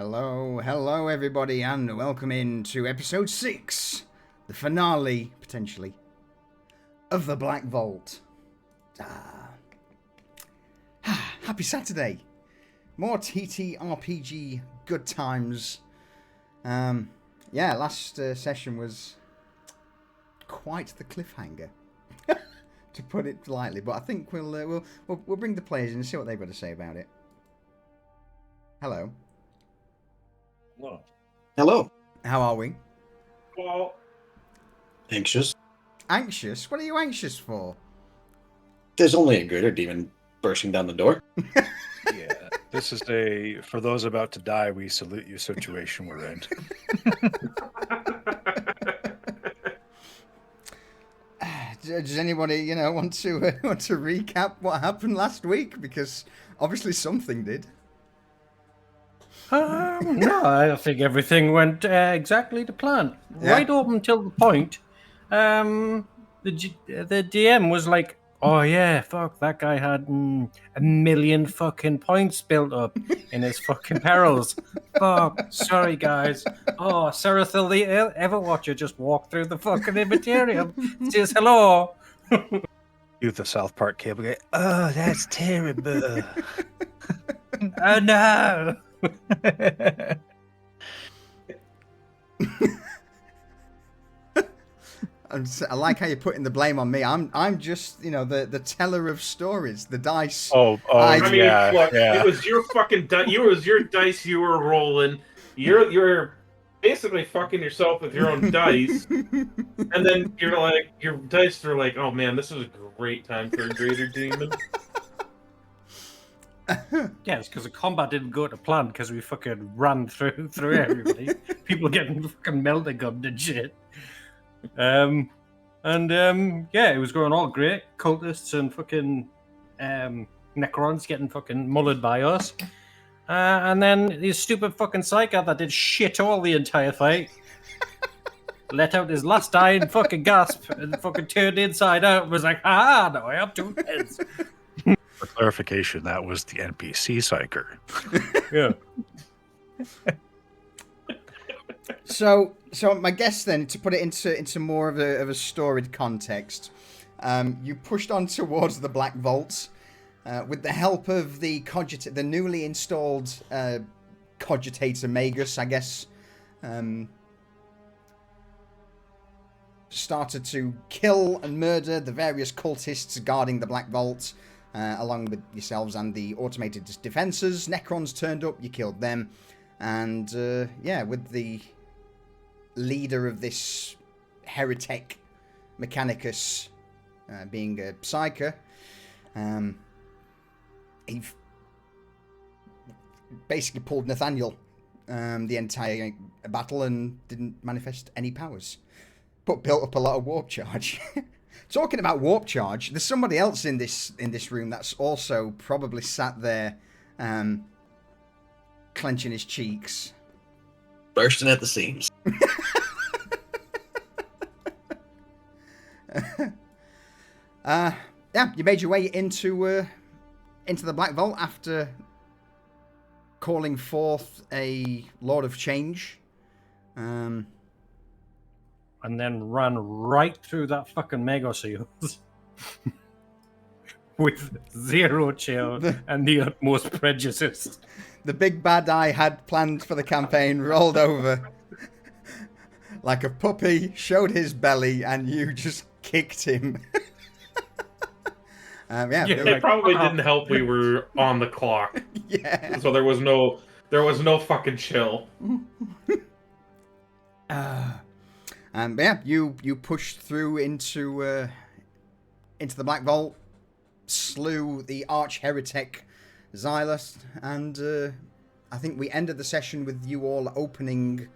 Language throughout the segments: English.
Hello everybody, and welcome in to episode 6, the finale, potentially, of the Black Vault. Happy Saturday! More TTRPG good times. Last session was quite the cliffhanger, to put it lightly. But I think we'll bring the players in and see what they've got to say about it. Hello. Hello. How are we? Well, Anxious. Anxious? What are you anxious for? There's only a greater demon bursting down the door. Yeah, this is for those about to die, we salute you situation we're in. Does anybody, want to recap what happened last week? Because obviously something did. No, I think everything went exactly to plan. Yeah. Right up until the point, the DM was like, "Oh yeah, fuck, that guy had 1 million fucking points built up in his fucking perils. Fuck, sorry guys. Oh, Serathil the Everwatcher just walked through the fucking Imperium. Says hello." You, the South Park cable guy. Oh, that's terrible. Oh no. I like how you're putting the blame on me. I'm just, the teller of stories, the dice. Oh, I mean, yeah, look, yeah. it was your fucking it was your dice you were rolling. You're basically fucking yourself with your own dice, and then you're like, your dice are like, oh man, this is a great time for a greater demon. Yeah, it's because the combat didn't go to plan because we fucking ran through everybody. People getting fucking melted gunned and shit. It was going all great. Cultists and fucking Necrons getting fucking mullered by us. And then this stupid fucking psycho that did shit all the entire fight let out his last dying fucking gasp and fucking turned inside out and was like, "Ah, now I have 2 heads." For clarification, that was the NPC psyker. Yeah. So my guess then, to put it into more of a storied context, you pushed on towards the Black Vault with the help of the newly installed Cogitator Magus, I guess. Started to kill and murder the various cultists guarding the Black Vault, along with yourselves and the automated defenses. Necrons turned up, you killed them, and with the leader of this heretic, Mechanicus, being a psyker, he basically pulled Nathaniel the entire battle and didn't manifest any powers, but built up a lot of warp charge. Talking about warp charge, there's somebody else in this room that's also probably sat there clenching his cheeks, Bursting at the seams. You made your way into the Black Vault after calling forth a Lord of Change. And then ran right through that fucking Mega Seals with 0 chill and the utmost prejudice. The big bad I had planned for the campaign rolled over like a puppy, showed his belly, and you just kicked him. It probably didn't help we were on the clock. Yeah. So there was no fucking chill. You pushed through into the Black Vault, slew the arch heretic Xylus, and I think we ended the session with you all opening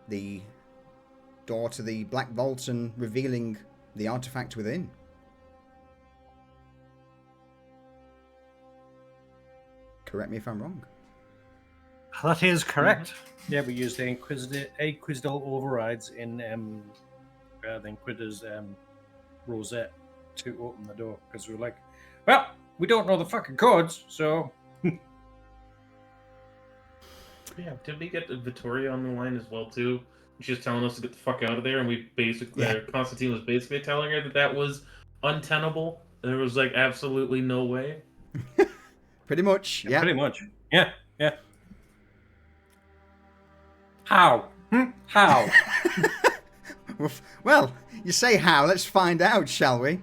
the door to the Black Vault and revealing the artifact within. Correct me if I'm wrong. That is correct. Yeah, we used the Inquisitor overrides in the Inquisitor's rosette to open the door, because we were like, well, we don't know the fucking codes, so Yeah, did we get Vittoria on the line as well too? She's telling us to get the fuck out of there, and we basically Constantine was basically telling her that that was untenable. There was like absolutely no way. Pretty much, yeah. Pretty much. Yeah, yeah. How? How? Well, you say how, let's find out, shall we?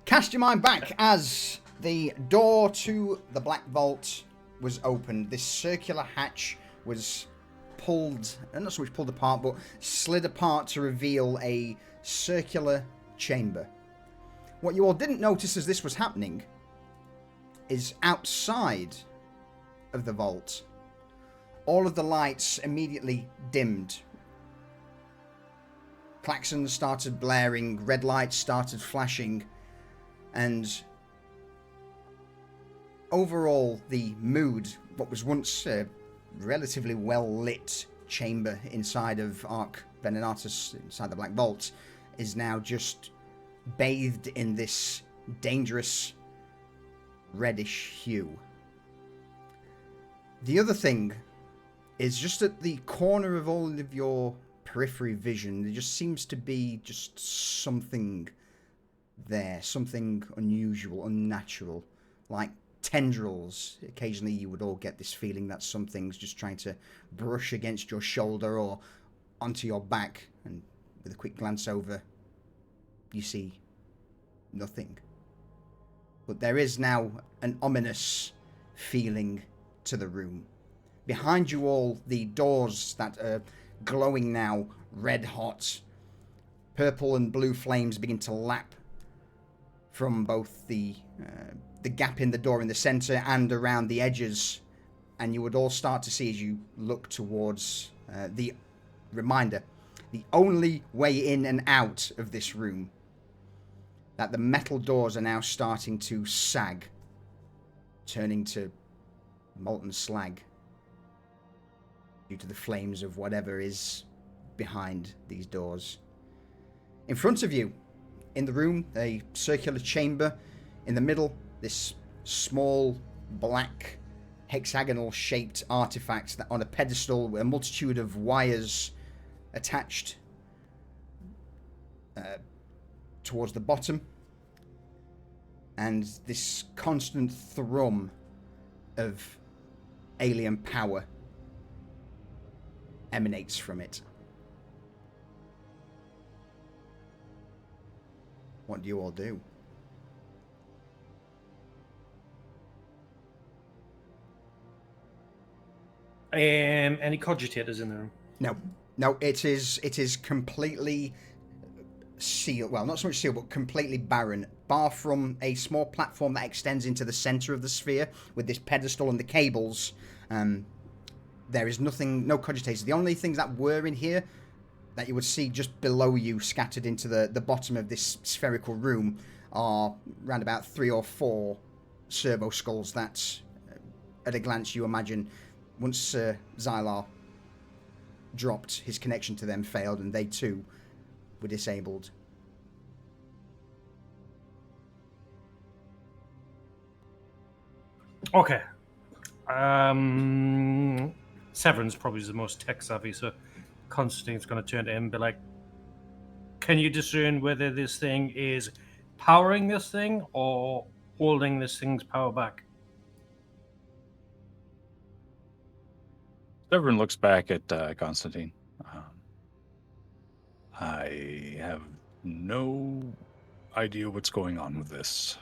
Cast your mind back as the door to the Black Vault was opened. This circular hatch was pulled, not so much pulled apart, but slid apart to reveal a circular chamber. What you all didn't notice as this was happening is outside of the vault, all of the lights immediately dimmed. Klaxons started blaring, red lights started flashing, and overall the mood, what was once a relatively well-lit chamber inside of Ark Venenatus, inside the Black Vault, is now just bathed in this dangerous reddish hue. The other thing is just at the corner of all of your periphery vision, there just seems to be just something there, something unusual, unnatural, like tendrils. Occasionally you would all get this feeling that something's just trying to brush against your shoulder or onto your back, and with a quick glance over, you see nothing. But there is now an ominous feeling to the room. Behind you all, the doors that are glowing now, red hot, purple and blue flames begin to lap from both the gap in the door in the center and around the edges, and you would all start to see as you look towards the reminder, the only way in and out of this room, that the metal doors are now starting to sag, turning to molten slag due to the flames of whatever is behind these doors. In front of you, in the room, a circular chamber. In the middle, this small, black, hexagonal-shaped artifact that on a pedestal with a multitude of wires attached towards the bottom. And this constant thrum of alien power emanates from it. What do you all do? Any cogitators in the room? No, it is completely sealed. Well, not so much sealed, but completely barren. Bar from a small platform that extends into the center of the sphere with this pedestal and the cables. There is nothing, no cogitators. The only things that were in here that you would see just below you scattered into the bottom of this spherical room are around about 3 or 4 servo skulls that, at a glance, you imagine once Xylar dropped, his connection to them failed and they too were disabled. Okay. Severin's probably the most tech savvy, so Constantine's going to turn to him and be like, can you discern whether this thing is powering this thing or holding this thing's power back? Severin looks back at Constantine. I have no idea what's going on with this.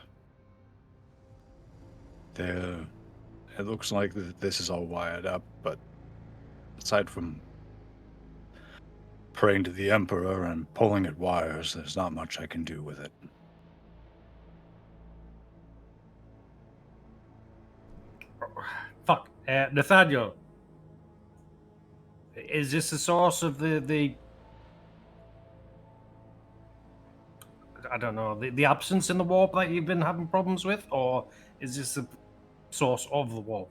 It looks like this is all wired up, but aside from praying to the Emperor and pulling at wires, there's not much I can do with it. Fuck. Nathaniel, is this the source of the I don't know, the absence in the warp that you've been having problems with, or is this the source of the warp?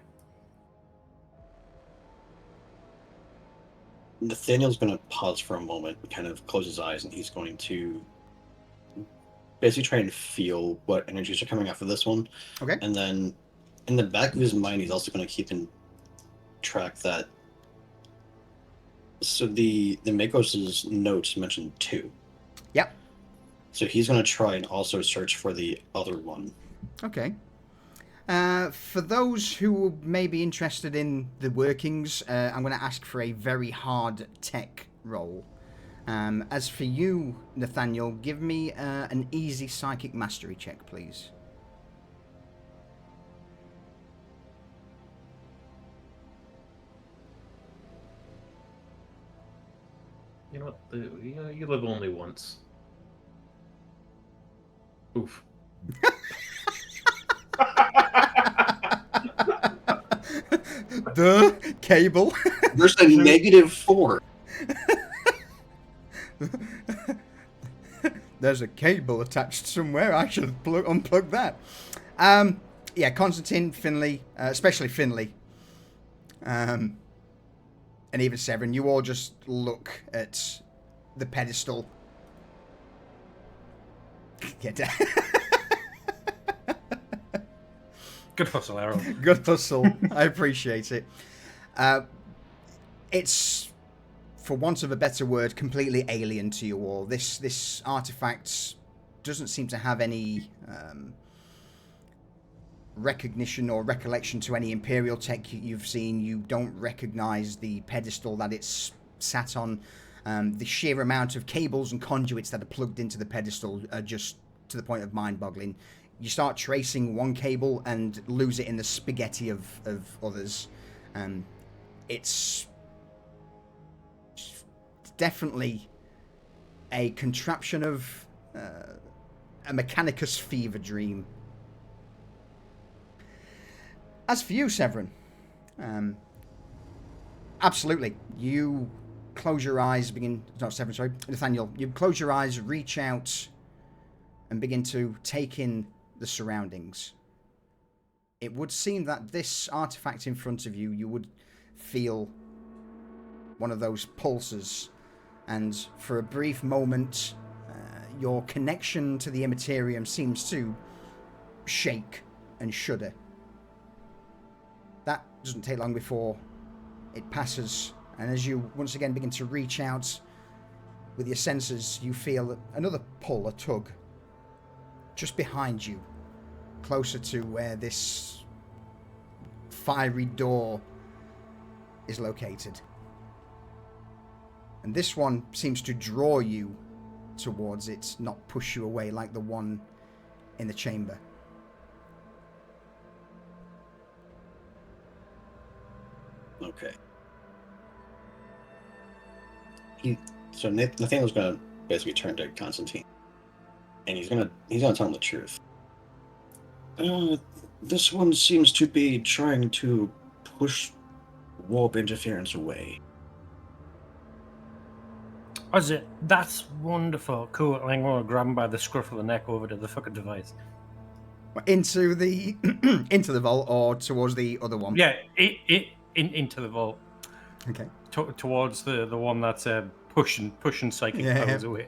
Nathaniel's going to pause for a moment, kind of close his eyes, and he's going to basically try and feel what energies are coming off of this one. Okay. And then in the back of his mind, he's also going to keep in track that. So the Makos' notes mentioned 2. Yep. So he's going to try and also search for the other one. Okay. For those who may be interested in the workings, I'm going to ask for a very hard tech roll. As for you, Nathaniel, give me an easy psychic mastery check, please. You know what? You live only once. Oof. The cable. There's a -4. There's a cable attached somewhere. I should unplug that. Yeah, Constantine, Finley, especially Finley, and even Severin, you all just look at the pedestal. Get down. Good hustle, Errol. Good hustle. I appreciate it. It's, for want of a better word, completely alien to you all. This artifact doesn't seem to have any recognition or recollection to any Imperial tech you've seen. You don't recognize the pedestal that it's sat on. The sheer amount of cables and conduits that are plugged into the pedestal are just to the point of mind-boggling. You start tracing one cable and lose it in the spaghetti of others. It's definitely a contraption of a Mechanicus fever dream. As for you, Severin, absolutely. You close your eyes, Nathaniel, you close your eyes, reach out, and begin to take in the surroundings. It would seem that this artifact in front of you, you would feel one of those pulses, and for a brief moment, your connection to the Immaterium seems to shake and shudder. That doesn't take long before it passes, and as you once again begin to reach out with your senses, you feel another pull, a tug, just behind you, closer to where this fiery door is located. And this one seems to draw you towards it, not push you away like the one in the chamber. Okay. So Nathaniel's gonna basically turn to Constantine, and he's gonna tell him the truth. This one seems to be trying to push warp interference away. Oh, is it? That's wonderful. Cool. I'm going to grab him by the scruff of the neck over to the fucking device. Into the into the vault or towards the other one? Yeah, into the vault. Okay. Towards the one that's pushing psychic powers away.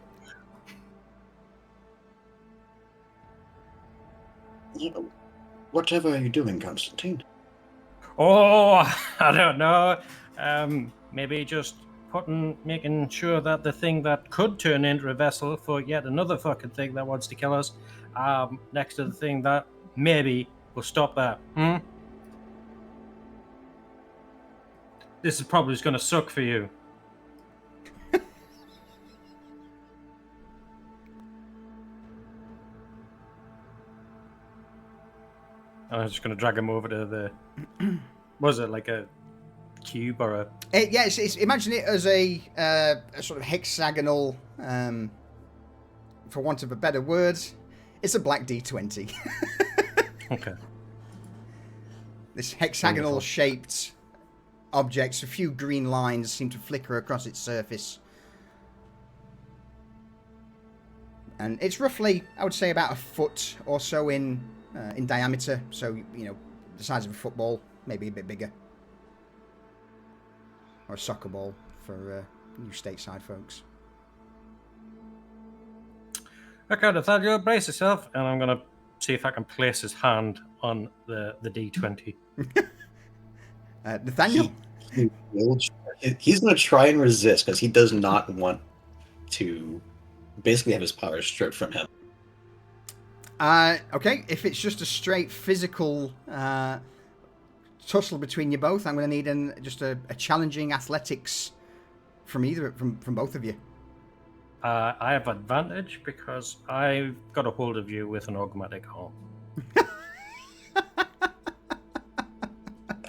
Whatever are you doing, Constantine? Oh, I don't know. Maybe just making sure that the thing that could turn into a vessel for yet another fucking thing that wants to kill us, next to the thing that maybe will stop that. This is probably just going to suck for you. I'm just going to drag him over to the... Was it like a cube or a... Yes, imagine it as a sort of hexagonal, for want of a better word, it's a black D20. Okay. This hexagonal shaped object, a few green lines seem to flicker across its surface. And it's roughly, I would say, about a foot or so in diameter. So, you know, the size of a football, maybe a bit bigger. Or a soccer ball for you stateside folks. Okay, Nathaniel, brace yourself, and I'm going to see if I can place his hand on the D20. Nathaniel? He's going to try and resist because he does not want to basically have his powers stripped from him. Okay, if it's just a straight physical tussle between you both, I'm going to need just a challenging athletics from both of you. I have advantage because I've got a hold of you with an augmatic arm.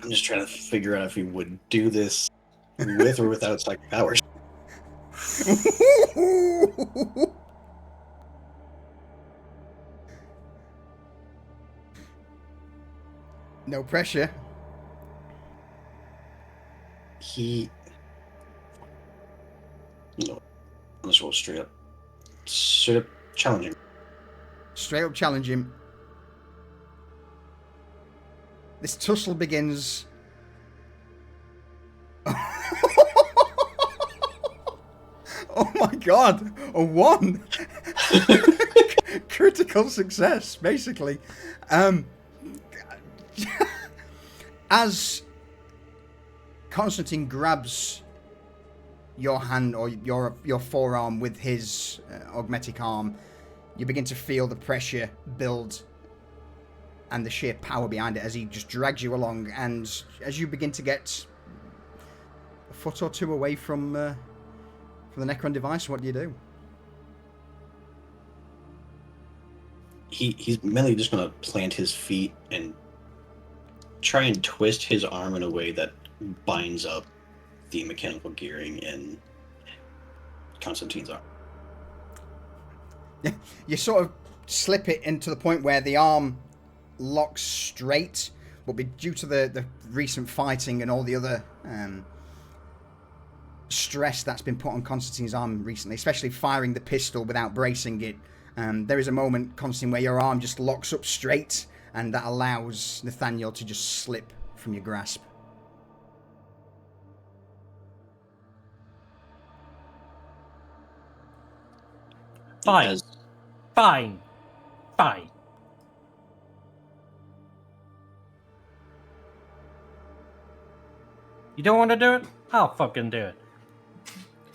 I'm just trying to figure out if he would do this with or without psychic powers. No pressure. Let's roll straight up. Straight up challenging. Straight up challenge him. This tussle begins. Oh my god! A 1! Critical success, basically. As Constantine grabs your hand or your forearm with his augmetic arm, you begin to feel the pressure build and the sheer power behind it as he just drags you along. And as you begin to get a foot or two away from the Necron device, what do you do? He's mainly just going to plant his feet and try and twist his arm in a way that binds up the mechanical gearing in Constantine's arm. Yeah, you sort of slip it into the point where the arm locks straight, but due to the recent fighting and all the other stress that's been put on Constantine's arm recently, especially firing the pistol without bracing it, there is a moment, Constantine, where your arm just locks up straight, and that allows Nathaniel to just slip from your grasp. Fine. Fine. Fine. You don't want to do it? I'll fucking do it.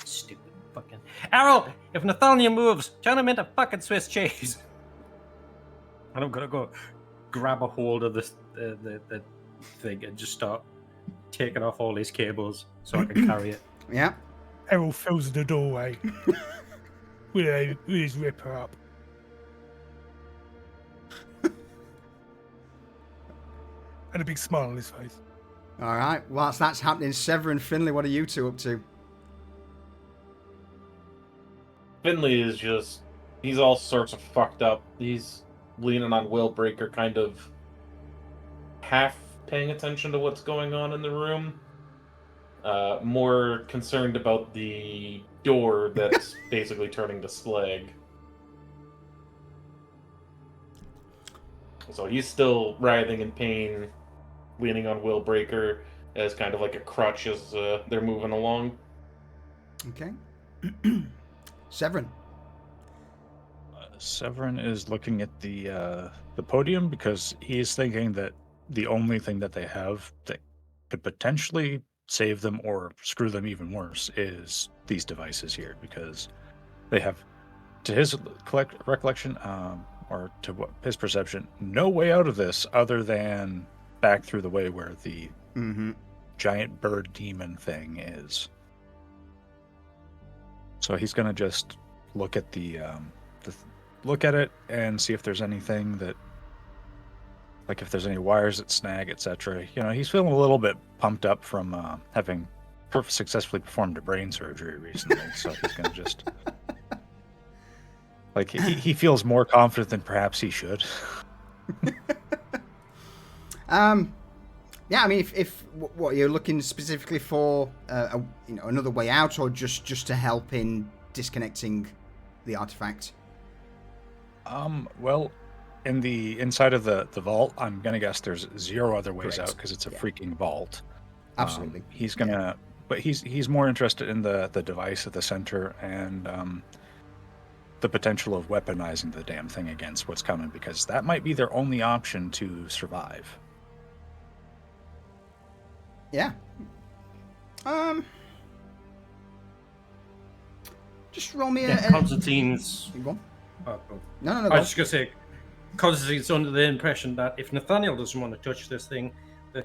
Stupid fucking... Errol, if Nathaniel moves, turn him into fucking Swiss cheese. And I'm gonna go grab a hold of the thing and just start taking off all these cables so I can carry it. Yeah. Errol fills the doorway with his ripper up. And a big smile on his face. All right. Whilst that's happening, Sever and Finley, what are you two up to? Finley is just... he's all sorts of fucked up. He's leaning on Willbreaker, kind of half paying attention to what's going on in the room. More concerned about the door that's basically turning to slag. So he's still writhing in pain, leaning on Willbreaker as kind of like a crutch as they're moving along. Okay. Severin. Severin is looking at the podium because he's thinking that the only thing that they have that could potentially save them or screw them even worse is these devices here, because they have, to his recollection, or to his perception, no way out of this other than back through the way where the giant bird demon thing is. So he's gonna just look at look at it and see if there's anything that, like if there's any wires that snag, etc. You know, he's feeling a little bit pumped up from having successfully performed a brain surgery recently, so he's gonna just like he feels more confident than perhaps he should. Yeah, I mean, if what you're looking specifically for, another way out, or just to help in disconnecting the artifact. Well, in the inside of the vault, I'm gonna guess there's zero other ways Correct. out because it's a freaking vault. Absolutely. He's gonna, but he's more interested in the device at the center and the potential of weaponizing the damn thing against what's coming, because that might be their only option to survive. Yeah. Just roll me Yeah, Constantine's. Go on. Oh, oh. No, I go. was just gonna say, Constantine's under the impression that if Nathaniel doesn't want to touch this thing, the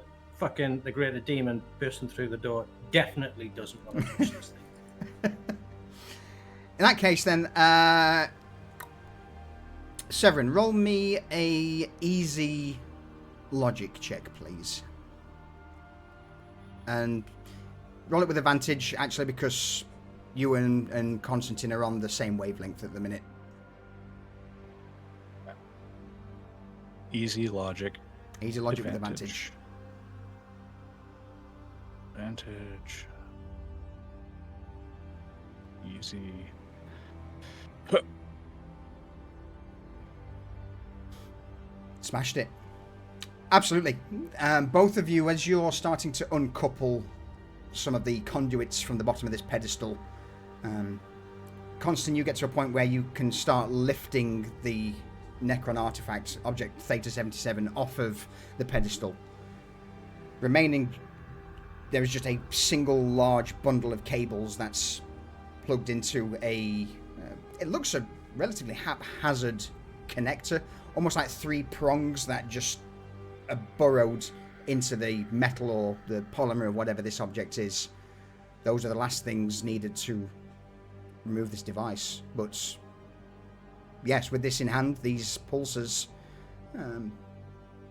greater demon bursting through the door definitely doesn't want to touch this thing. In that case, then, Severin, roll me a easy logic check, please. And roll it with advantage, actually, because you and Constantine are on the same wavelength at the minute. Easy logic. Easy logic with advantage. Advantage. Easy. Smashed it. Absolutely. Both of you, as you're starting to uncouple some of the conduits from the bottom of this pedestal, Constant, you get to a point where you can start lifting the Necron artifact, object Theta 77, off of the pedestal. Remaining, there is just a single large bundle of cables that's plugged into a... it looks a relatively haphazard connector, almost like 3 prongs that just are burrowed into the metal or the polymer or whatever this object is. Those are the last things needed to remove this device. But yes, with this in hand, these pulsers,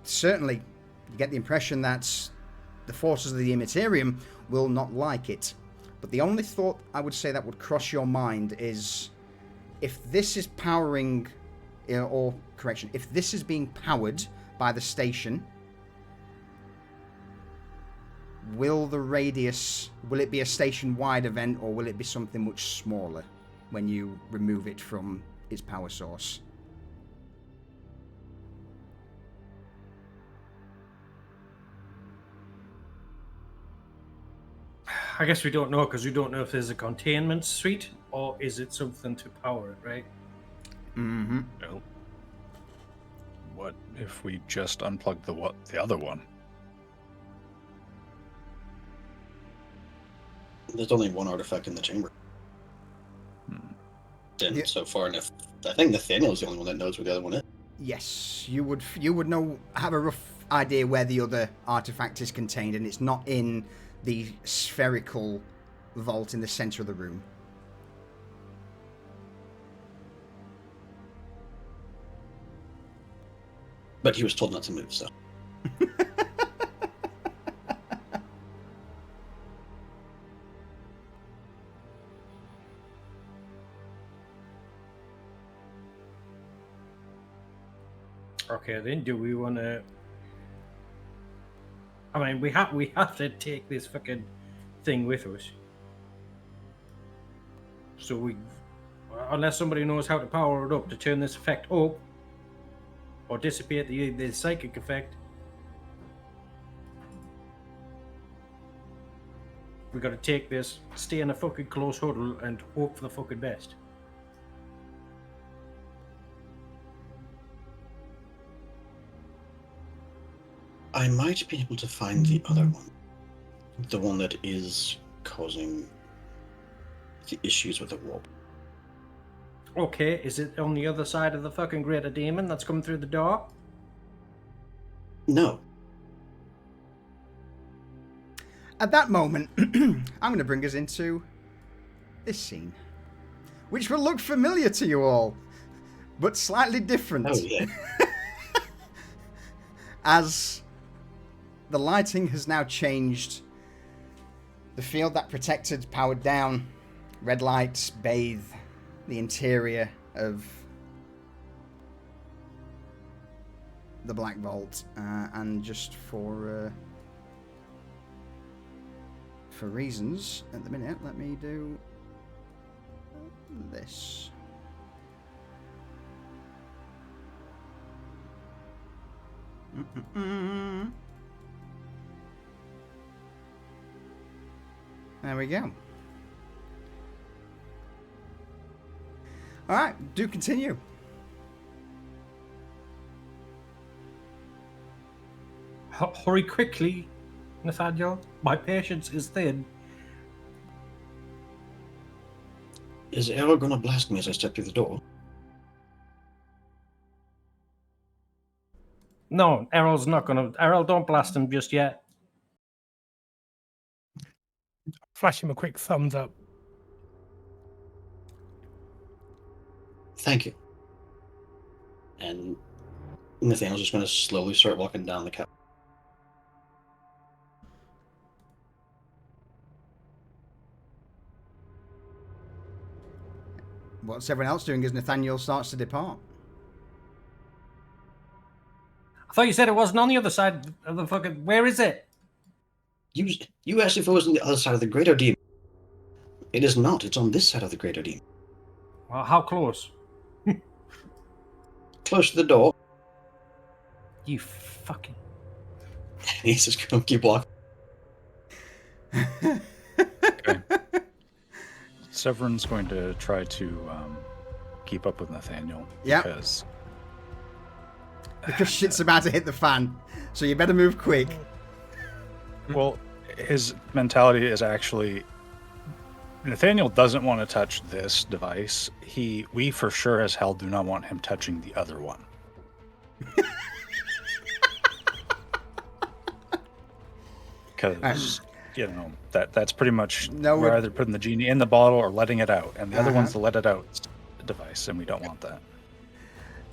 certainly you get the impression that the forces of the Imperium will not like it. But the only thought I would say that would cross your mind is, if this is powering, or correction, if this is being powered by the station, will the radius, will it be a station-wide event, or will it be something much smaller when you remove it from its power source? I guess we don't know, because we don't know if there's a containment suite or is it something to power it, right? Mm-hmm. Well, what if we just unplug the other one? There's only one artifact in the chamber. And Yeah. so far, I think Nathaniel's the only one that knows where the other one is. Yes, you would know, have a rough idea where the other artifact is contained, and it's not in the spherical vault in the center of the room. But he was told not to move, so. Okay, then do we want to? I mean, we have to take this fucking thing with us. So we, unless somebody knows how to power it up to turn this effect up, or dissipate the psychic effect, we got to take this, stay in a fucking close huddle, and hope for the fucking best. I might be able to find the other one. The one that is causing the issues with the warp. Okay, is it on the other side of the fucking greater demon that's coming through the door? No. At that moment, I'm going to bring us into this scene, which will look familiar to you all, but slightly different. Oh, yeah. As the lighting has now changed, the field that protected powered down, red lights bathe the interior of the Black Vault, and just for reasons at the minute, let me do this. There we go. Alright, do continue. Hurry quickly, Nathaniel. My patience is thin. Is Errol gonna blast me as I step through the door? No, Errol's not gonna. Errol, don't blast him just yet. Flash him a quick thumbs up. Thank you. And Nathaniel's just gonna slowly start walking down the cap. What's everyone else doing as Nathaniel starts to depart? I thought you said it wasn't on the other side of the fucking. Where is it? You asked if it was on the other side of the Greater Demon. It is not. It's on this side of the Greater Demon. Well, how close? Close to the door. You fucking. He's just gonna keep walking. Okay. Severin's going to try to keep up with Nathaniel. Yep. Because shit's about to hit the fan. So you better move quick. Well, his mentality is actually Nathaniel doesn't want to touch this device. We for sure as hell do not want him touching the other one. Because that's pretty much we're either putting the genie in the bottle or letting it out, and the other one's the let it out device, and we don't want that.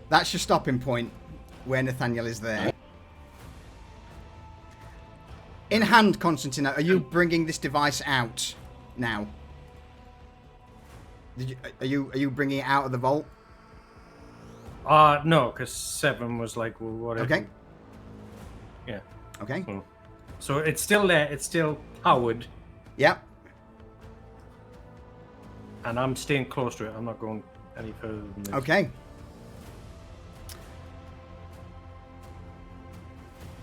That's your stopping point where Nathaniel is there. In hand, Constantine, are you bringing this device out now? Are you bringing it out of the vault? No, because Severin was like, well, whatever. Okay. Yeah. Okay. So it's still there. It's still powered. Yep. And I'm staying close to it. I'm not going any further than this. Okay.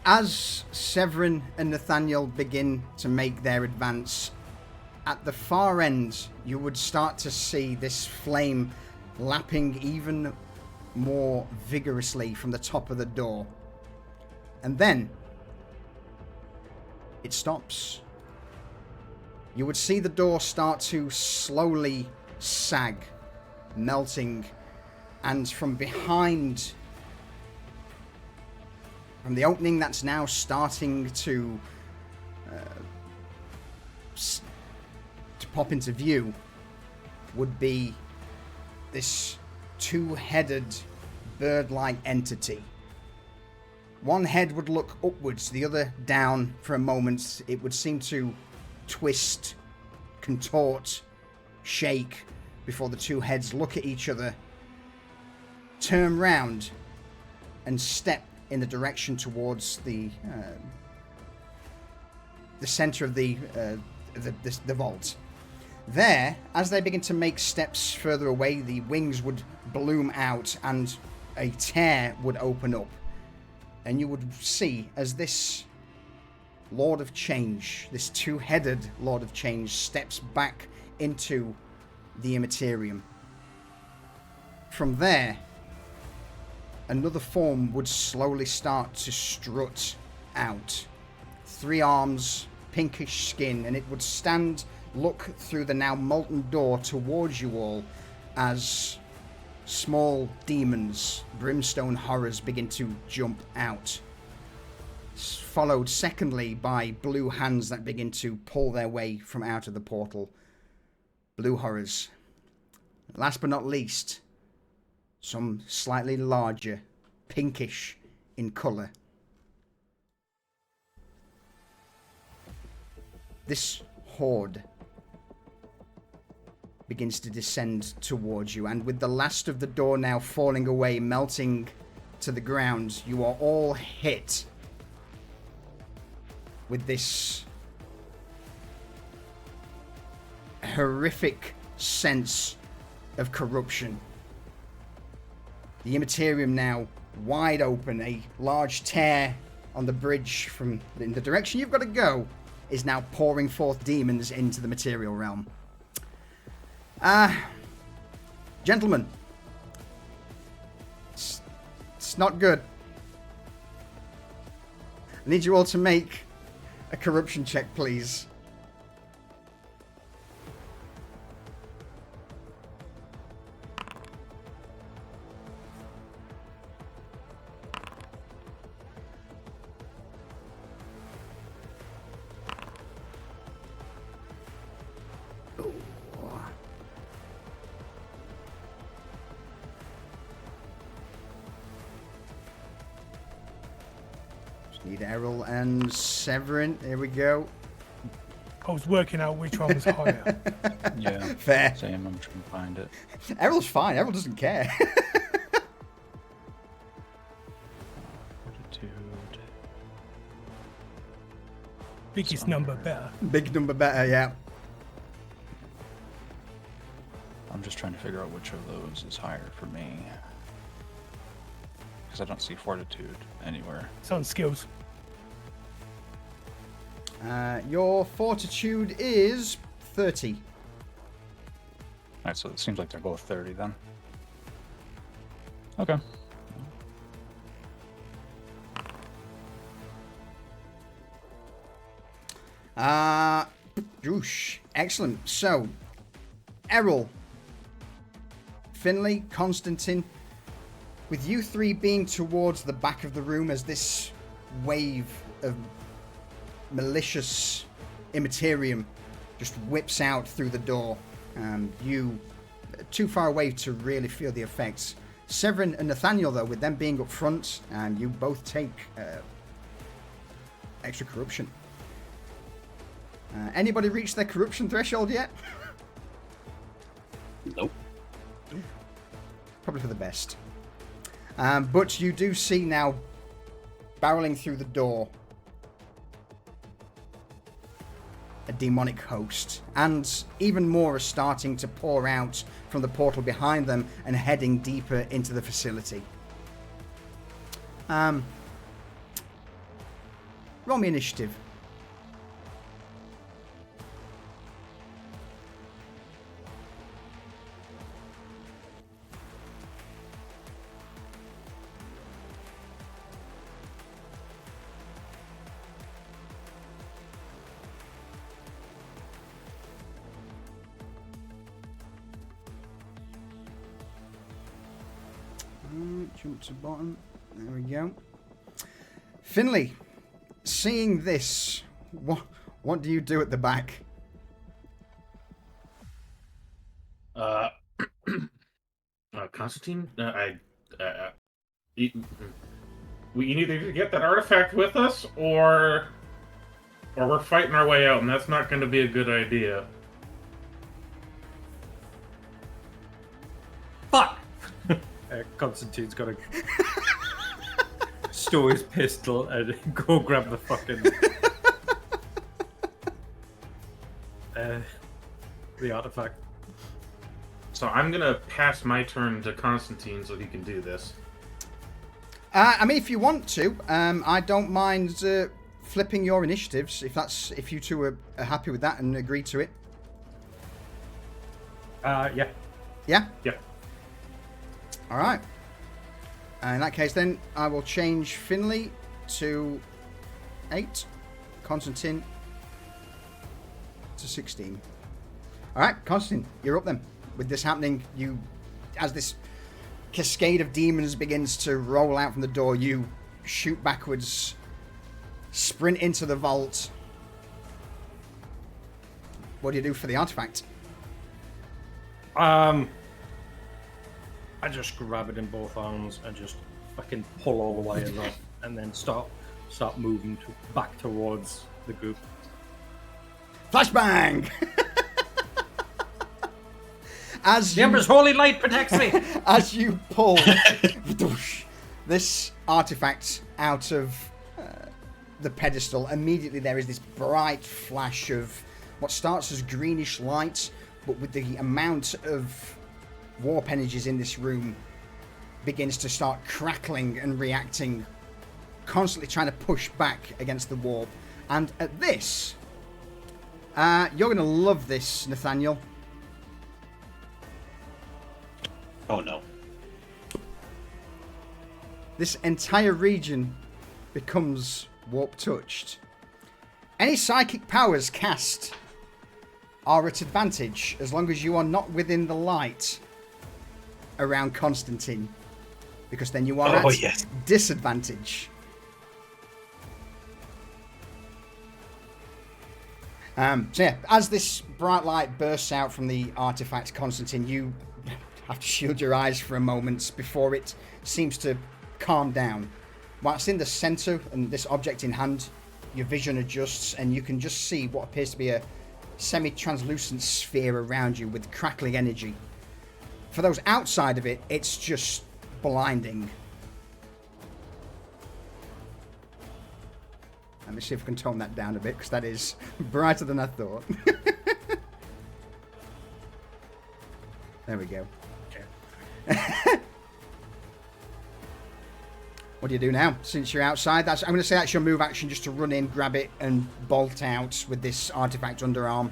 As Severin and Nathaniel begin to make their advance, at the far end, you would start to see this flame lapping even more vigorously from the top of the door. And then it stops. You would see the door start to slowly sag, melting, and from behind, from the opening that's now starting to pop into view, would be this two-headed bird-like entity. One head would look upwards, the other down. For a moment, it would seem to twist, contort, shake, before the two heads look at each other, turn round, and step in the direction towards the center of the vault. There, as they begin to make steps further away, the wings would bloom out and a tear would open up. And you would see as this Lord of Change, this two-headed Lord of Change, steps back into the Imperium. From there, another form would slowly start to strut out. 3 arms, pinkish skin, and it would stand, look through the now molten door towards you all as small demons, brimstone horrors, begin to jump out. Followed secondly by blue hands that begin to pull their way from out of the portal. Blue horrors. Last but not least, some slightly larger, pinkish in colour. This horde begins to descend towards you, and with the last of the door now falling away, melting to the ground, you are all hit with this horrific sense of corruption. The Imperium now wide open, a large tear on the bridge from in the direction you've got to go is now pouring forth demons into the material realm. Gentlemen, it's not good. I need you all to make a corruption check, please. Need Errol and Severin. Here we go. I was working out which one was higher. Yeah. Fair. Same. I'm trying to find it. Errol's fine. Errol doesn't care. Fortitude. Biggest number better. Big number better, yeah. I'm just trying to figure out which of those is higher for me. Because I don't see fortitude anywhere. It's on skills. Your fortitude is 30. Alright, so it seems like they're both 30 then. Okay. Doosh. Excellent. So, Errol, Finley, Constantine, with you three being towards the back of the room as this wave of malicious immaterium just whips out through the door. You too far away to really feel the effects. Severin and Nathaniel, though, with them being up front, you both take extra corruption. Anybody reached their corruption threshold yet? Nope. Probably for the best. But you do see now, barreling through the door, a demonic host, and even more are starting to pour out from the portal behind them and heading deeper into the facility. Roll me initiative. Jump to bottom. There we go. Finley, seeing this, what do you do at the back? Constantine, we either get that artifact with us, or we're fighting our way out, and that's not going to be a good idea. Fuck! Constantine's got to stow his pistol and go grab the fucking the artifact. So I'm going to pass my turn to Constantine so he can do this. I mean, if you want to, I don't mind flipping your initiatives if you two are happy with that and agree to it. Yeah. Yeah. Yeah. All right. In that case, then I will change Finley to 8, Constantine to 16. All right, Constantine, you're up then. With this happening, as this cascade of demons begins to roll out from the door, you shoot backwards, sprint into the vault. What do you do for the artifact? I just grab it in both arms and just fucking pull all the wires off, and then start moving back towards the group. Flashbang! The Emperor's holy light protects me! As you pull this artifact out of the pedestal, immediately there is this bright flash of what starts as greenish light, but with the amount of warp energies in this room begins to start crackling and reacting, constantly trying to push back against the warp. And at this, you're going to love this, Nathaniel. Oh no. This entire region becomes warp touched. Any psychic powers cast are at advantage as long as you are not within the light around Constantine, because then you are at disadvantage. So yeah, as this bright light bursts out from the artifact, Constantine, you have to shield your eyes for a moment before it seems to calm down. whilst in the centre and this object in hand, your vision adjusts and you can just see what appears to be a semi-translucent sphere around you with crackling energy. For those outside of it, it's just blinding. Let me see if I can tone that down a bit, because that is brighter than I thought. There we go. Okay. What do you do now? Since you're outside, I'm going to say that's your move action, just to run in, grab it, and bolt out with this artifact underarm.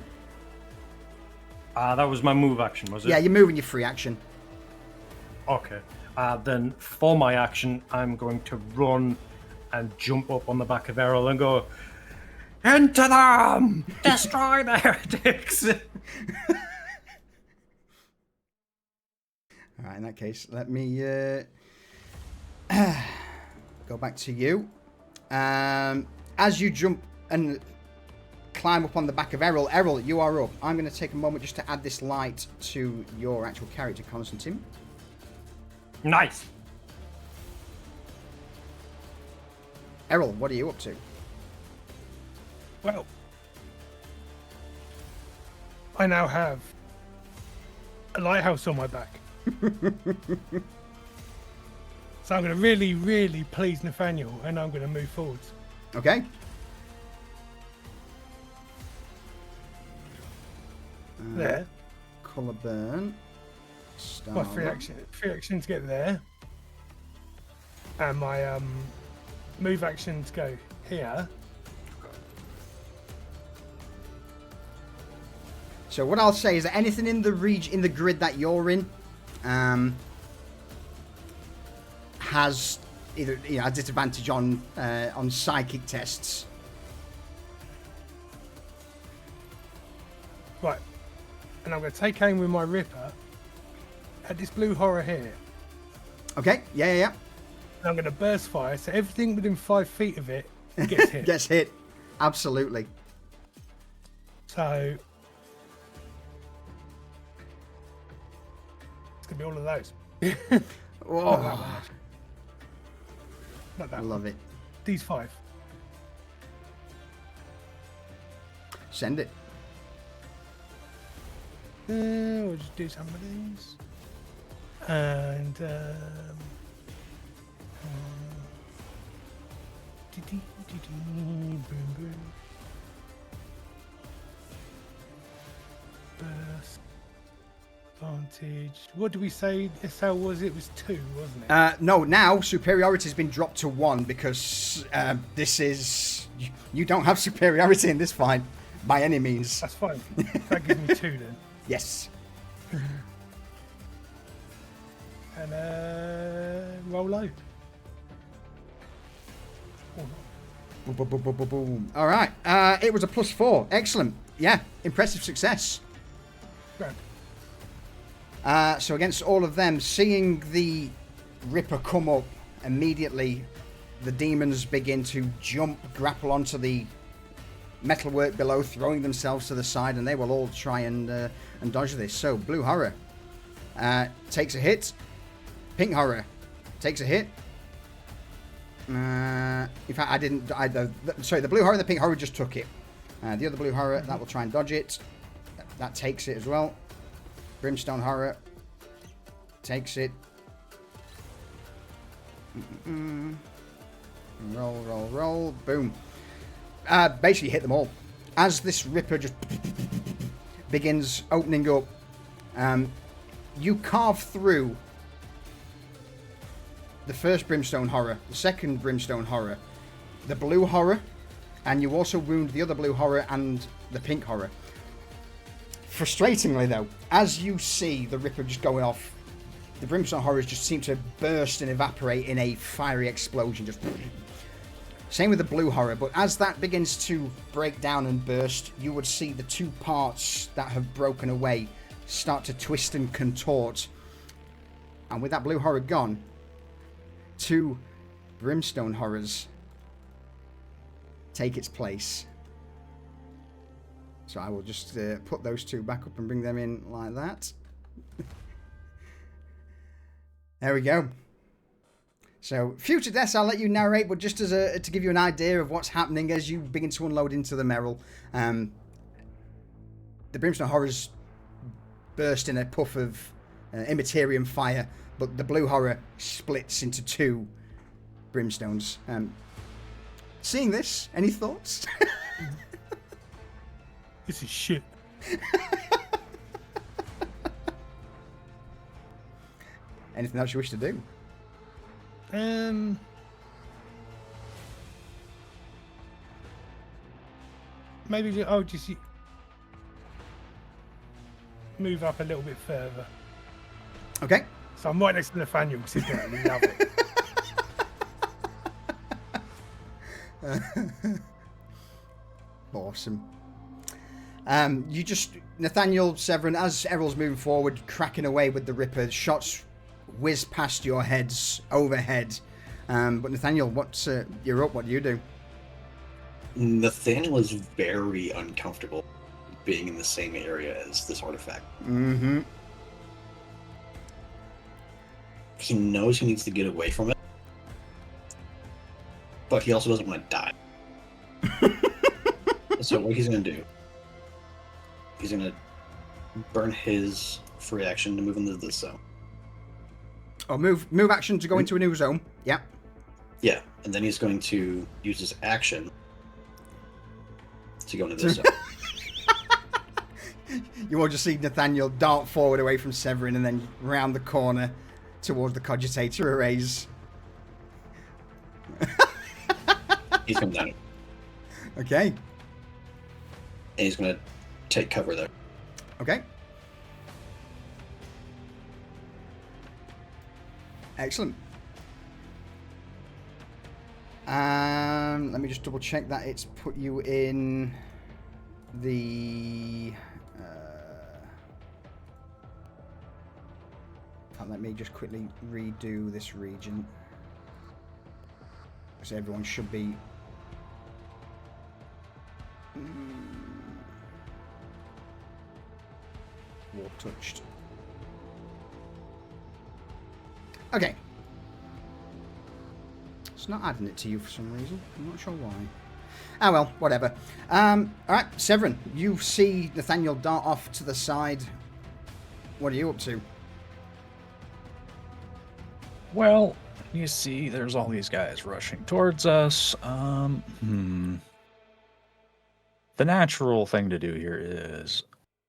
That was my move action, was it? Yeah, you're moving your free action. Okay. Then for my action, I'm going to run and jump up on the back of Errol and go, "Enter them! Destroy the heretics!" Alright, in that case, let me go back to you. As you jump and climb up on the back of Errol, you are up. I'm going to take a moment just to add this light to your actual character, Constantine. Nice. Errol, what are you up to? Well, I now have a lighthouse on my back. So I'm going to really, really please Nathaniel, and I'm going to move forwards. Okay. There. Colour burn. My free action to get there. And my move action to go here. So what I'll say is that anything in the the grid that you're in, has either a disadvantage on psychic tests. Right. And I'm going to take aim with my Ripper at this blue horror here. Okay. Yeah. And I'm going to burst fire, so everything within 5 feet of it gets hit. Gets hit. Absolutely. So it's going to be all of those. Oh, Not that I love it. These 5. Send it. We'll just do some of these. And boom, boom. Burst. Advantage. What did we say SL was? It was 2, wasn't it? No, now superiority has been dropped to 1 because this is... You don't have superiority in this fight by any means. That's fine. That gives me 2 then. Yes. And roll low. Boom, boom, boom, boom, boom. All right. It was a +4. Excellent. Yeah, impressive success. Grand. So against all of them, seeing the Ripper come up, immediately the demons begin to jump, grapple onto the metalwork below, throwing themselves to the side, and they will all try and dodge this. So blue horror takes a hit. Pink horror takes a hit. In fact, I didn't. Sorry, the blue horror and the pink horror just took it. The other blue horror, that will try and dodge it. That takes it as well. Brimstone horror takes it. Roll. Boom. Basically hit them all. As this Ripper just begins opening up, you carve through the first Brimstone horror, the second Brimstone horror, the blue horror, and you also wound the other blue horror and the pink horror. Frustratingly though, as you see the Ripper just going off, the Brimstone horrors just seem to burst and evaporate in a fiery explosion. Just same with the blue horror, but as that begins to break down and burst, you would see the 2 parts that have broken away start to twist and contort. And with that blue horror gone, 2 Brimstone horrors take its place. So I will just put those 2 back up and bring them in like that. There we go. So, future deaths, I'll let you narrate, but just as to give you an idea of what's happening as you begin to unload into the Merrill, the Brimstone Horrors burst in a puff of Imperium fire, but the Blue Horror splits into 2 Brimstones. Seeing this, any thoughts? This is shit. Anything else you wish to do? Maybe just move up a little bit further. Okay. So I'm right next to Nathaniel, sit down and love it. Awesome. Nathaniel, Severin, as Errol's moving forward, cracking away with the Ripper, shots whiz past your heads overhead. But Nathaniel, you're up. What do you do? Nathaniel is very uncomfortable being in the same area as this artifact. Mm-hmm. He knows he needs to get away from it, but he also doesn't want to die. So what he's going to do, he's going to burn his free action to move into this zone. Oh, move action to go into a new zone. Yeah. Yeah, and then he's going to use his action to go into this zone. You will just see Nathaniel dart forward away from Severin and then round the corner towards the Cogitator arrays. He's coming down. Okay. And he's going to take cover there. Okay. Excellent. Let me just double check that it's put you in the... let me just quickly redo this region. So everyone should be... warp touched. Okay. It's not adding it to you for some reason. I'm not sure why. Ah, well, whatever. Alright, Severin, you see Nathaniel dart off to the side. What are you up to? Well, you see, there's all these guys rushing towards us. The natural thing to do here is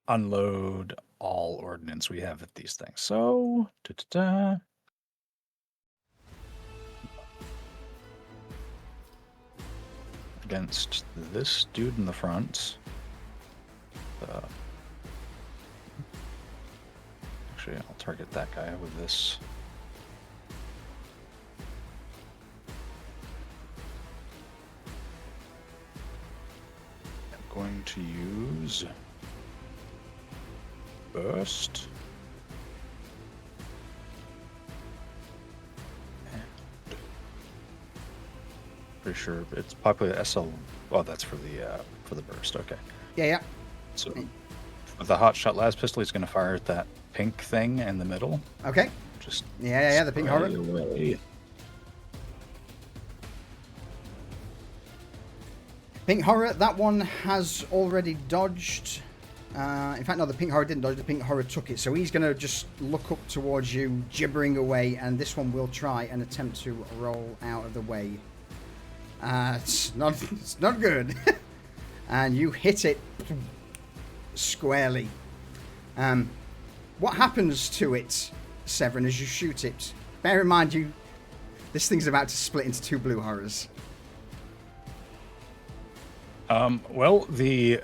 unload all ordnance we have at these things. So, against this dude in the front. Actually, I'll target that guy with this. I'm going to use burst. Pretty sure it's popular SL. Oh, that's for the burst. Okay. Yeah. So with the hot shot las pistol, he's going to fire at that pink thing in the middle. Okay. Just yeah, the pink horror. Away. Pink horror. That one has already dodged. In fact, no, the pink horror didn't dodge. The pink horror took it. So he's going to just look up towards you, gibbering away, and this one will try and attempt to roll out of the way. It's not good. And you hit it squarely. What happens to it, Severin, as you shoot it? Bear in mind, this thing's about to split into 2 blue horrors. Well, the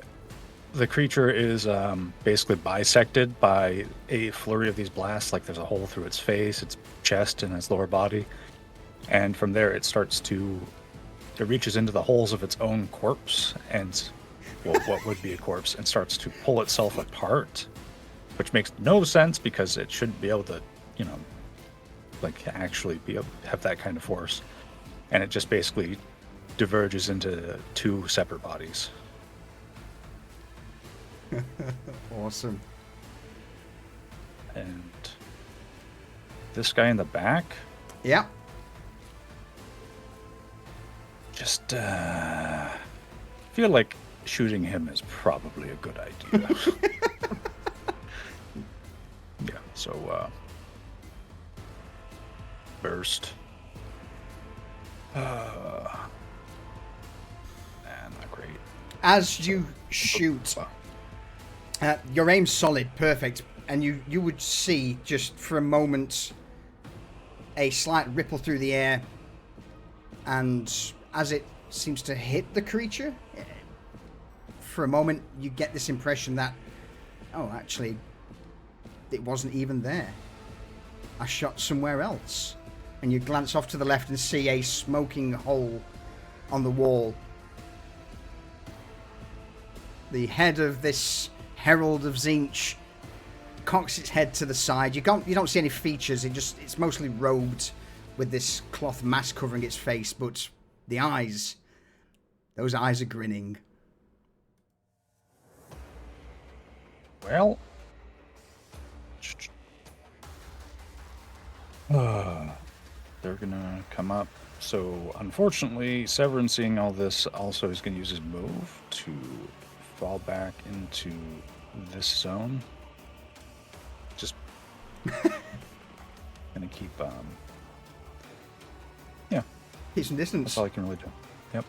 creature is basically bisected by a flurry of these blasts. Like there's a hole through its face, its chest, and its lower body, and from there it reaches into the holes of its own corpse and, well, what would be a corpse, and starts to pull itself apart, which makes no sense because it shouldn't be able to, actually be able to have that kind of force. And it just basically diverges into 2 separate bodies. Awesome. And this guy in the back. Yeah. just feel like shooting him is probably a good idea. Yeah, so burst. Not great. As you shoot, your aim's solid, perfect, and you would see just for a moment a slight ripple through the air, and as it seems to hit the creature, for a moment you get this impression that, oh, actually, it wasn't even there. I shot somewhere else. And you glance off to the left and see a smoking hole on the wall. The head of this Herald of Tzeentch cocks its head to the side. You don't see any features. It's mostly robed with this cloth mask covering its face, but the eyes, those eyes are grinning. Well, they're gonna come up. So unfortunately, Severin, seeing all this, also is gonna use his move to fall back into this zone. Just gonna keep yeah. Keep some distance. That's all I can really do. Yep.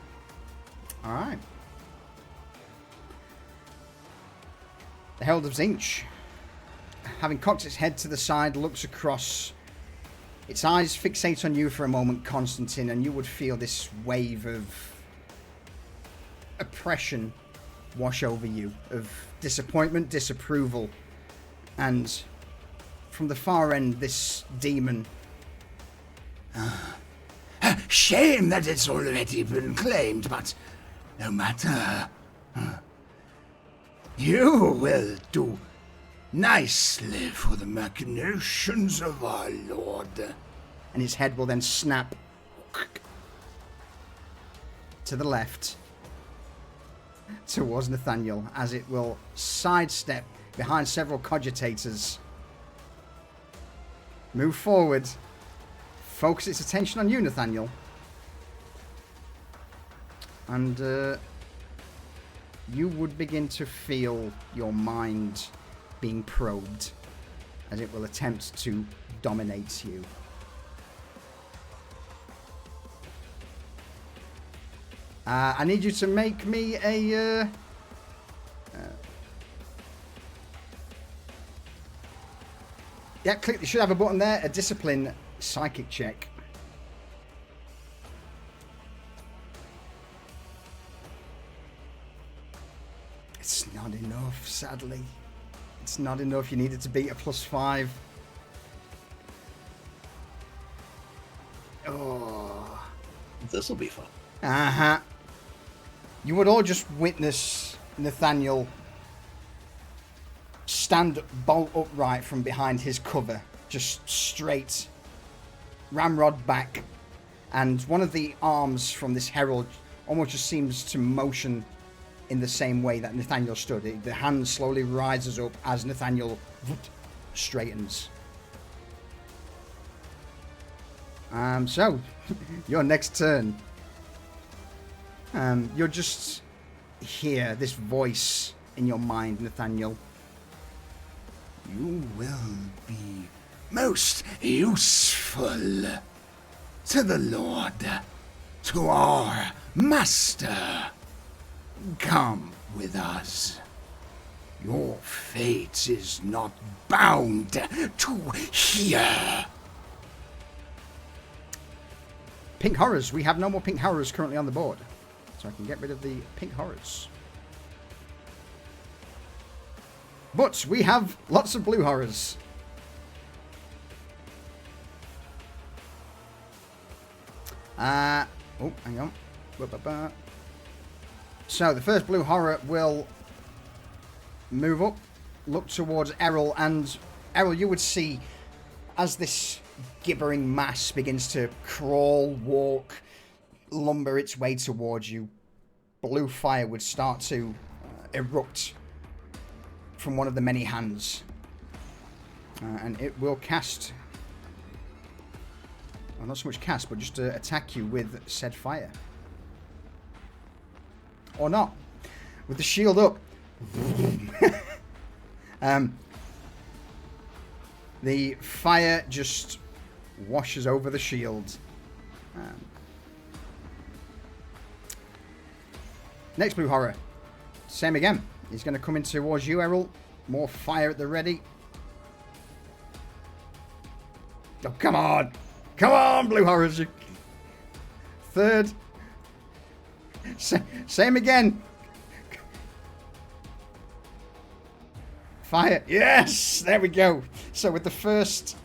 Alright. The Herald of Tzeentch, having cocked its head to the side, looks across. Its eyes fixate on you for a moment, Constantine, and you would feel this wave of oppression wash over you, of disappointment, disapproval. And from the far end, this demon... Shame that it's already been claimed, but no matter. You will do nicely for the machinations of our Lord. And his head will then snap to the left towards Nathaniel, as it will sidestep behind several cogitators, move forward, focus its attention on you, Nathaniel, and you would begin to feel your mind being probed as it will attempt to dominate you. I need you to make me a yeah, click. You should have a button there, a discipline psychic check. It's not enough, sadly. It's not enough. You needed to beat a +5. Oh. This'll be fun. Uh-huh. You would all just witness Nathaniel stand bolt upright from behind his cover, just straight, ramrod back, and one of the arms from this herald almost just seems to motion in the same way that Nathaniel stood. The hand slowly rises up as Nathaniel straightens. So, your next turn. You'll just hear this voice in your mind, Nathaniel. You will be most useful to the Lord, to our Master. Come with us. Your fate is not bound to here. Pink horrors. We have no more pink horrors currently on the board, so I can get rid of the pink horrors. But we have lots of blue horrors. Oh, hang on. So the first blue horror will move up, look towards Errol, and Errol, you would see as this gibbering mass begins to crawl, walk, lumber its way towards you, blue fire would start to erupt from one of the many hands, and it will cast, well, not so much cast, but just attack you with said fire. or not. With the shield up, the fire just washes over the shield. Next blue horror. Same again. He's going to come in towards you, Errol. More fire at the ready. Oh, come on. Come on, blue horrors. Third. Same again. Fire. Yes! There we go. So with the first...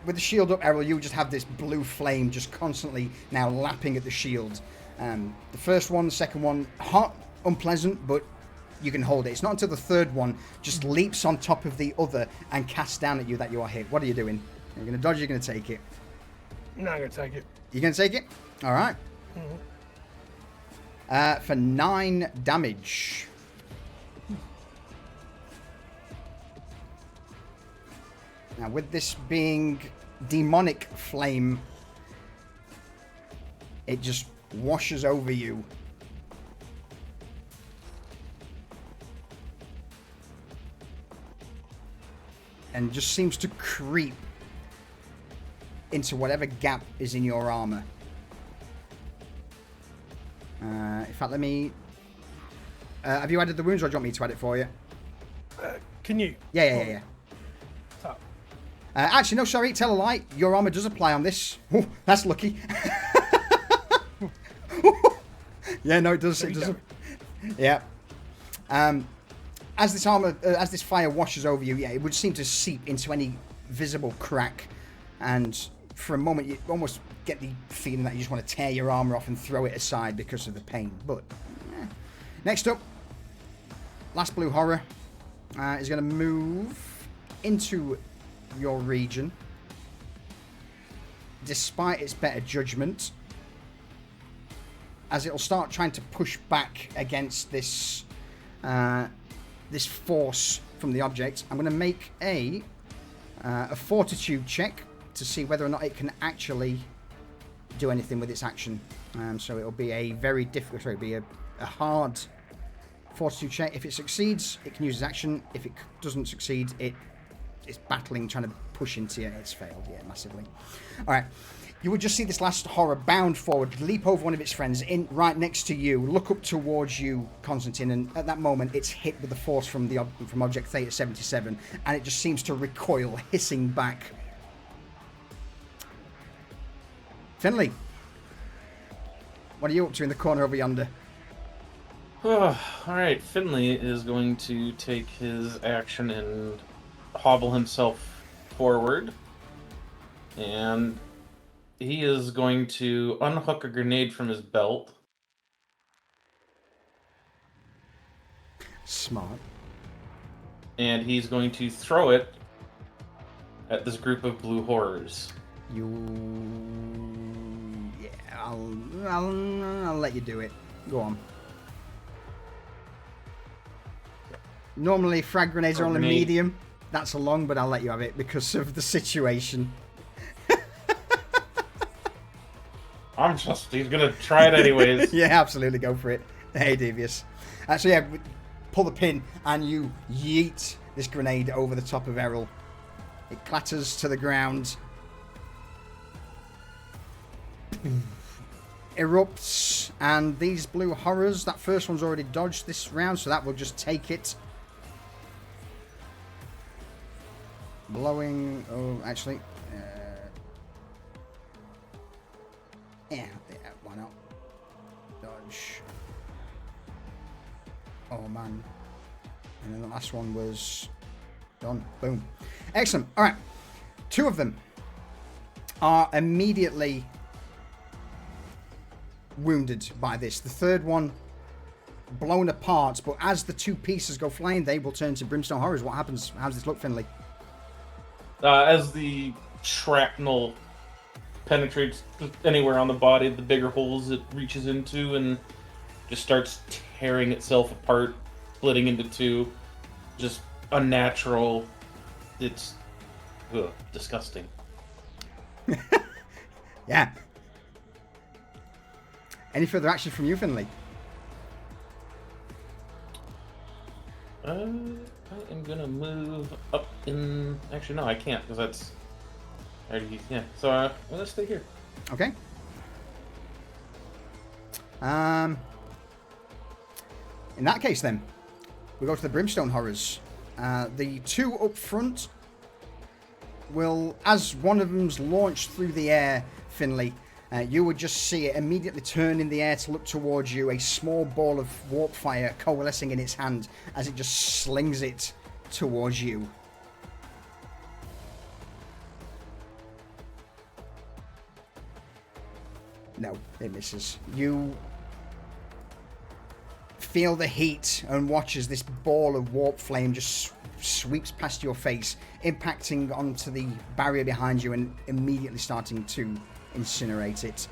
with the shield up, Errol, you just have this blue flame just constantly now lapping at the shield. The first one, the second one, hot, unpleasant, but you can hold it. It's not until the third one just leaps on top of the other and casts down at you that you are hit. What are you doing? Are you going to dodge or are you going to take it? No, I'm going to take it. You're going to take it? All right. For 9 damage. Now, with this being demonic flame, it just washes over you. And just seems to creep into whatever gap is in your armor. In fact, let me... have you added the wounds or do you want me to add it for you? Can you? Yeah. Top. Actually, no, sorry. Tell a lie. Your armor does apply on this. Ooh, that's lucky. Yeah, no, it does. It does. Yeah. As this armor, as this fire washes over you, yeah, it would seem to seep into any visible crack, and for a moment you almost get the feeling that you just want to tear your armor off and throw it aside because of the pain. But next up, last blue horror is going to move into your region, despite its better judgment, as it'll start trying to push back against this this force from the object. I'm going to make a fortitude check to see whether or not it can actually do anything with its action. So it'll be a very difficult, sorry, it'll be a hard fortitude check. If it succeeds, it can use its action. If it doesn't succeed, it's battling, trying to push into you. It's failed, yeah, massively. All right. You would just see this last horror bound forward, leap over one of its friends, in right next to you, look up towards you, Constantine, and at that moment it's hit with the force from Object Theta 77, and it just seems to recoil, hissing back. Finley, what are you up to in the corner over yonder? Alright, Finley is going to take his action and hobble himself forward, and he is going to unhook a grenade from his belt. Smart. And he's going to throw it at this group of blue horrors. Yeah, I'll let you do it. Go on. Normally frag grenades are only medium. That's a long, but I'll let you have it because of the situation. He's gonna try it anyways. Yeah, absolutely, go for it. Hey, Devious. So yeah, pull the pin and you yeet this grenade over the top of Errol. It clatters to the ground. Erupts, and these blue horrors, that first one's already dodged this round, so that will just take it. Blowing, oh, actually, yeah, why not? Dodge. Oh, man. And then the last one was done. Boom. Excellent. All right. 2 of them are immediately wounded by this. The third one blown apart, but as the 2 pieces go flying, they will turn to brimstone horrors. What happens? How does this look, Finley? As the shrapnel penetrates anywhere on the body, the bigger holes it reaches into, and just starts tearing itself apart, splitting into 2. Just unnatural. It's disgusting. Yeah. Any further action from you, Finley? I am gonna move up in. Actually, no, I can't because that's. Yeah. So I'm gonna stay here. Okay. In that case, then, we go to the Brimstone Horrors. The two up front will, as one of them's launched through the air, Finley, you would just see it immediately turn in the air to look towards you, a small ball of warp fire coalescing in its hand as it just slings it towards you. No, it misses. You feel the heat and watch as this ball of warp flame just sweeps past your face, impacting onto the barrier behind you and immediately starting to incinerate it.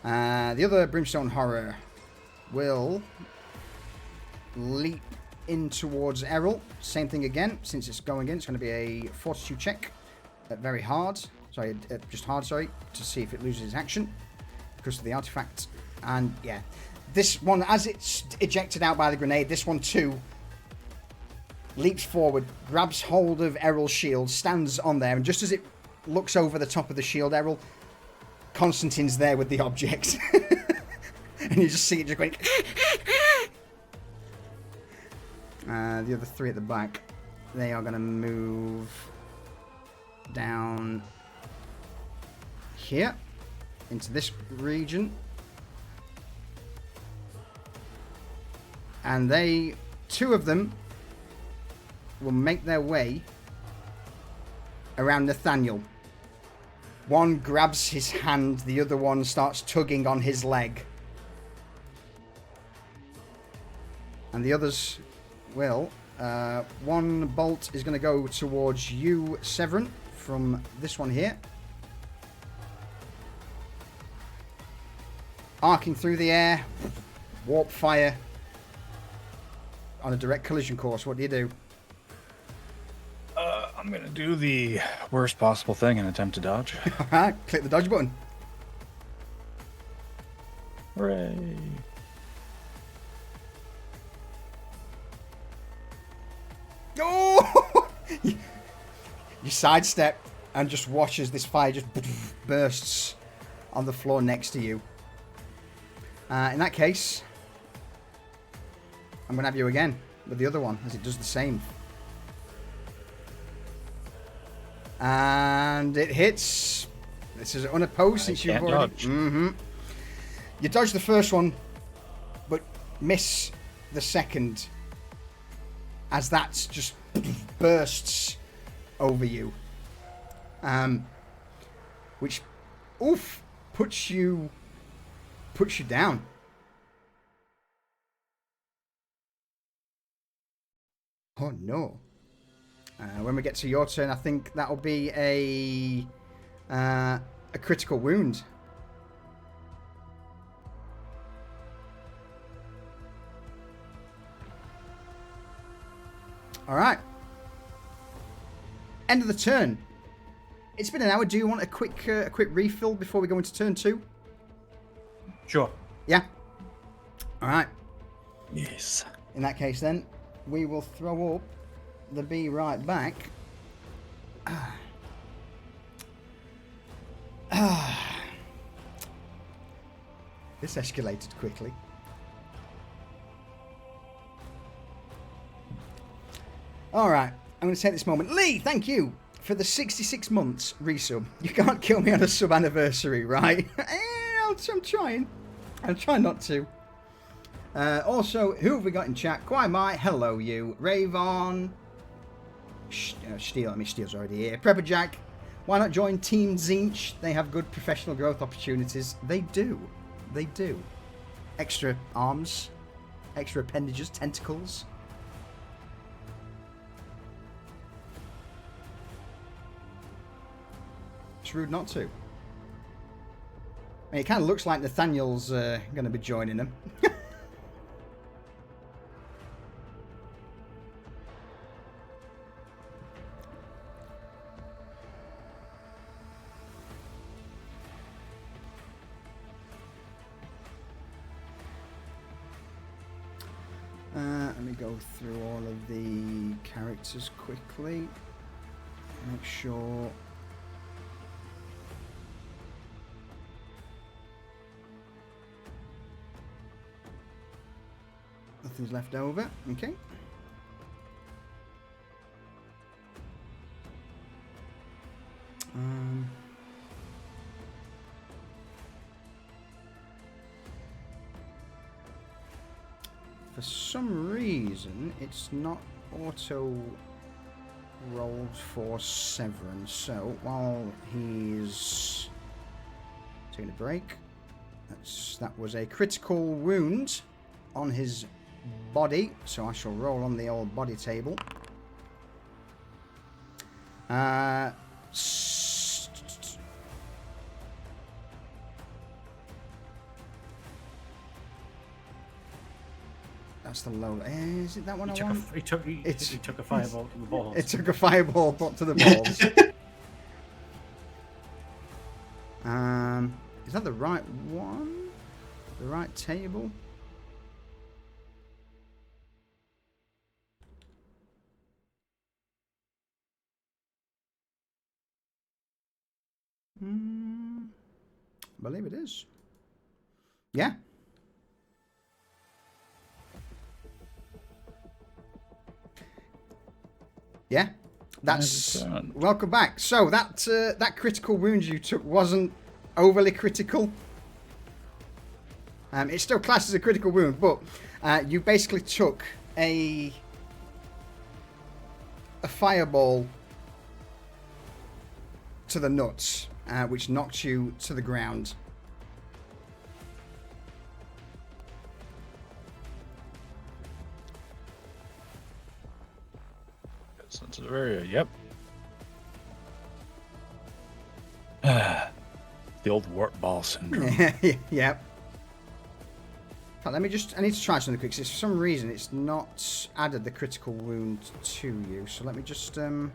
The other Brimstone Horror will leap in towards Errol. Same thing again. Since it's going in, it's going to be a fortitude check at very hard. Sorry, just hard, sorry, to see if it loses its action because of the artifact. And yeah, this one, as it's ejected out by the grenade, this one too leaps forward, grabs hold of Errol's shield, stands on there, and just as it looks over the top of the shield, Errol, Constantine's there with the object. And you just see it just going. The other three at the back, they are going to move down here into this region. And two of them will make their way around Nathaniel. One grabs his hand, the other one starts tugging on his leg. And the others will. One bolt is going to go towards you, Severin, from this one here. Arcing through the air, warp fire. On a direct collision course, what do you do? I'm going to do the worst possible thing and attempt to dodge. Alright, click the dodge button. Hooray. Oh! You sidestep and just watch as this fire just bursts on the floor next to you. In that case, I'm going to have you again with the other one as it does the same. And it hits. This is unopposed since you've already. Dodge. Mm-hmm. You dodge the first one, but miss the second as that just bursts over you. Which, puts you down. Oh no. When we get to your turn, I think that'll be a critical wound. Alright. End of the turn. It's been an hour. Do you want a quick refill before we go into turn 2? Sure. Yeah? Alright. Yes. In that case then, we will throw up the bee right back. This escalated quickly. Alright, I'm going to take this moment. Lee, thank you for the 66 months resub. You can't kill me on a sub anniversary, right? I'm trying. I'm trying not to. Also, who have we got in chat? Quai Mai, hello you. Ravon. Steel's already here. Prepper Jack, why not join Team Zinch? They have good professional growth opportunities. They do. They do. Extra arms. Extra appendages, tentacles. It's rude not to. I mean, it kind of looks like Nathaniel's going to be joining them. Let me go through all of the characters quickly. Make sure. Nothing's left over. Okay. For some reason, it's not auto rolled for Severance. So while he's taking a break, that was a critical wound on his body. So I shall roll on the old body table. That's the low. Is it that one? He took a fireball to the balls. It took a fireball to the balls. Is that the right one? The right table? I believe it is. Yeah. Yeah, that's welcome back. So that critical wound you took wasn't overly critical. It's still classed as a critical wound, but you basically took a fireball to the nuts, which knocked you to the ground. Sense of area, yep. The old wart ball syndrome. Yep. Let me just, I need to try something quick, because for some reason it's not added the critical wound to you. So let me just, let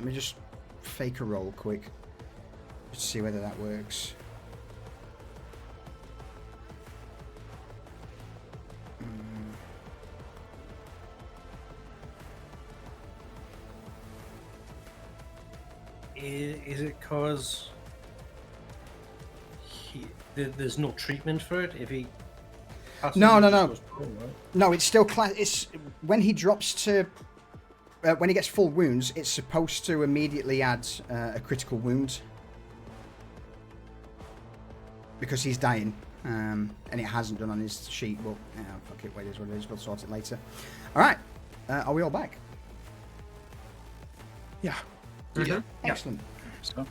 me just fake a roll quick. Let's see whether that works. Is it because there's no treatment for it? If he no. No, it's still it's when he drops to when he gets full wounds, it's supposed to immediately add a critical wound because he's dying, and it hasn't done on his sheet. But fuck it, wait, it is what it is. We'll sort it later. All right, are we all back? Yeah. Mm-hmm. Excellent. So.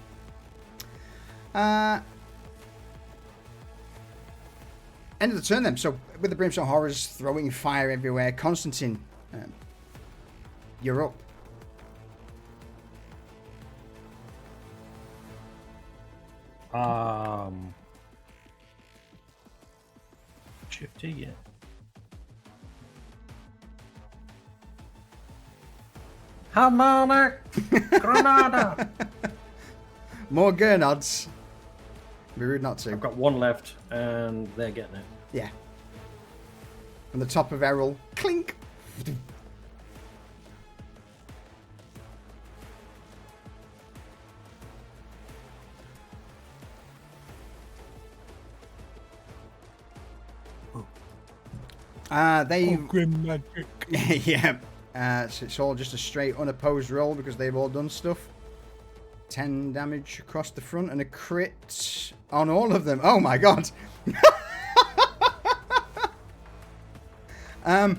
End of the turn then. So with the Brimstone Horrors throwing fire everywhere, Constantine, you're up. Shifty, yeah. Harmonic Granada. More Gurnods. Be rude not to. I've got one left, and they're getting it. Yeah. From the top of Errol, clink. Grim magic. Yeah. So it's all just a straight unopposed roll because they've all done stuff. 10 damage across the front and a crit on all of them. Oh my god. It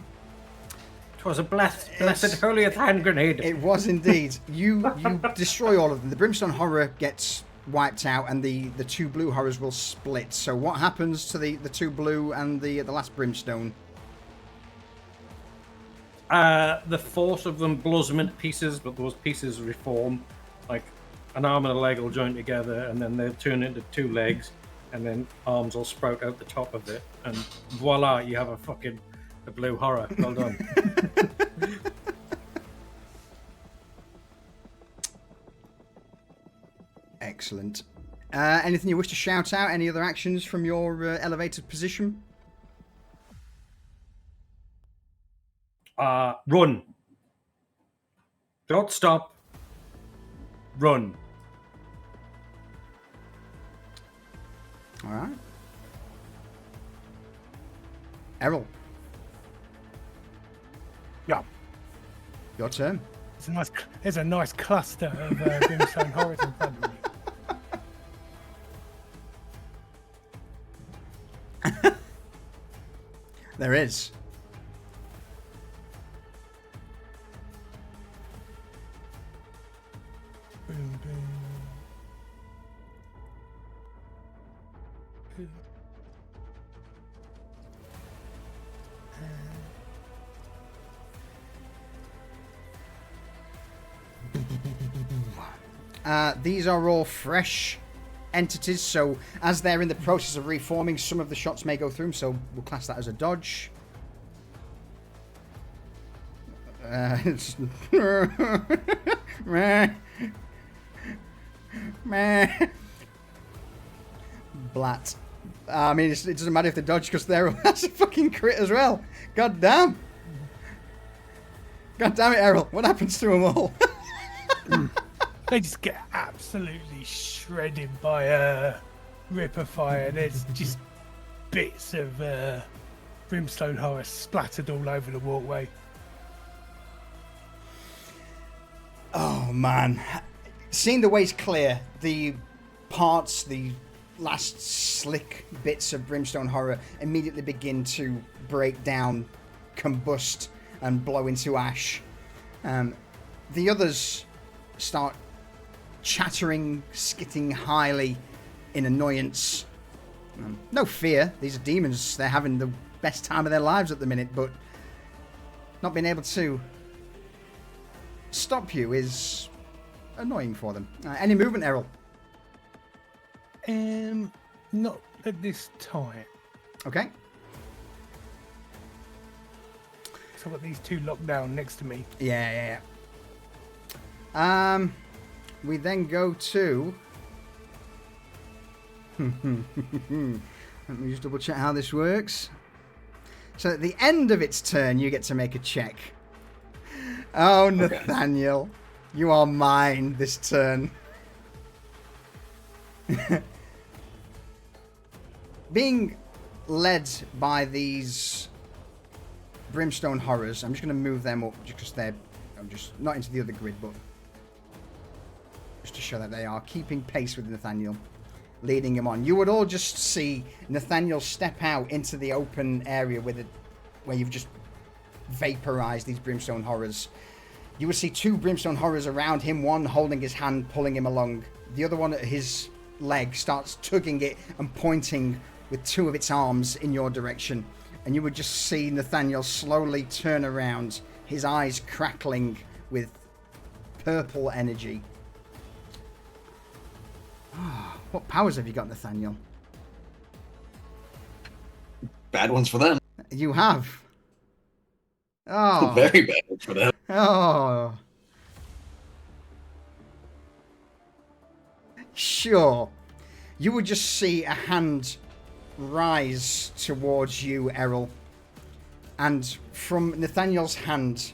was a blessed holiest hand grenade. It was indeed. You destroy all of them. The Brimstone Horror gets wiped out and the two blue horrors will split. So what happens to the two blue and the last Brimstone? The force of them blows them into pieces, but those pieces reform. Like an arm and a leg will join together, and then they'll turn into two legs, and then arms will sprout out the top of it, and voila, you have a blue horror. Well done. Excellent. Anything you wish to shout out? Any other actions from your elevated position? Run. Don't stop. Run. All right. Errol, Yeah. your turn. There's a nice cluster of brimstone horrors in front of me. There is. Boom, boom. These are all fresh entities, so as they're in the process of reforming, some of the shots may go through them, so we'll class that as a dodge. Blat. I mean, it doesn't matter if they dodge because that's a fucking crit as well. God damn. God damn it, Errol. What happens to them all? They just get absolutely shredded by Ripper Fire. There's just bits of brimstone horror splattered all over the walkway. Oh, man. Seeing the ways clear, the parts, the last slick bits of brimstone horror immediately begin to break down, combust, and blow into ash. The others start chattering, skitting highly in annoyance. No fear, these are demons. They're having the best time of their lives at the minute, but not being able to stop you is annoying for them. Any movement, Errol? Not at this time. Okay. So I've got these two locked down next to me. Yeah. We then go to... Let me just double check how this works. So at the end of its turn, you get to make a check. Oh, Nathaniel. You are mine this turn. Being led by these brimstone horrors, I'm just going to move them up because they're just not into the other grid, but just to show that they are keeping pace with Nathaniel, leading him on. You would all just see Nathaniel step out into the open area where you've just vaporized these brimstone horrors. You would see two brimstone horrors around him, one holding his hand, pulling him along. The other one at his leg starts tugging it and pointing with two of its arms in your direction. And you would just see Nathaniel slowly turn around, his eyes crackling with purple energy. What powers have you got, Nathaniel? Bad ones for them. You have. Oh. Very bad ones for them. Oh. Sure. You would just see a hand rise towards you, Errol. And from Nathaniel's hand,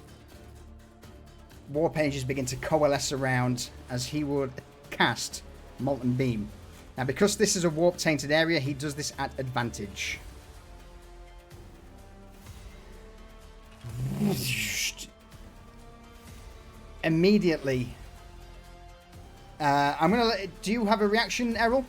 war pages begin to coalesce around as he would cast Molten Beam. Now, because this is a warp-tainted area, he does this at advantage. Immediately. I'm going to let... Do you have a reaction, Errol?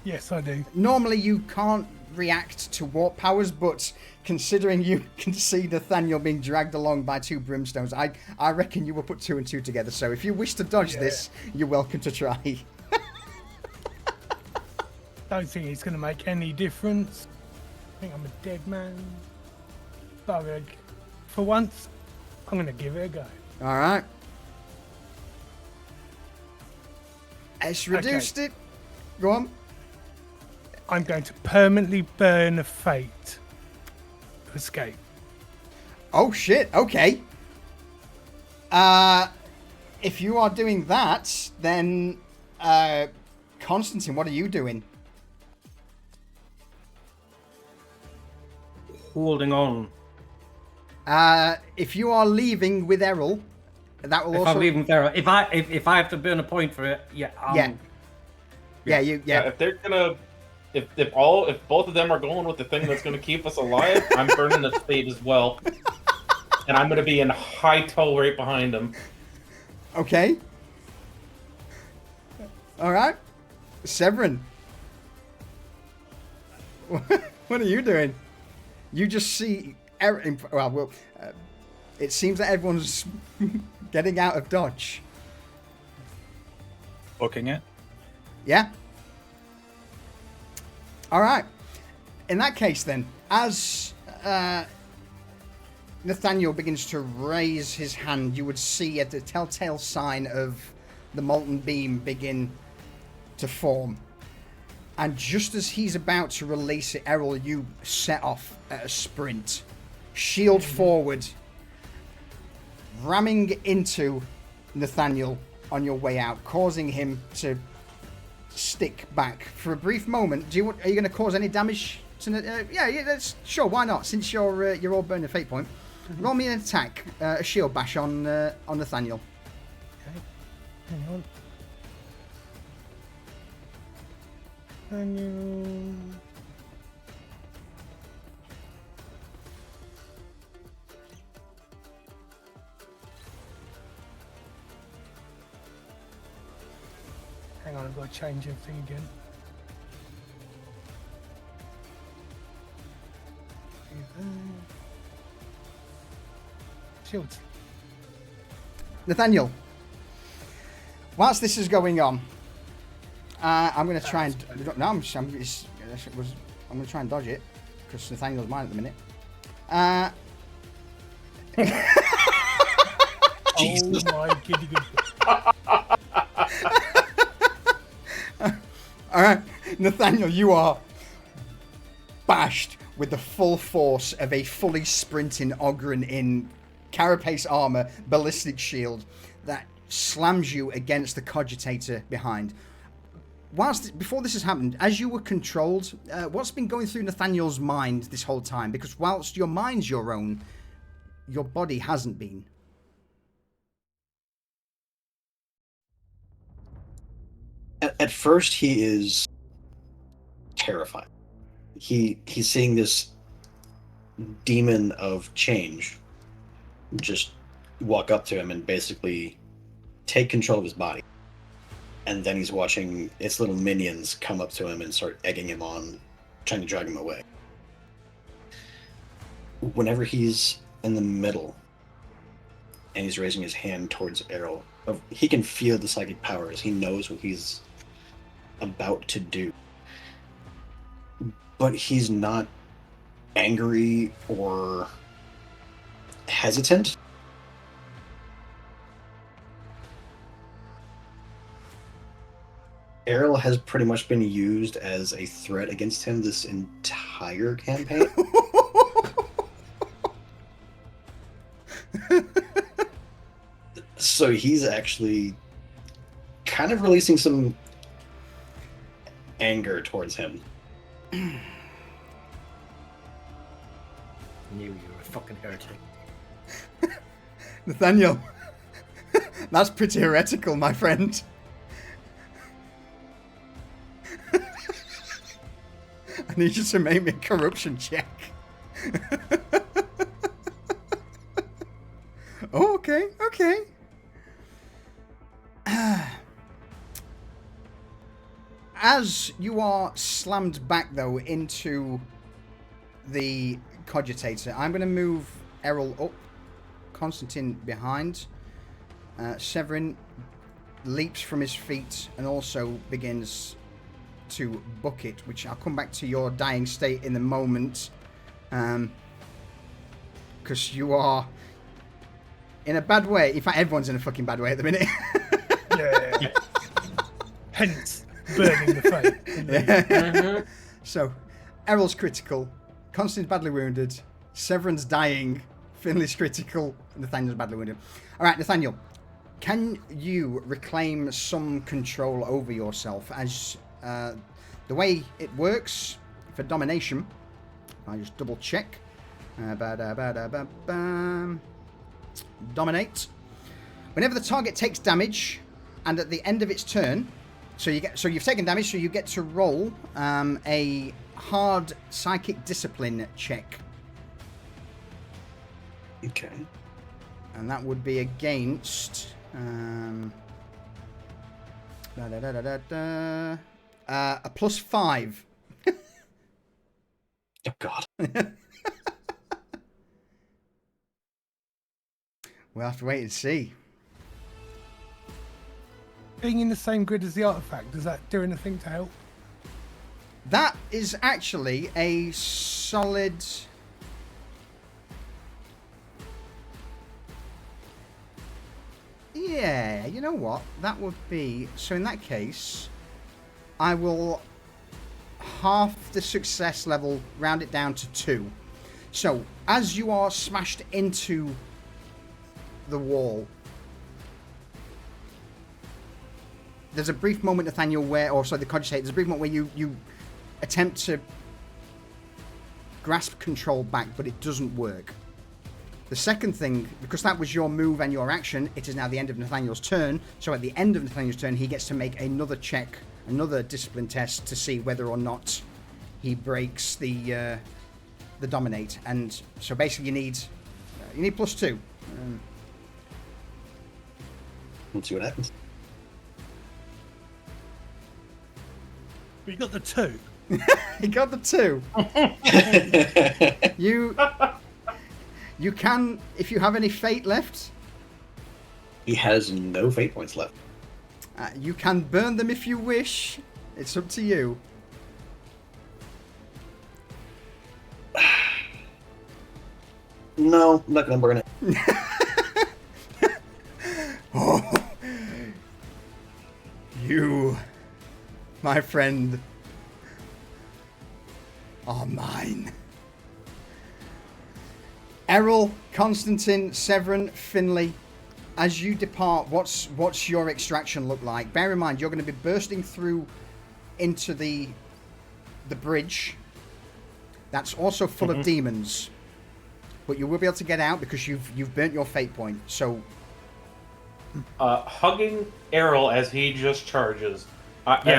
Yes, I do. Normally you can't react to warp powers, but considering you can see Nathaniel being dragged along by two brimstones, I reckon you will put two and two together. So if you wish to dodge this, you're welcome to try. Don't think it's going to make any difference. I think I'm a dead man. But for once, I'm going to give it a go. All right. It's reduced it. Go on. I'm going to permanently burn a fate. Escape. Oh shit, okay. If you are doing that, then Constantine, what are you doing? Holding on. If you are leaving with Errol, that will If also... I'm leaving there, if I have to burn a point for it, yeah. If they're gonna, if both of them are going with the thing that's gonna keep us alive, I'm burning the spade as well, and I'm gonna be in high tow right behind them. Okay. All right. Severin. What are you doing? You just see... it seems that everyone's getting out of dodge. Booking it. Yeah? All right. In that case, then, as Nathaniel begins to raise his hand, you would see a telltale sign of the molten beam begin to form. And just as he's about to release it, Errol, you set off at a sprint. Shield forward, ramming into Nathaniel on your way out, causing him to stick back for a brief moment. Are you going to cause any damage to? That's sure. Why not? Since you're all burning a fate point, roll me an attack, a shield bash on Nathaniel. Okay. Hang on. Nathaniel. Hang on, I've got to change everything again. Shields. Nathaniel, whilst this is going on, I'm going to try and... No, I'm going to try and dodge it, because Nathaniel's mine at the minute. Oh my giddy good. All right, Nathaniel, you are bashed with the full force of a fully sprinting Ogren in carapace armor, ballistic shield that slams you against the cogitator behind. Before this has happened, as you were controlled, what's been going through Nathaniel's mind this whole time? Because whilst your mind's your own, your body hasn't been. At first, he is terrified. He's seeing this demon of change just walk up to him and basically take control of his body. And then he's watching its little minions come up to him and start egging him on, trying to drag him away. Whenever he's in the middle and he's raising his hand towards Errol, he can feel the psychic powers. He knows what he's about to do. But he's not angry or hesitant. Errol has pretty much been used as a threat against him this entire campaign. So he's actually kind of releasing some anger towards him. Knew you were a fucking heretic. Nathaniel, that's pretty heretical, my friend. I need you to make me a corruption check. Oh, okay. As you are slammed back, though, into the cogitator, I'm going to move Errol up, Constantine behind. Severin leaps from his feet and also begins to book it, which I'll come back to your dying state in a moment, because you are in a bad way. In fact, everyone's in a fucking bad way at the minute. Yeah. Hence, burning the fate. Yeah. So, Errol's critical, Constantine's badly wounded, Severin's dying, Finley's critical, Nathaniel's badly wounded. All right, Nathaniel, can you reclaim some control over yourself? As the way it works for domination, I just double check. Dominate. Whenever the target takes damage, and at the end of its turn, so you've taken damage, so you get to roll a hard psychic discipline check. Okay. And that would be against a +5. Oh God. We'll have to wait and see. Being in the same grid as the artifact, does that do anything to help? That is actually a solid... Yeah, you know what? That would be... So in that case, I will half the success level, round it down to 2. So, as you are smashed into the wall, there's a brief moment, Nathaniel, where... Or, sorry, the cogitate. There's a brief moment where you attempt to grasp control back, but it doesn't work. The second thing, because that was your move and your action, it is now the end of Nathaniel's turn. So at the end of Nathaniel's turn, he gets to make another check, another discipline test to see whether or not he breaks the dominate. And so basically, you need +2. Let's see what happens. We got the 2. He got the 2. You can, if you have any fate left. He has no fate points left. You can burn them if you wish. It's up to you. No, I'm not gonna burn it. Oh, you, my friend, are mine. Errol, Constantine, Severin, Finley, as you depart, what's your extraction look like? Bear in mind, you're going to be bursting through into the bridge. That's also full of demons, but you will be able to get out because you've burnt your fate point. So, hugging Errol as he just charges.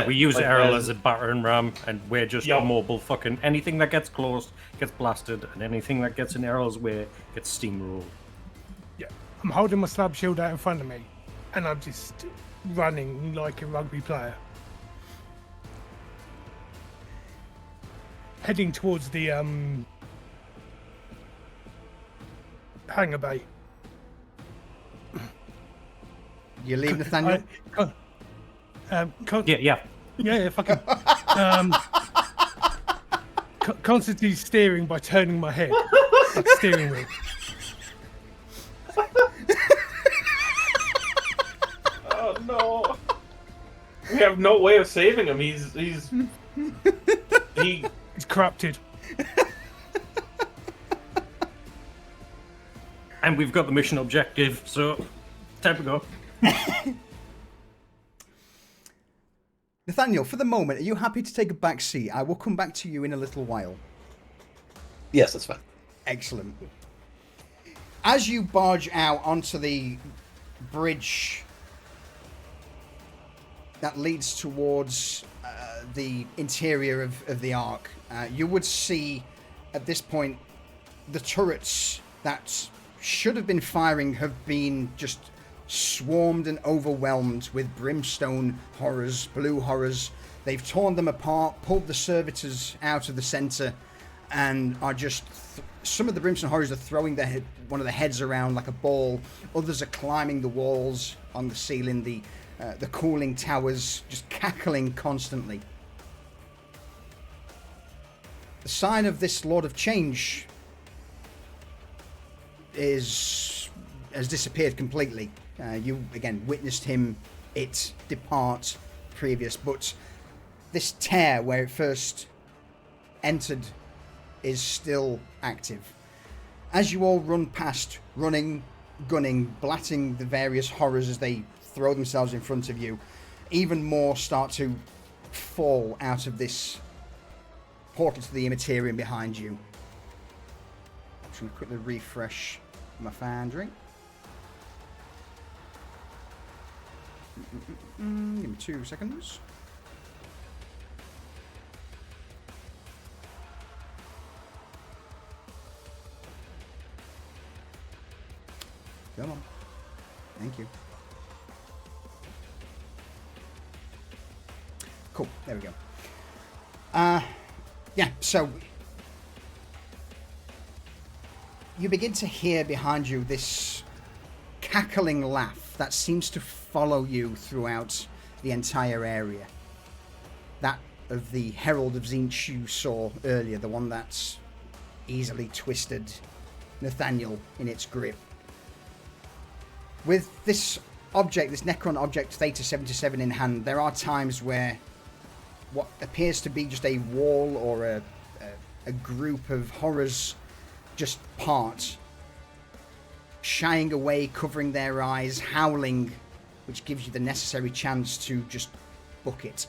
We use Errol as a battering ram, and we're just Yep. mobile. Fucking anything that gets close gets blasted, and anything that gets in Errol's way gets steamrolled. Yeah. I'm holding my slab shield out in front of me, and I'm just running like a rugby player. Heading towards the hangar bay. you leave Nathaniel. Yeah. Fucking. Constantly steering by turning my head like a steering wheel. Oh no! We have no way of saving him. He's corrupted. And we've got the mission objective, so time to go. Nathaniel, for the moment, are you happy to take a back seat? I will come back to you in a little while. Yes, that's fine. Excellent. As you barge out onto the bridge that leads towards the interior of the Ark, you would see at this point the turrets that should have been firing have been just swarmed and overwhelmed with brimstone horrors, blue horrors. They've torn them apart, pulled the servitors out of the center, and are just... some of the brimstone horrors are throwing one of the heads around like a ball. Others are climbing the walls on the ceiling, the cooling towers, just cackling constantly. The sign of this Lord of Change has disappeared completely. You, again, witnessed it depart previous, but this tear where it first entered is still active. As you all run past, running gunning, blatting the various horrors as they throw themselves in front of you. Even more start to fall out of this portal to the Imperium behind you. I'm just going to quickly refresh my Foundry. Give me 2 seconds. Come on. Thank you. Cool. There we go. Yeah, so you begin to hear behind you this cackling laugh that seems to follow you throughout the entire area. That of the Herald of Tzeentch you saw earlier, the one that's easily twisted Nathaniel in its grip. With this object, this Necron object, Theta 77 in hand, there are times where what appears to be just a wall or a group of horrors just part, shying away, covering their eyes, howling, which gives you the necessary chance to just book it.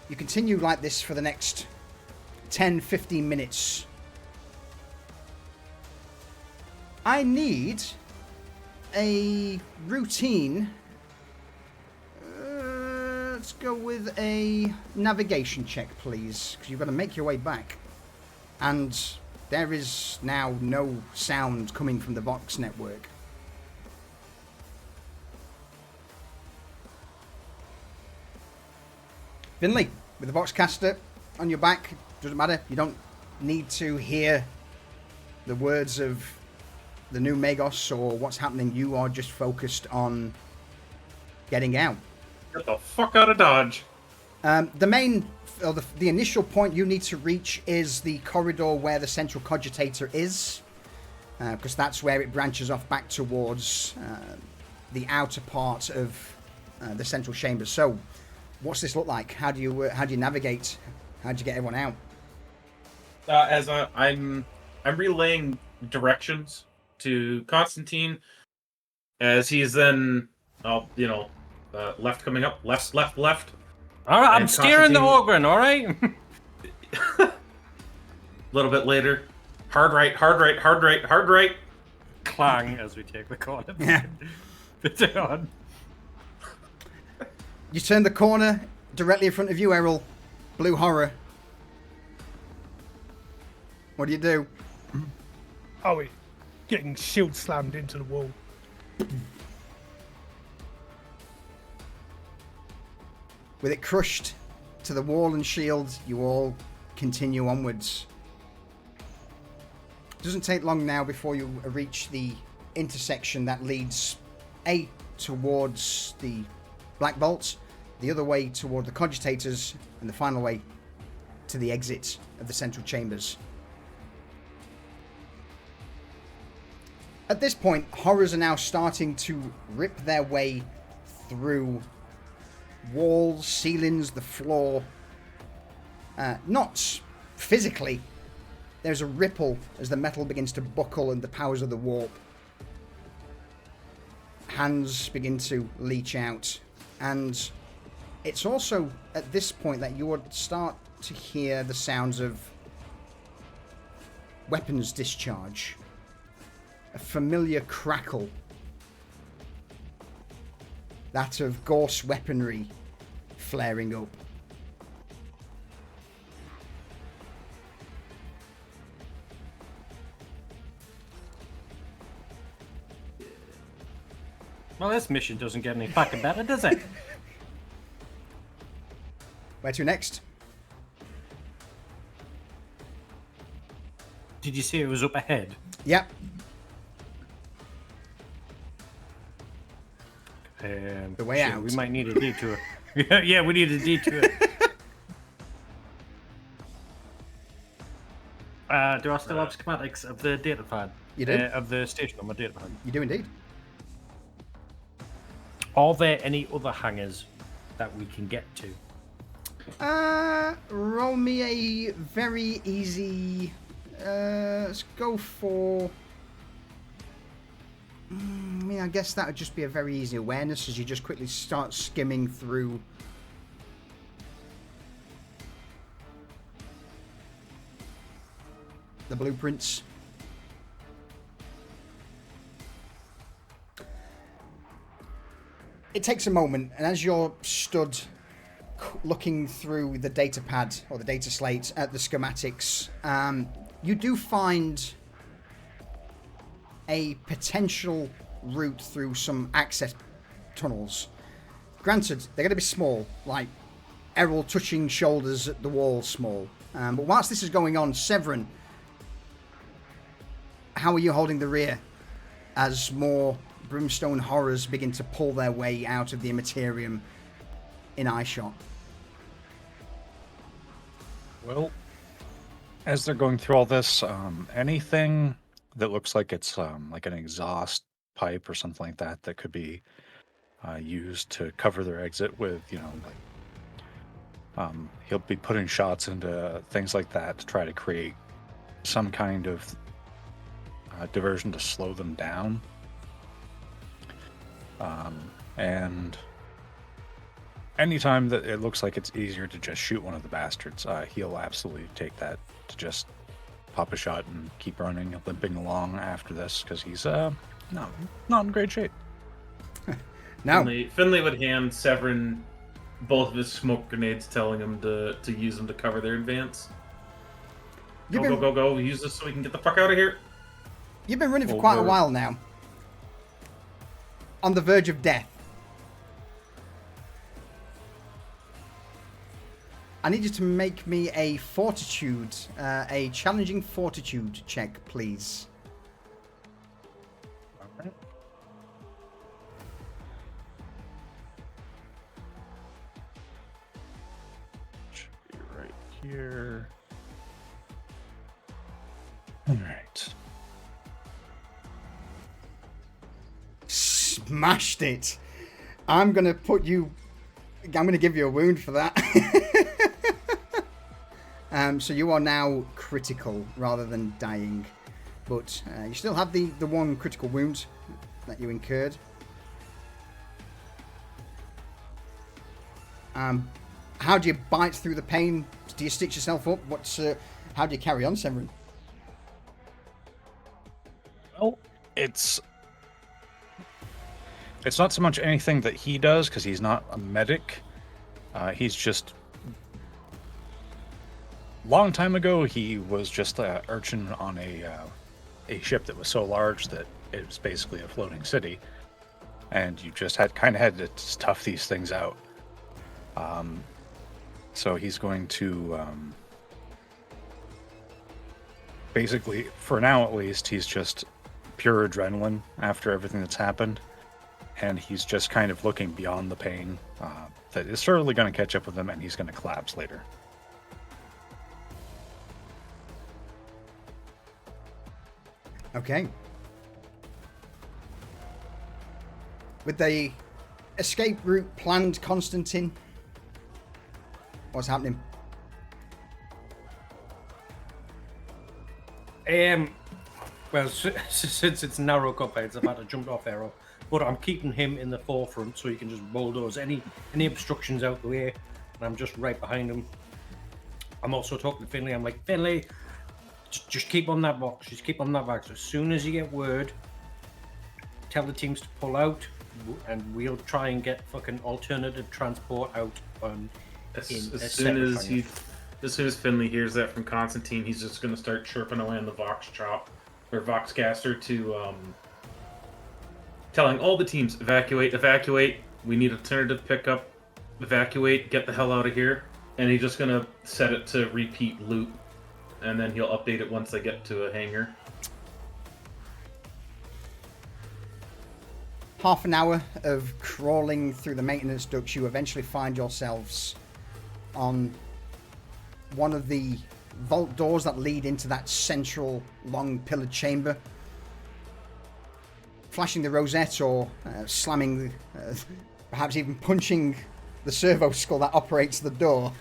You continue like this for the next 10-15 minutes. I need a routine. Let's go with a navigation check, please, because you've got to make your way back. And there is now no sound coming from the Vox network. Finley, with the Voxcaster on your back, doesn't matter. You don't need to hear the words of the new Magos or what's happening. You are just focused on getting out. Get the fuck out of Dodge. The main, or the initial point you need to reach is the corridor where the central cogitator is, because that's where it branches off back towards the outer part of the central chamber. So, what's this look like? How do you navigate? How do you get everyone out? I'm relaying directions to Constantine as he's then, left coming up, left. All right, I'm steering the Ogren, all right? A little bit later, hard right. Clang as we take the corner. Yeah. Bit on. You turn the corner directly in front of you, Errol. Blue horror. What do you do? Oh, wait. Getting shield slammed into the wall. With it crushed to the wall and shield, you all continue onwards. It doesn't take long now before you reach the intersection that leads towards the Black Vault, the other way toward the Cogitators, and the final way to the exit of the central chambers. At this point, horrors are now starting to rip their way through walls, ceilings, the floor. Not physically. There's a ripple as the metal begins to buckle and the powers of the warp. Hands begin to leach out. And it's also at this point that you would start to hear the sounds of weapons discharge. A familiar crackle. That of Gorse weaponry flaring up. Well, this mission doesn't get any fucking better, does it? Where to next? Did you see it was up ahead? Yep. The way out. We might need a detour. yeah, we need a detour. Do I still have schematics of the data pad? You do? Of the station on my data pad. You do indeed. Are there any other hangars that we can get to? Roll me a very easy. Let's go for. I mean, I guess that would just be a very easy awareness as you just quickly start skimming through. The blueprints. It takes a moment, and as you're stood looking through the data pad or the data slate at the schematics, you do find a potential route through some access tunnels. Granted, they're going to be small, like Errol touching shoulders at the wall small. But whilst this is going on, Severin, how are you holding the rear as more brimstone horrors begin to pull their way out of the Imperium in eyeshot? Well, as they're going through all this, anything that looks like it's like an exhaust pipe or something like that that could be used to cover their exit with, he'll be putting shots into things like that to try to create some kind of diversion to slow them down. And anytime that it looks like it's easier to just shoot one of the bastards, he'll absolutely take that to just pop a shot and keep running, limping along after this, because he's not in great shape. Now, Finley would hand Severin both of his smoke grenades, telling him to use them to cover their advance. Go! Use this so we can get the fuck out of here. You've been running for quite a while now. On the verge of death. I need you to make me a fortitude, a challenging fortitude check, please. Alright. Should be right here. Alright. Smashed it. I'm going to give you a wound for that. So you are now critical rather than dying. But you still have the one critical wound that you incurred. How do you bite through the pain? Do you stitch yourself up? How do you carry on, Severin? Well, it's not so much anything that he does, because he's not a medic. He's just... Long time ago, he was just an urchin on a ship that was so large that it was basically a floating city. And you just had to tough these things out. So he's going to... basically, for now at least, he's just pure adrenaline after everything that's happened. And he's just kind of looking beyond the pain that is certainly going to catch up with him, and he's going to collapse later. Okay. With the escape route planned, Constantine, what's happening? Well, since it's narrow cuphead, it's about a jumped off arrow. But I'm keeping him in the forefront so he can just bulldoze any obstructions out the way, and I'm just right behind him. I'm also talking to Finley. I'm like, Finley, just keep on that box. Just keep on that box. As soon as you get word, tell the teams to pull out, and we'll try and get fucking alternative transport out. As soon as Finley hears that from Constantine, he's just going to start chirping away on the Vox chop or Voxcaster to telling all the teams, evacuate. We need alternative pickup. Evacuate. Get the hell out of here. And he's just going to set it to repeat loop. And then he'll update it once they get to a hangar. Half an hour of crawling through the maintenance ducts, you eventually find yourselves on one of the vault doors that lead into that central long pillared chamber. Flashing the rosette or slamming, perhaps even punching the servo skull that operates the door.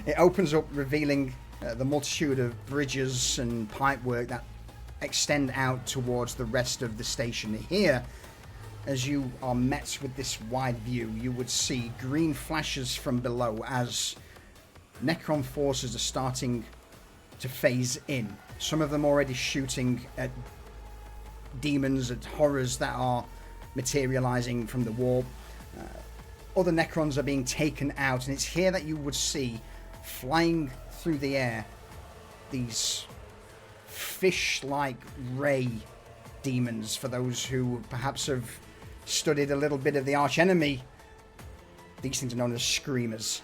It opens up, revealing the multitude of bridges and pipework that extend out towards the rest of the station. Here, as you are met with this wide view, you would see green flashes from below as Necron forces are starting to phase in. Some of them already shooting at demons, at horrors that are materializing from the warp. Other Necrons are being taken out, and it's here that you would see flying through the air these fish-like ray demons. For those who perhaps have studied a little bit of the archenemy, these things are known as screamers.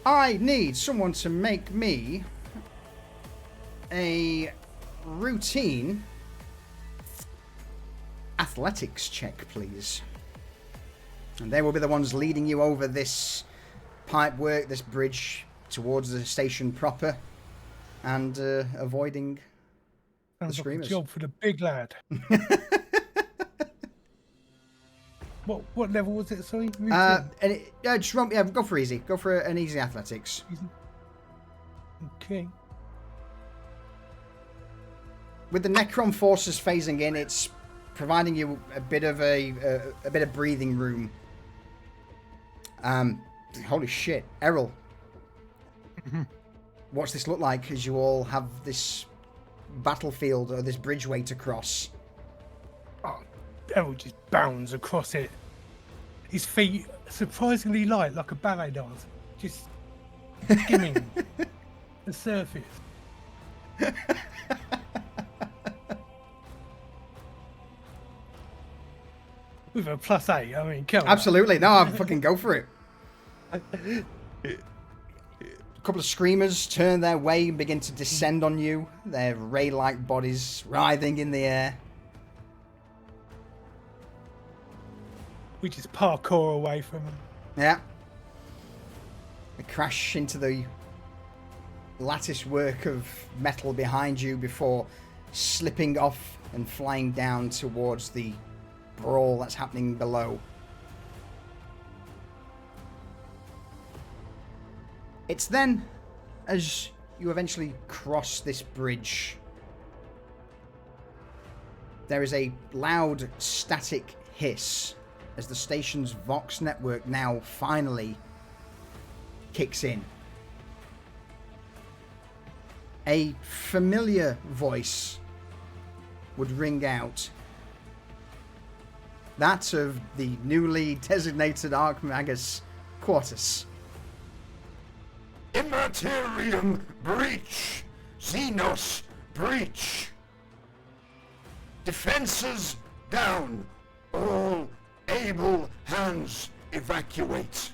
I need someone to make me a routine athletics check, please. And they will be the ones leading you over this pipework, this bridge, towards the station proper, and avoiding the screamers. Like a job for the big lad. What level was it? Sorry. Go for easy. Go for an easy athletics. Okay. With the Necron forces phasing in, it's providing you a bit of a breathing room. Holy shit, Errol. What's this look like as you all have this battlefield or this bridgeway to cross? Oh, Errol just bounds across it. His feet surprisingly light, like a ballet dancer, just skimming the surface. With a +8, I mean, come on. Absolutely, no, I'm fucking go for it. A couple of screamers turn their way and begin to descend on you, their ray-like bodies writhing in the air. We just parkour away from them. Yeah. They crash into the lattice work of metal behind you before slipping off and flying down towards the brawl that's happening below. It's then, as you eventually cross this bridge, there is a loud static hiss as the station's Vox network now finally kicks in. A familiar voice would ring out. That of the newly designated Ark Magus Quartus. Immaterium breach. Xenos breach. Defenses down. All able hands evacuate.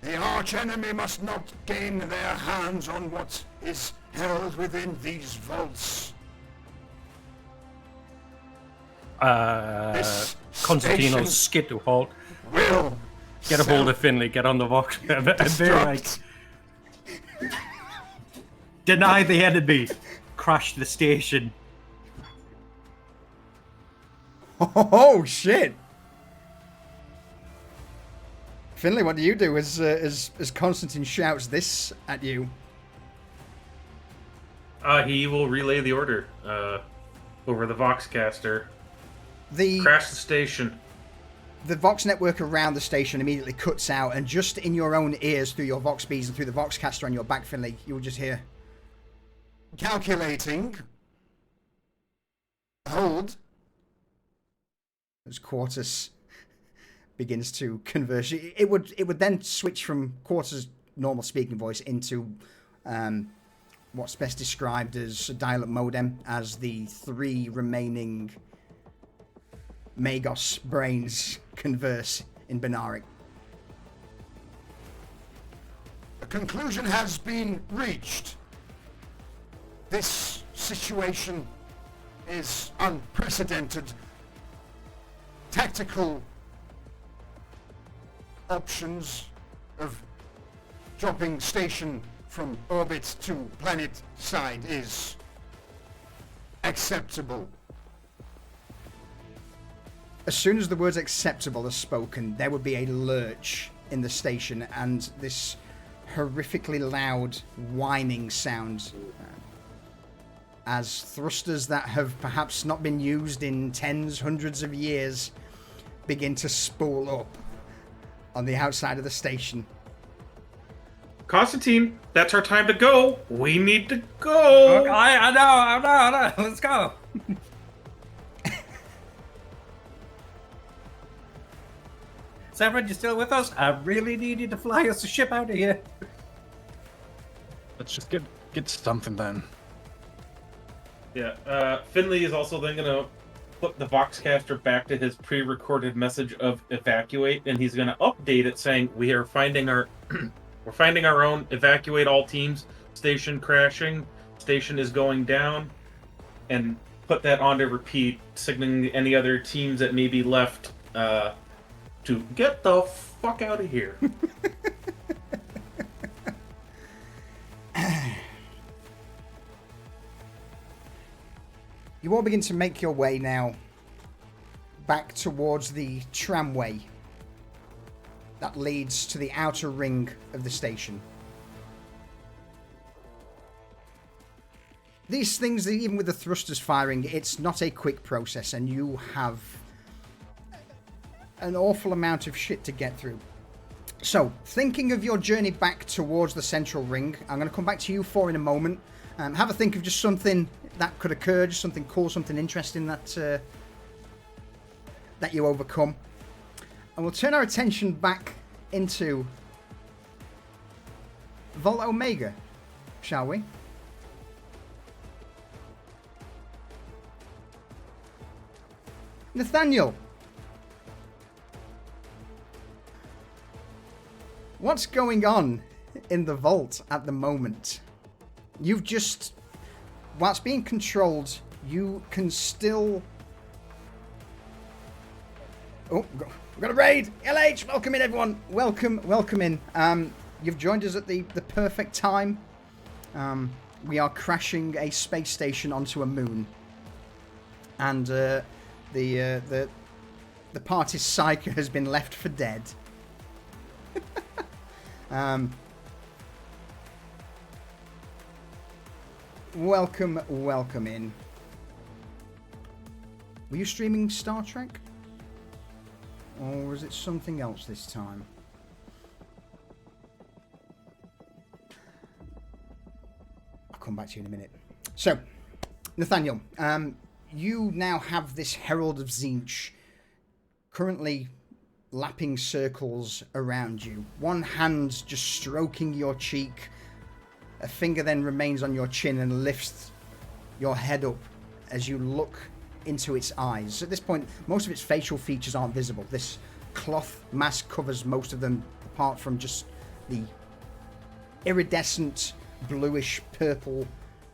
The archenemy must not gain their hands on what is held within these vaults. This Constantine will station skid to halt. will Get a hold of Finley, get on the Vox. And they're like, deny the enemy, crash the station. Oh shit! Finley, what do you do as Constantine shouts this at you? He will relay the order over the Voxcaster. Crash the station. The Vox network around the station immediately cuts out, and just in your own ears, through your Vox bees and through the Voxcaster on your back, Finley, you will just hear... calculating. Hold. As Quartus begins to converse, it would then switch from Quartus' normal speaking voice into what's best described as a dial-up modem, as the 3 remaining Magos brains converse in Benaric. A conclusion has been reached. This situation is unprecedented. Tactical options of dropping station from orbit to planet side is acceptable. as soon as the words acceptable are spoken, there would be a lurch in the station and this horrifically loud whining sound as thrusters that have perhaps not been used in tens, hundreds of years begin to spool up on the outside of the station. Constantine, that's our time to go. We need to go. Okay, I know. Let's go. Severin, you still with us? I really need you to fly us a ship out of here. Let's just get something then. Yeah, Finley is also then going to put the Voxcaster back to his pre-recorded message of evacuate, and he's going to update it saying we are finding our we're finding our own, evacuate all teams, station crashing, station is going down, and put that on to repeat, signaling any other teams that may be left to get the fuck out of here. You all begin to make your way now back towards the tramway that leads to the outer ring of the station. These things, even with the thrusters firing, it's not a quick process, and you have an awful amount of shit to get through. So, thinking of your journey back towards the central ring, I'm going to come back to you four in a moment. Have a think of just something that could occur, just something cool, something interesting that that you overcome. And we'll turn our attention back into Vault Omega, shall we? Nathaniel, what's going on in the vault at the moment? You've just, whilst being controlled, you can still... Oh, we've got a raid! LH, welcome in everyone! Welcome in. You've joined us at the perfect time. We are crashing a space station onto a moon. And the party's psycho has been left for dead. Welcome in. Were you streaming Star Trek? Or was it something else this time? I'll come back to you in a minute. So, Nathaniel, you now have this Herald of Tzeentch currently lapping circles around you. One hand just stroking your cheek. A finger then remains on your chin and lifts your head up as you look into its eyes. At this point, most of its facial features aren't visible. This cloth mask covers most of them, apart from just the iridescent, bluish, purple,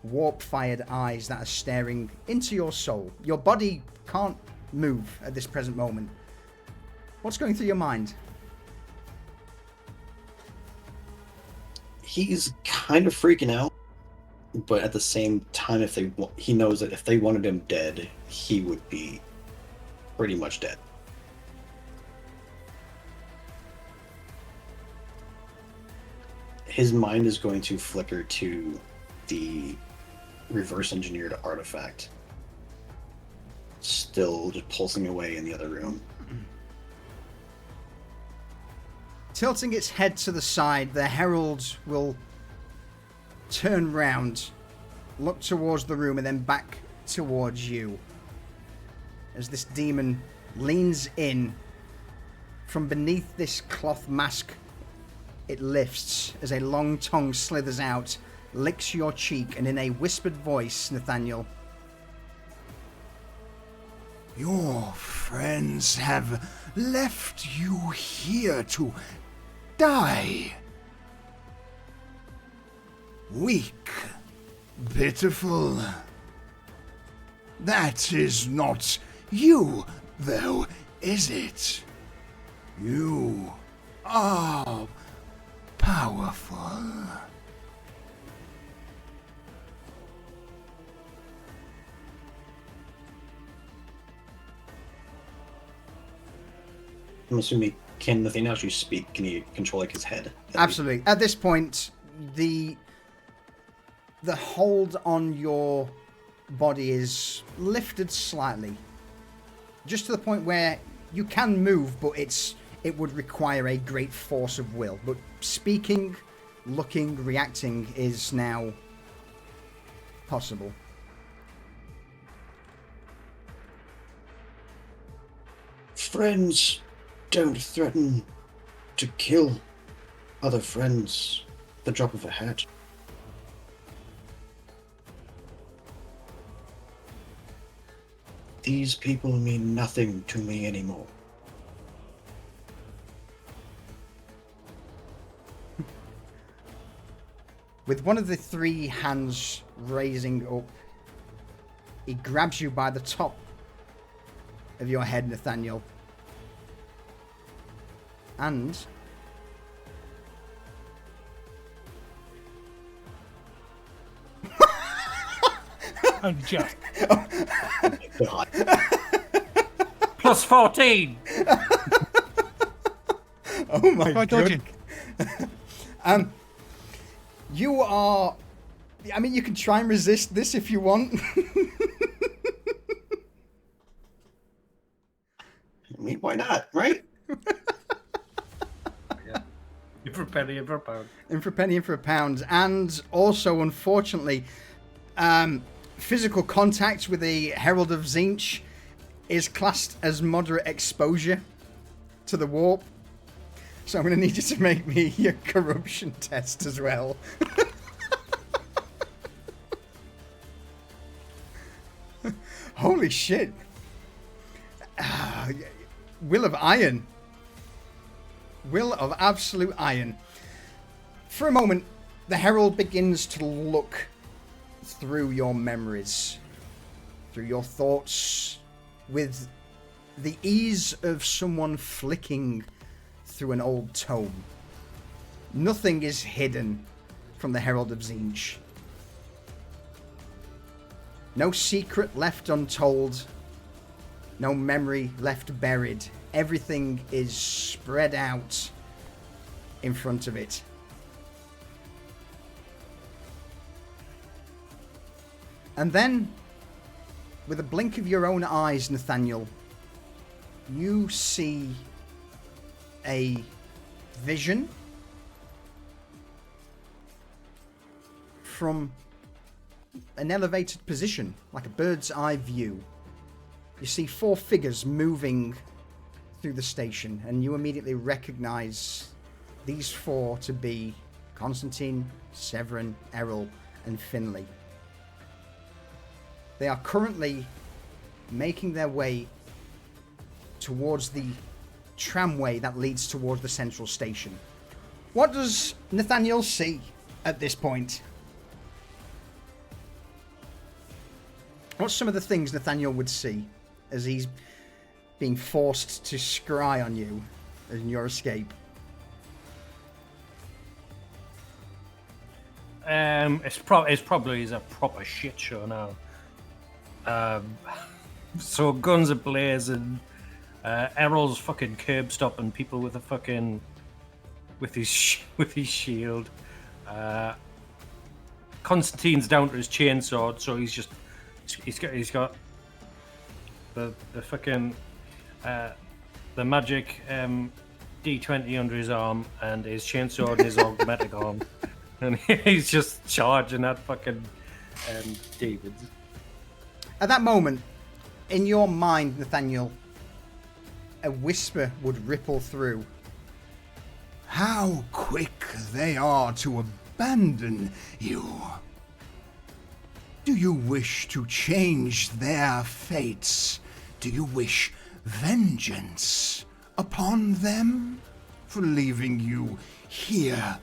warp-fired eyes that are staring into your soul. Your body can't move at this present moment. What's going through your mind? He's kind of freaking out, but at the same time, he knows that if they wanted him dead, he would be pretty much dead. His mind is going to flicker to the reverse engineered artifact, still just pulsing away in the other room. Tilting its head to the side, the Herald will turn round, look towards the room, and then back towards you. As this demon leans in, from beneath this cloth mask, it lifts as a long tongue slithers out, licks your cheek, and in a whispered voice, Nathaniel, Your friends have left you here to die. Weak, pitiful. That is not you, though, is it? You are powerful. I'm assuming, can the thing actually speak? Can he control like his head? Absolutely. At this point, the hold on your body is lifted slightly, just to the point where you can move, but it would require a great force of will. But speaking, looking, reacting is now possible. Friends don't threaten to kill other friends at the drop of a hat. These people mean nothing to me anymore. With one of the three hands raising up, he grabs you by the top of your head, Nathaniel. And I'm just. God. Plus 14. oh my Try god. dodging. You are... I mean, you can try and resist this if you want. I mean, why not, right? In for a penny, in for a pound. In for a penny, in for a pound. And also, unfortunately, physical contact with a Herald of Tzeentch is classed as moderate exposure to the warp. So I'm going to need you to make me your corruption test as well. Holy shit. Will of iron. Will of absolute iron. For a moment, the Herald begins to look through your memories, through your thoughts, with the ease of someone flicking through an old tome. Nothing is hidden from the Herald of Tzeentch. No secret left untold. No memory left buried. Everything is spread out in front of it. And then, with a blink of your own eyes, Nathaniel, you see a vision from an elevated position, like a bird's eye view. You see 4 figures moving through the station, and you immediately recognize these 4 to be Constantine, Severin, Errol, and Finley. They are currently making their way towards the tramway that leads towards the central station. What does Nathaniel see at this point? What's some of the things Nathaniel would see as he's being forced to scry on you in your escape? It's probably a proper shit show now. So guns are blazing. Errol's fucking curb stopping people with a fucking with his shield. Constantine's down to his chainsaw, so he's got the fucking the magic D20 under his arm and his chainsaw in his augmented arm, and he's just charging at fucking demons. At that moment, in your mind, Nathaniel, a whisper would ripple through. How quick they are to abandon you. Do you wish to change their fates? Do you wish vengeance upon them for leaving you here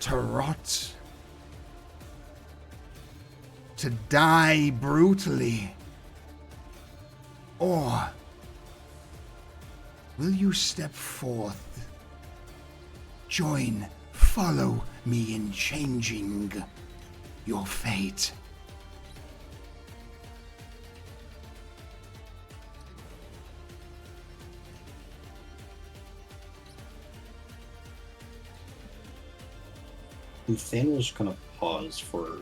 to rot? To die brutally? Or will you step forth, follow me in changing your fate? Nathaniel's gonna pause for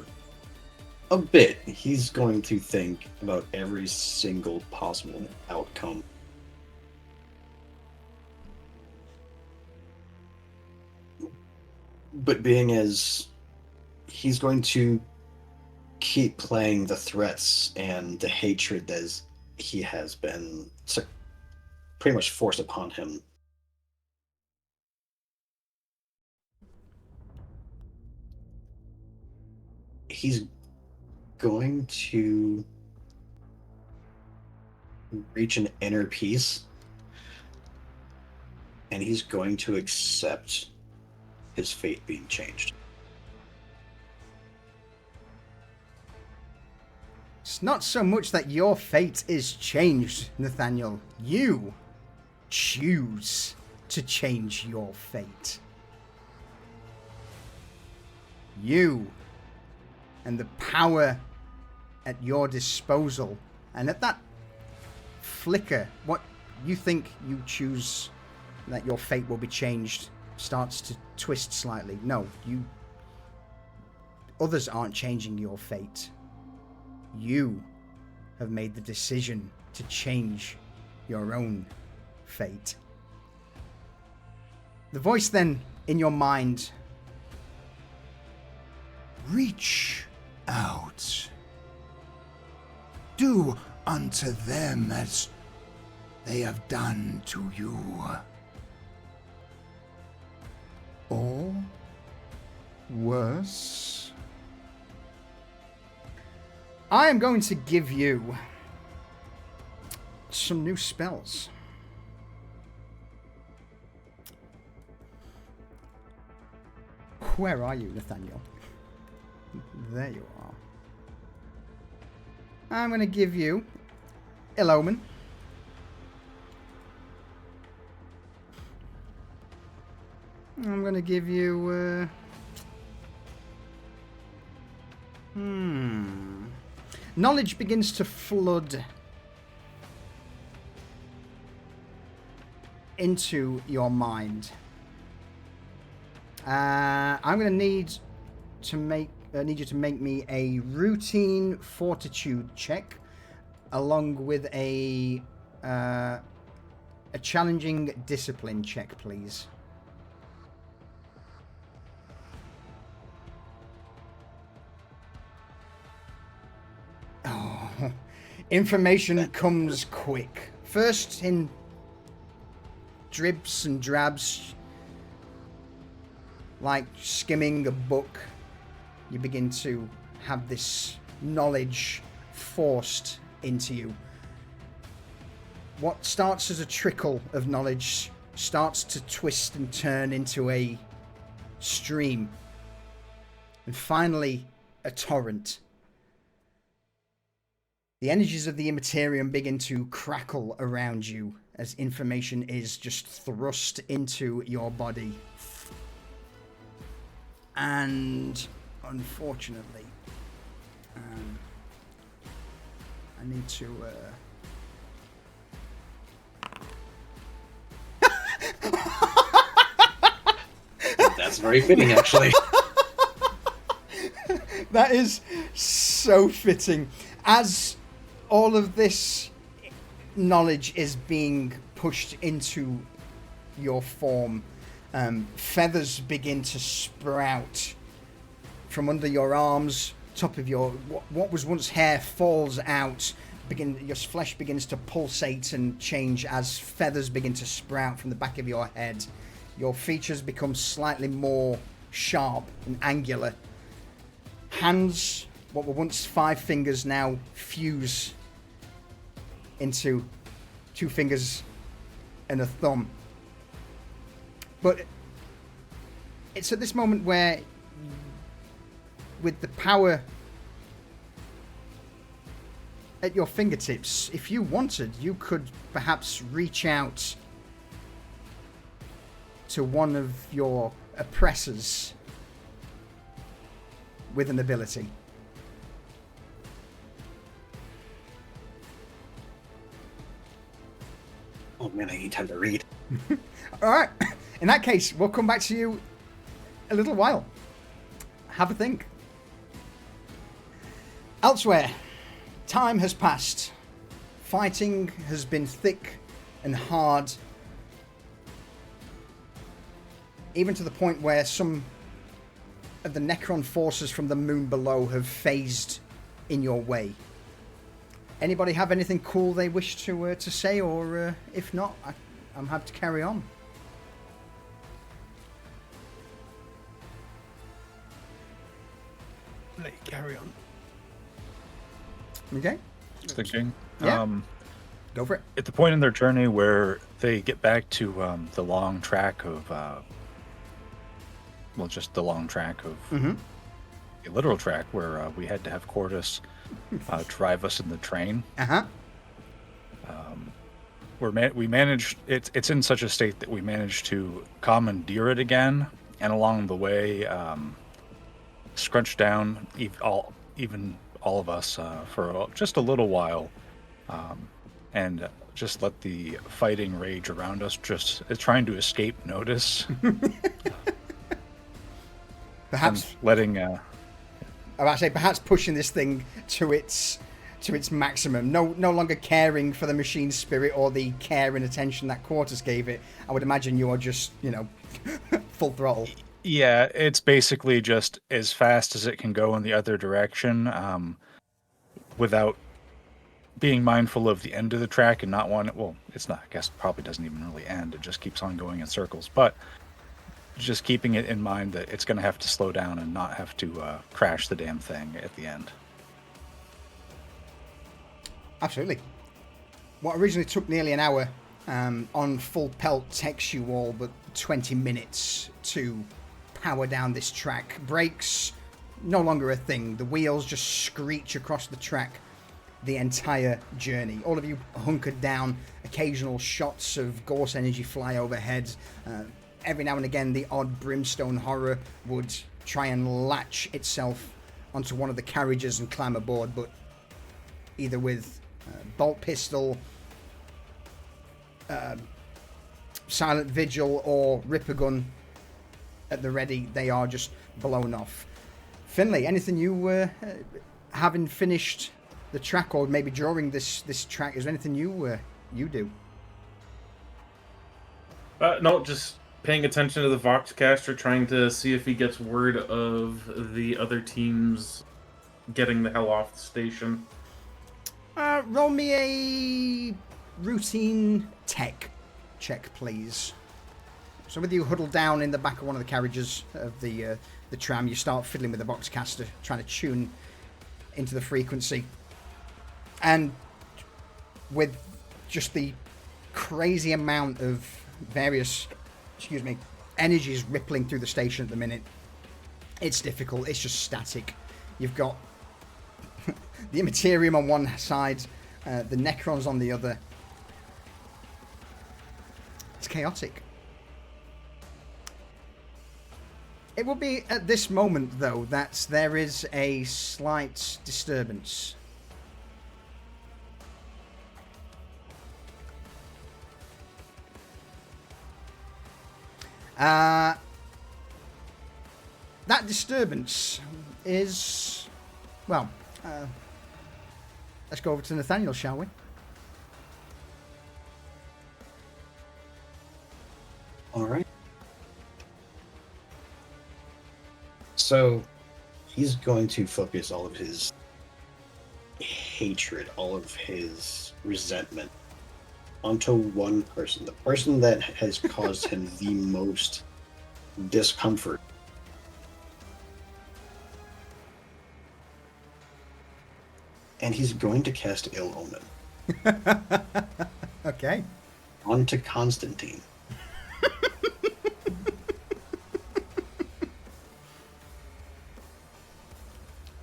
a bit. He's going to think about every single possible outcome. But being as he's going to keep playing the threats and the hatred that he has been pretty much forced upon him. He's going to reach an inner peace, and he's going to accept his fate being changed. It's not so much that your fate is changed, Nathaniel. You choose to change your fate. You and the power at your disposal, and at that flicker, what you think you choose that your fate will be changed starts to twist slightly. No, others aren't changing your fate. You have made the decision to change your own fate. The voice then in your mind, Reach out. Do unto them as they have done to you. Or worse. I am going to give you some new spells. Where are you, Nathaniel? There you are. I'm going to give you Ill Omen. I'm going to give you... Knowledge begins to flood into your mind. I'm going to need you to make me a routine fortitude check, along with a challenging discipline check, please. Oh, information comes quick. First in dribs and drabs, like skimming a book. You begin to have this knowledge forced into you. What starts as a trickle of knowledge starts to twist and turn into a stream. And finally, a torrent. The energies of the Imperium begin to crackle around you as information is just thrust into your body. And unfortunately, I need to That's very fitting, actually. That is so fitting. As all of this knowledge is being pushed into your form, feathers begin to sprout from under your arms. Top of your what was once hair falls out. Your flesh begins to pulsate and change as feathers begin to sprout from the back of your head. Your features become slightly more sharp and angular. Hands, what were once 5 fingers, now fuse into 2 fingers and a thumb. But it's at this moment where, with the power at your fingertips, if you wanted, you could perhaps reach out to one of your oppressors with an ability. Oh man, I need time to read. Alright, in that case, we'll come back to you a little while. have a think. Elsewhere, time has passed. Fighting has been thick and hard, even to the point where some of the Necron forces from the moon below have phased in your way. Anybody have anything cool they wish to say, or if not, I'm happy to carry on. Let you carry on. Okay. Just thinking. Yeah. Go for it. At the point in their journey where they get back to the long track of, just the long track of a literal track where we had to have Cordis drive us in the train. We managed. It's in such a state that we managed to commandeer it again, and along the way, scrunch down even all of us for just a little while, and just let the fighting rage around us, just trying to escape notice. Perhaps letting. I say perhaps pushing this thing to its maximum. No longer caring for the machine spirit or the care and attention that Quartus gave it. I would imagine you are just, full throttle. Yeah, it's basically just as fast as it can go in the other direction, without being mindful of the end of the track and not wanting. Well, it's not. I guess it probably doesn't even really end. It just keeps on going in circles, but just keeping it in mind that it's going to have to slow down and not have to crash the damn thing at the end. Absolutely. What originally took nearly an hour on full pelt takes you all but 20 minutes to power down this track. Brakes, no longer a thing. The wheels just screech across the track the entire journey. All of you hunkered down, occasional shots of Gorse energy fly overhead. Every now and again, the odd brimstone horror would try and latch itself onto one of the carriages and climb aboard, but either with bolt pistol, silent vigil, or ripper gun at the ready, they are just blown off. Finley, anything you, having finished the track, or maybe during this track, is there anything you do? No, just paying attention to the Voxcaster, trying to see if he gets word of the other teams getting the hell off the station. Roll me a routine tech check, please. So with you huddled down in the back of one of the carriages of the tram, you start fiddling with the Voxcaster, trying to tune into the frequency. And with just the crazy amount of various, energies rippling through the station at the minute, it's difficult. It's just static. You've got the Imperium on one side, the Necrons on the other. It's chaotic. It will be at this moment, though, that there is a slight disturbance. That disturbance is, well, let's go over to Nathaniel, shall we? All right. So he's going to focus all of his hatred, all of his resentment onto one person, the person that has caused him the most discomfort. And he's going to cast Ill Omen. Okay. Onto Constantine.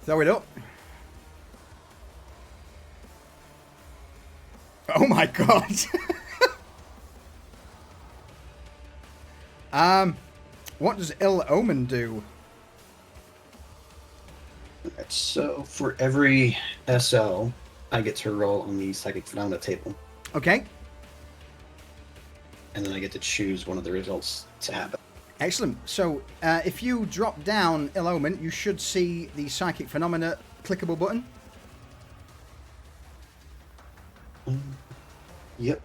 Throw it up. Oh my god. What does Ill Omen do? Alright, so for every SL, I get to roll on the Psychic Phenomena table. Okay. And then I get to choose one of the results to happen. Excellent. So, if you drop down Ill Omen, you should see the Psychic Phenomena clickable button. Yep.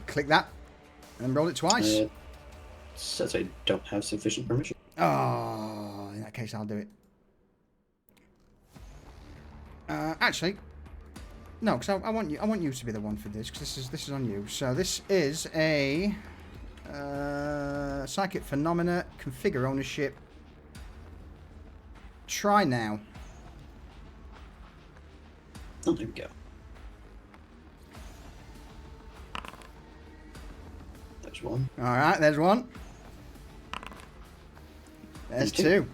Click that and roll it twice. Says I don't have sufficient permission. Oh, in that case, I'll do it. Actually, no, because I want you to be the one for this, because this is on you. So this is a Psychic Phenomena, configure ownership. Try now. Oh, there we go. There's one. All right, there's one. There's two.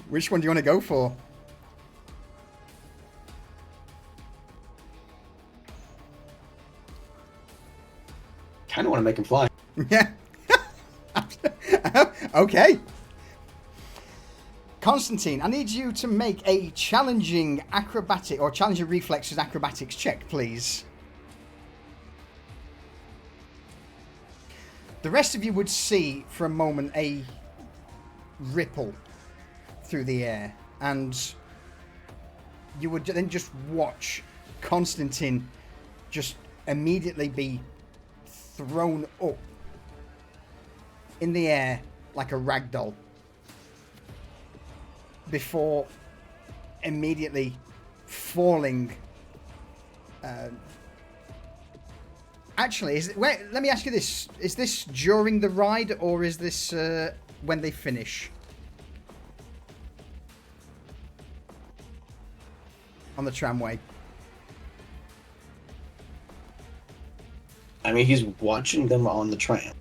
Which one do you want to go for? Kind of want to make him fly. Yeah. Okay. Constantine, I need you to make a challenging acrobatic or challenging reflexes acrobatics check, please. The rest of you would see for a moment a ripple through the air, and you would then just watch Constantine just immediately be thrown up in the air like a rag doll before immediately falling. Actually, let me ask you this. Is this during the ride, or is this when they finish? On the tramway. I mean, he's watching them on the tram.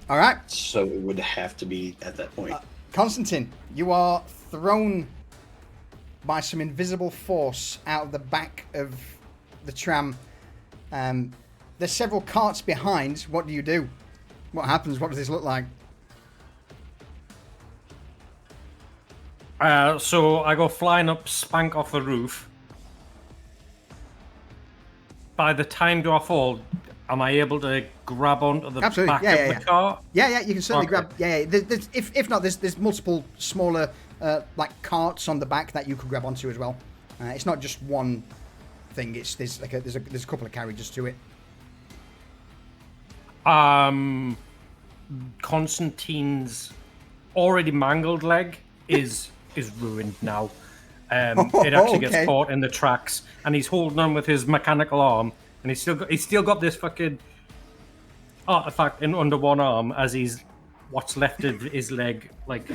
All right. So it would have to be at that point. Constantine, you are thrown by some invisible force out of the back of the tram. There's several carts behind. What do you do? What happens? What does this look like? So I go flying up, spank off the roof. By the time do I fall, am I able to grab onto the back of the car? Yeah, you can certainly grab. Yeah. If not, there's multiple smaller like carts on the back that you could grab onto as well. It's not just one thing. There's a couple of carriages to it. Constantine's already mangled leg is ruined now. It actually gets caught in the tracks, and he's holding on with his mechanical arm, and he's still got this fucking artifact in under one arm, as what's left of his leg, like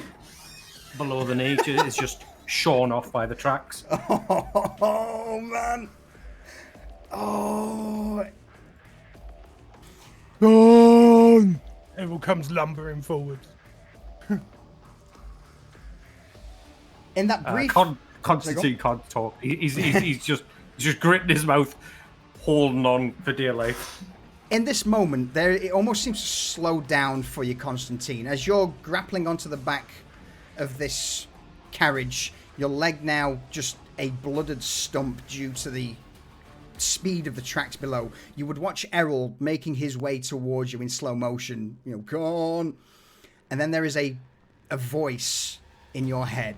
below the knee, is just shorn off by the tracks. Oh man! Oh. Everyone comes lumbering forward. In that brief, Constantine can't talk. He's just gritting his mouth, holding on for dear life. In this moment, it almost seems to slow down for you, Constantine, as you're grappling onto the back of this carriage. Your leg now just a blooded stump due to the speed of the tracks below. You would watch Errol making his way towards you in slow motion. Come on. And then there is a voice in your head.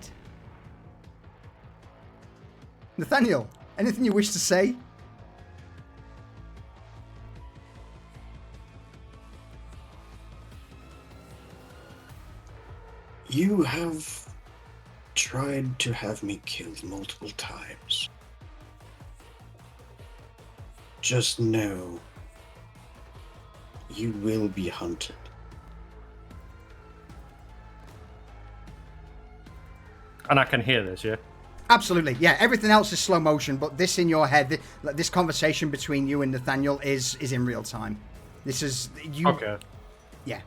Nathaniel, anything you wish to say? You have tried to have me killed multiple times. Just know you will be hunted. And I can hear this, yeah? Absolutely, yeah. Everything else is slow motion, but this in your head, this conversation between you and Nathaniel is in real time. This is you. Okay. Yeah.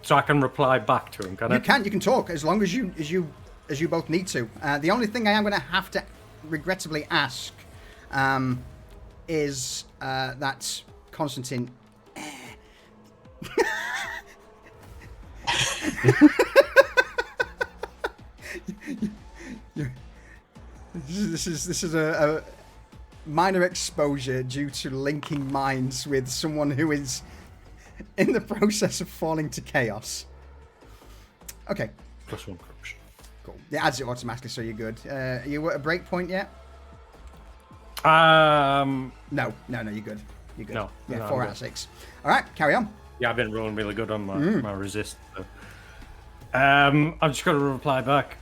So I can reply back to him, can I? You can talk as long as you both need to. The only thing I am going to have to regrettably ask is that Constantine. This is minor exposure due to linking minds with someone who is in the process of falling to chaos. Okay. +1 corruption. Cool. It adds it automatically, so you're good. Are you at a break point yet? No, No, you're good. You're good. No, Yeah, no, 4 I'm out of good. 6. All right, carry on. Yeah, I've been rolling really good on my resist. So. I've just got to reply back.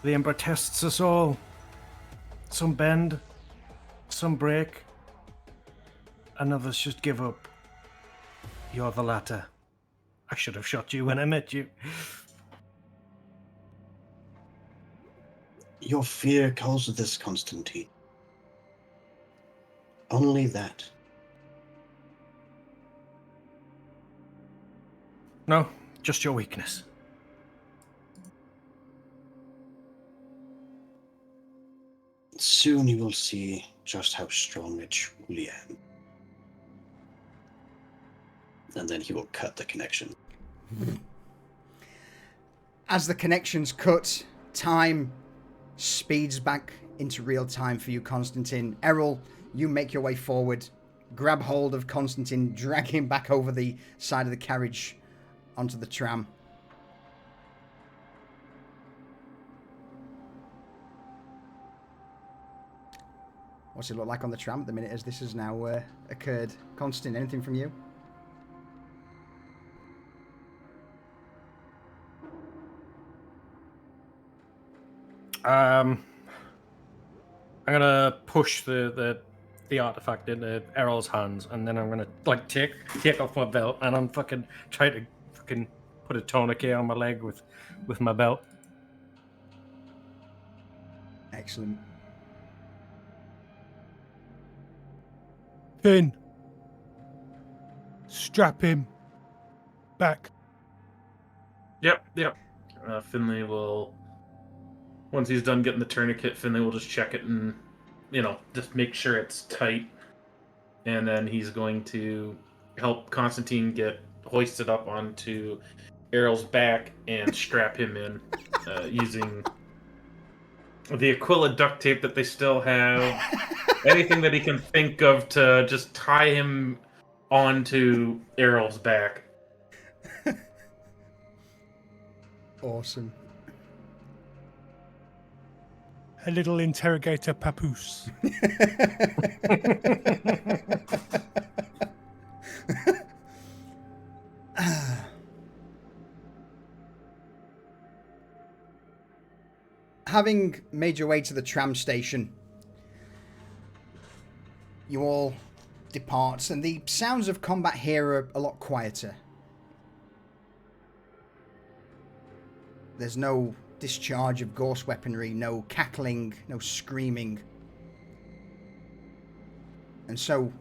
The Emperor tests us all. Some bend, some break, and others just give up. You're the latter. I should have shot you when I met you. Your fear calls this, Constantine. Only that. No, just your weakness. Soon you will see just how strong I truly am. And then he will cut the connection. As the connections cut, time speeds back into real time for you, Constantine. Errol, you make your way forward, grab hold of Constantine, drag him back over the side of the carriage onto the tram. What's it look like on the tram at the minute as this has now occurred? Constantine, anything from you? I'm gonna push the artifact into Errol's hands, and then I'm gonna like take off my belt, and I'm fucking try to fucking put a tourniquet on my leg with my belt. Excellent. Finn, strap him back. Yep. Finley will, once he's done getting the tourniquet, Finley will just check it and, just make sure it's tight. And then he's going to help Constantine get hoisted up onto Errol's back and strap him in using the Aquila duct tape that they still have. Anything that he can think of to just tie him onto Errol's back. Awesome. A little interrogator papoose. Having made your way to the tram station, you all depart, and the sounds of combat here are a lot quieter. There's no discharge of Gorse weaponry, no cackling, no screaming. And so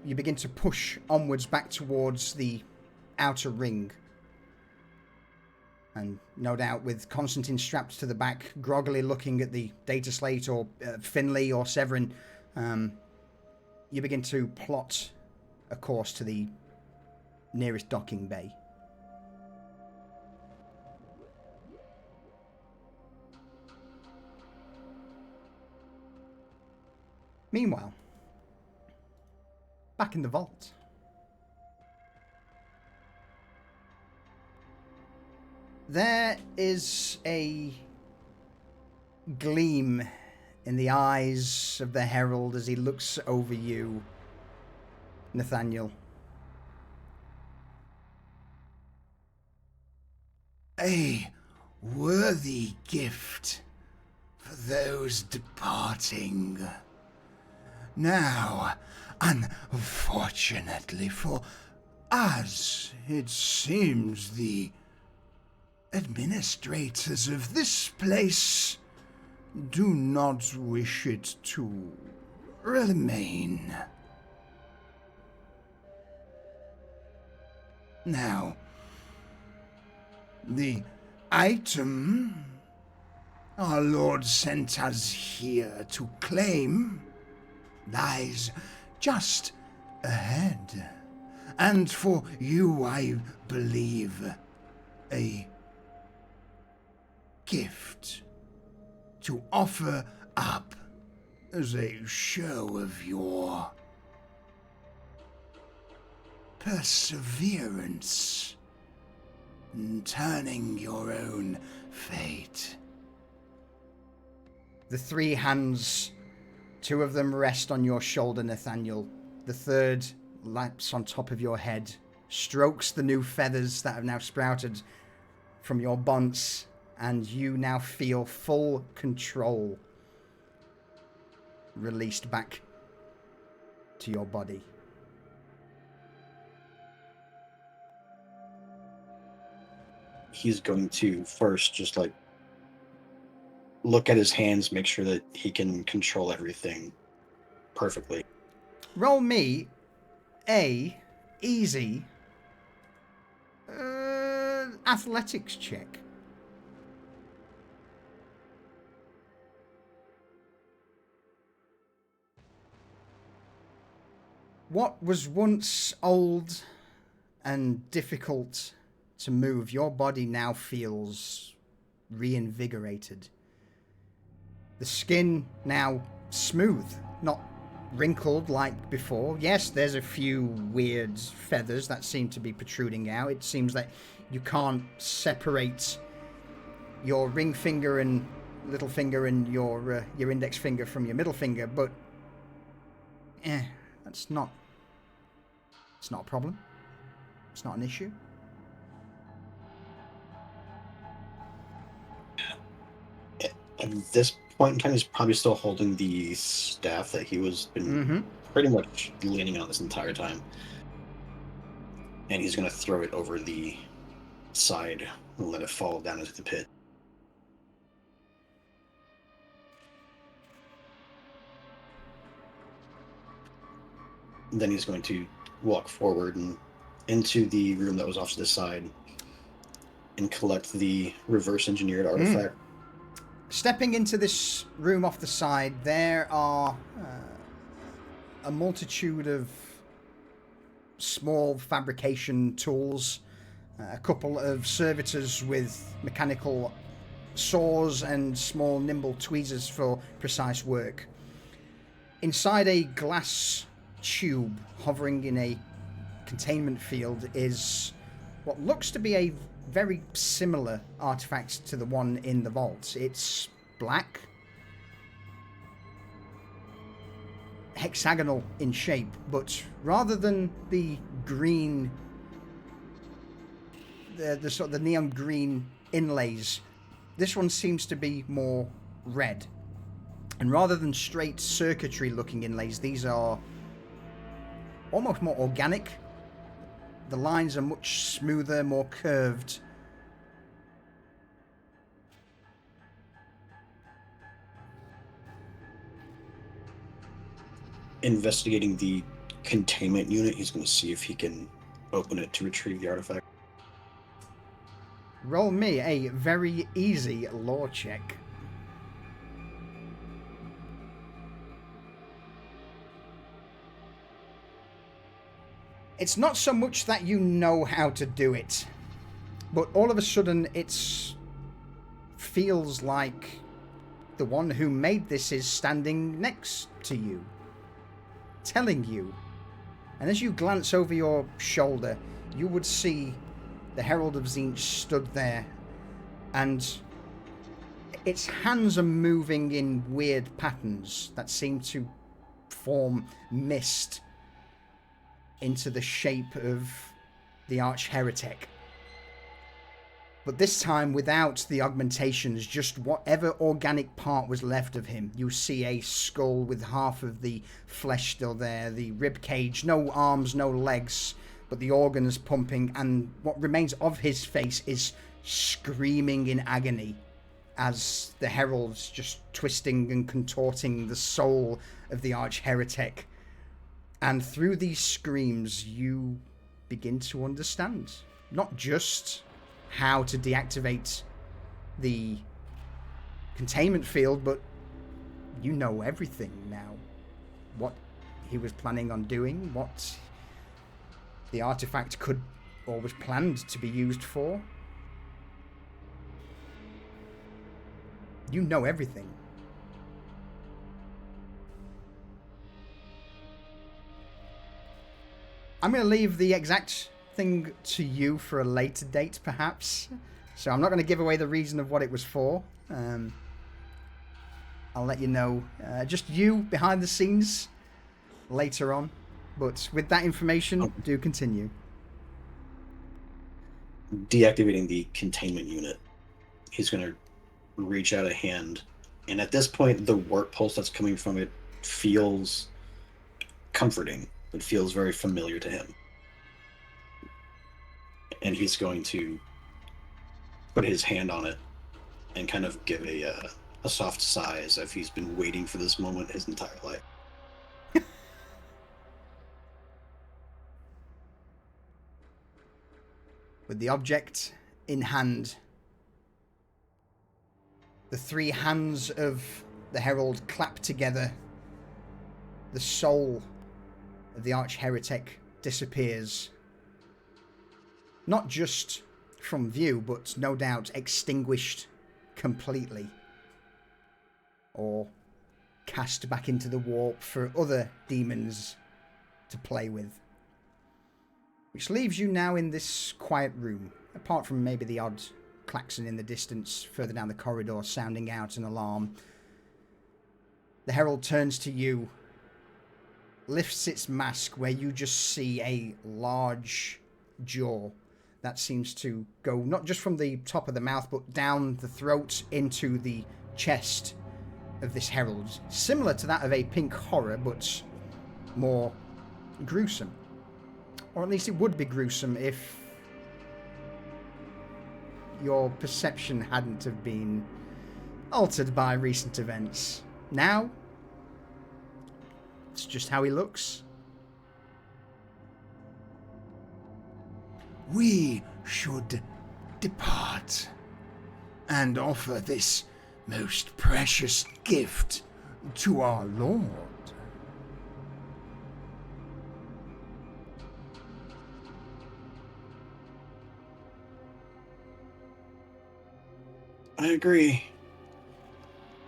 you begin to push onwards back towards the outer ring. And no doubt with Constantine strapped to the back, groggily looking at the data slate, or Finley or Severin, you begin to plot a course to the nearest docking bay. Meanwhile, back in the vault. There is a gleam in the eyes of the herald as he looks over you, Nathaniel. A worthy gift for those departing. Now, unfortunately for us, it seems the administrators of this place do not wish it to remain. Now, the item our Lord sent us here to claim lies just ahead, and for you, I believe, a gift to offer up as a show of your perseverance in turning your own fate. The 3 hands, 2 of them rest on your shoulder, Nathaniel. The third laps on top of your head, strokes the new feathers that have now sprouted from your bonds, and you now feel full control released back to your body. He's going to first just like look at his hands, make sure that he can control everything perfectly. Roll me a easy athletics check. What was once old and difficult to move, your body now feels reinvigorated. The skin now smooth, not wrinkled like before. Yes, there's a few weird feathers that seem to be protruding out. It seems that you can't separate your ring finger and little finger and your index finger from your middle finger, but it's not a problem. It's not an issue. At this point in time, he's probably still holding the staff that he was been pretty much leaning on this entire time. And he's going to throw it over the side and let it fall down into the pit. And then he's going to walk forward and into the room that was off to the side and collect the reverse engineered artifact. Stepping into this room off the side, there are a multitude of small fabrication tools, a couple of servitors with mechanical saws and small nimble tweezers for precise work. Inside a glass tube hovering in a containment field is what looks to be a very similar artifact to the one in the vault. It's black, hexagonal in shape, but rather than the green, the sort of the neon green inlays, this one seems to be more red. And rather than straight circuitry looking inlays, these are almost more organic. The lines are much smoother, more curved. Investigating the containment unit, he's going to see if he can open it to retrieve the artifact. Roll me a very easy lore check. It's not so much that you know how to do it, but all of a sudden it feels like the one who made this is standing next to you, telling you. And as you glance over your shoulder, you would see the Herald of Tzeentch stood there, and its hands are moving in weird patterns that seem to form mist into the shape of the arch-heretic. But this time without the augmentations, just whatever organic part was left of him. You see a skull with half of the flesh still there, the rib cage, no arms, no legs, but the organs pumping, and what remains of his face is screaming in agony as the herald's just twisting and contorting the soul of the arch-heretic. And through these screams, you begin to understand not just how to deactivate the containment field, but you know everything now. What he was planning on doing, what the artifact could or was planned to be used for. You know everything. I'm going to leave the exact thing to you for a later date, perhaps. So I'm not going to give away the reason of what it was for. I'll let you know, just you behind the scenes later on. But with that information, do continue. Deactivating the containment unit. He's going to reach out a hand. And at this point, the warp pulse that's coming from it feels comforting. It feels very familiar to him. And he's going to put his hand on it and kind of give a soft sigh as if he's been waiting for this moment his entire life. With the object in hand, the three hands of the herald clap together. The soul of the arch-heretic disappears. Not just from view, but no doubt extinguished completely. Or cast back into the warp for other demons to play with. Which leaves you now in this quiet room, apart from maybe the odd klaxon in the distance further down the corridor sounding out an alarm. The herald turns to you, lifts its mask where you just see a large jaw that seems to go not just from the top of the mouth but down the throat into the chest of this herald, similar to that of a pink horror but more gruesome. Or at least it would be gruesome if your perception hadn't have been altered by recent events. Now, it's just how he looks. We should depart and offer this most precious gift to our Lord. I agree.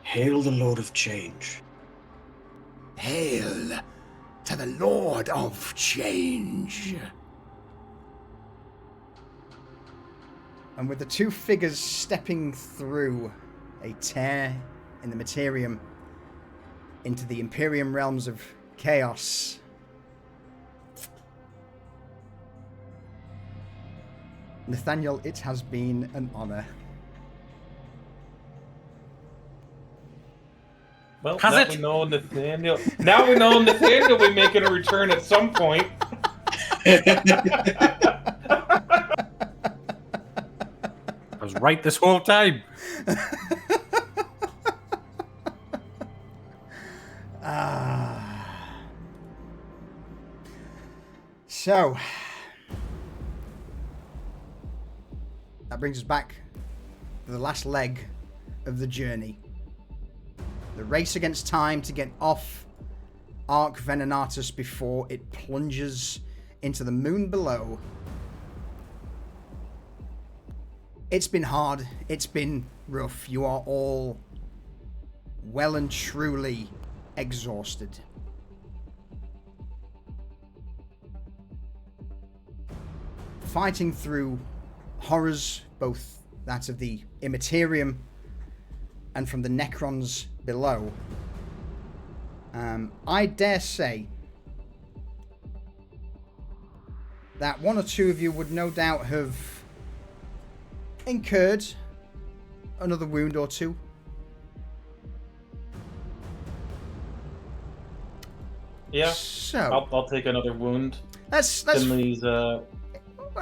Hail the Lord of Change. Hail to the Lord of Change. And with the two figures stepping through a tear in the materium into the Imperium realms of chaos, Nathaniel, it has been an honor. Well, Has now it? we know Nathaniel. Now we know Nathaniel will be making a return at some point. I was right this whole time. So, that brings us back to the last leg of the journey. The race against time to get off Ark Venenatus before it plunges into the moon below. It's been hard. It's been rough. You are all well and truly exhausted. Fighting through horrors, both that of the Immaterium and from the Necrons below. I dare say that one or two of you would no doubt have incurred another wound or two. Yeah, So I'll take another wound. let's Finley's, well,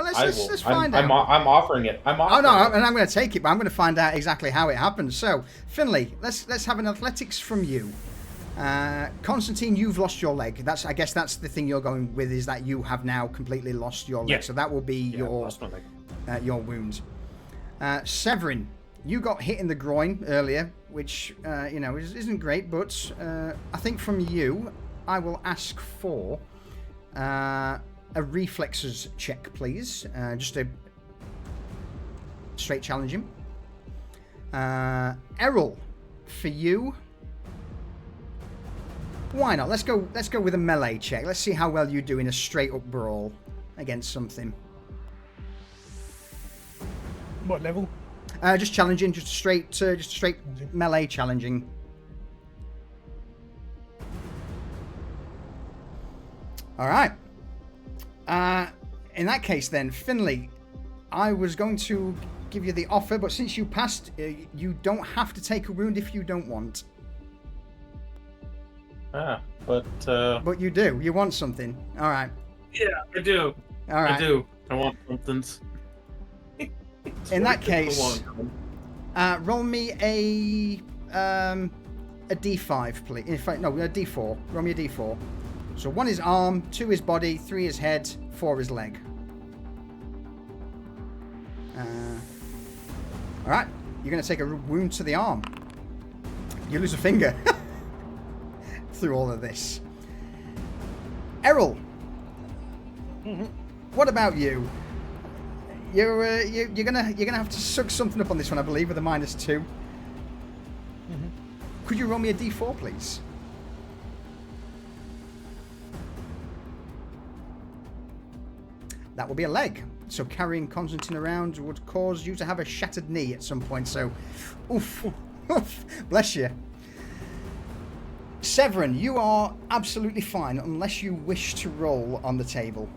I let's will. find I'm out. offering it. I'm Oh offering no, it. and I'm going to take it, but I'm going to find out exactly how it happened. So, Finley, let's have an athletics from you. Constantine, you've lost your leg. I guess that's the thing you're going with, is that you have now completely lost your leg. Yeah. So that will be Lost my leg. your wound. Severin, you got hit in the groin earlier, which isn't great, but I think from you, I will ask for a reflexes check, please. Just a straight challenge him. Errol, for you, Why not? Let's go with a melee check. Let's see how well you do in a straight up brawl against something. What level? Just challenging, just a straight melee challenging. All right. In that case, then, Finley, I was going to give you the offer, but since you passed, you don't have to take a wound if you don't want. But you do. You want something. All right. Yeah, I do. All right. I do. I want something. In that case, roll me a d5, please. In fact, no, a d4. Roll me a d4. So 1 is arm, 2 is body, 3 is head, 4 is leg. All right. You're going to take a wound to the arm. You lose a finger through all of this. Errol, what about you? You're gonna have to suck something up on this one, I believe, with a -2. Could you roll me a d4, please? That will be a leg. So carrying Constantine around would cause you to have a shattered knee at some point. So, oof, bless you. Severin, you are absolutely fine unless you wish to roll on the table.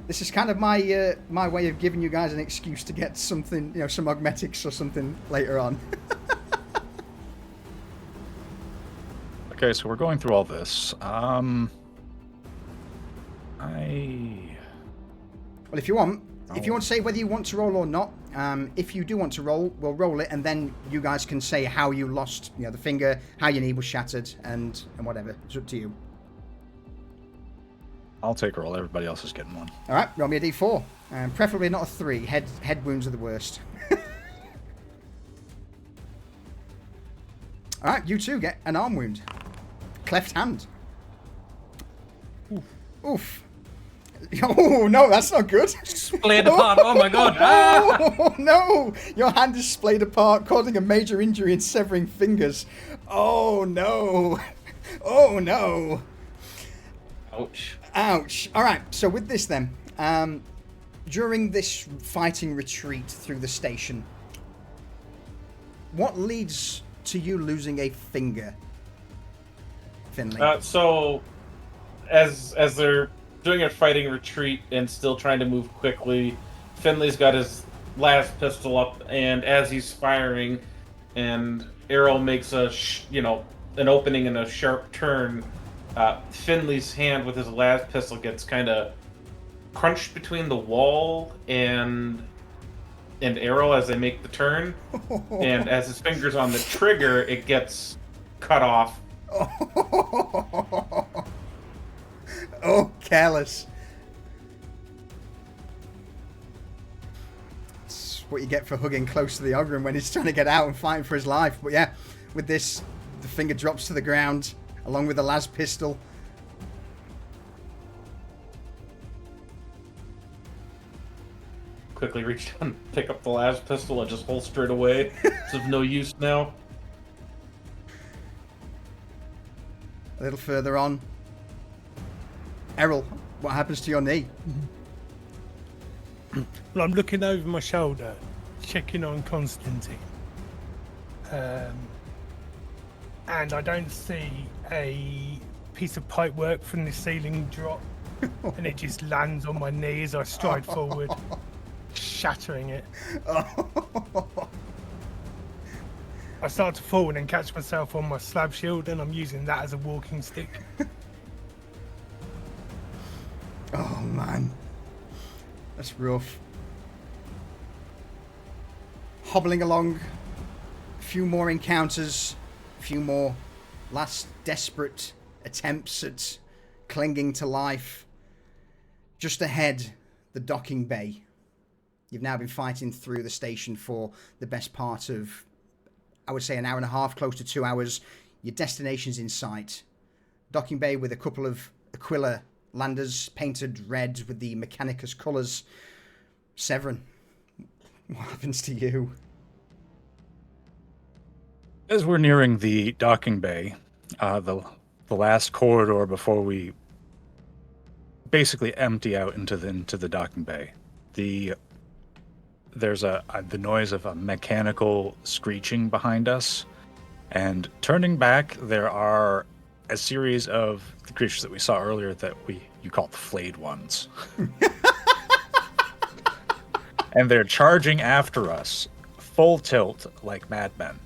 This is kind of my my way of giving you guys an excuse to get something, some augmetics or something later on. Okay, so we're going through all this. Well, if you want to say whether you want to roll or not, if you do want to roll, we'll roll it, and then you guys can say how you lost, the finger, how your knee was shattered, and whatever. It's up to you. I'll take a roll. Everybody else is getting one. All right, roll me a d4. Preferably not a 3. Head wounds are the worst. All right, you two get an arm wound. Cleft hand. Oof. Oh, no, that's not good. Splayed apart. Oh, my God. Oh, no. Your hand is splayed apart, causing a major injury and severing fingers. Oh, no. Oh, no. Ouch. Ouch. All right, so with this then, during this fighting retreat through the station, what leads to you losing a finger, Finley? So, as they're doing a fighting retreat and still trying to move quickly, Finley's got his last pistol up, and as he's firing, and Errol makes an opening and a sharp turn, Finley's hand with his last pistol gets kind of crunched between the wall and Errol as they make the turn, and as his finger's on the trigger, it gets cut off. Oh, careless. That's what you get for hugging close to the Ogren when he's trying to get out and fighting for his life. But yeah, with this, the finger drops to the ground along with the las pistol. Quickly reach down, pick up the las pistol, and just holster it away. It's of no use now. A little further on. Errol, what happens to your knee? Well, I'm looking over my shoulder, checking on Constantine. And I don't see a piece of pipework from the ceiling drop. And it just lands on my knee as I stride forward, shattering it. I start to fall and then catch myself on my slab shield, and I'm using that as a walking stick. Oh, man. That's rough. Hobbling along. A few more encounters. A few more last desperate attempts at clinging to life. Just ahead, the docking bay. You've now been fighting through the station for the best part of, I would say, an hour and a half, close to 2 hours. Your destination's in sight. Docking bay with a couple of Aquila landers painted red with the Mechanicus colours. Severin, what happens to you? As we're nearing the docking bay, the last corridor before we basically empty out into the docking bay, there's the noise of a mechanical screeching behind us, and turning back, there are a series of the creatures that we saw earlier that you call the flayed ones, and they're charging after us, full tilt like madmen.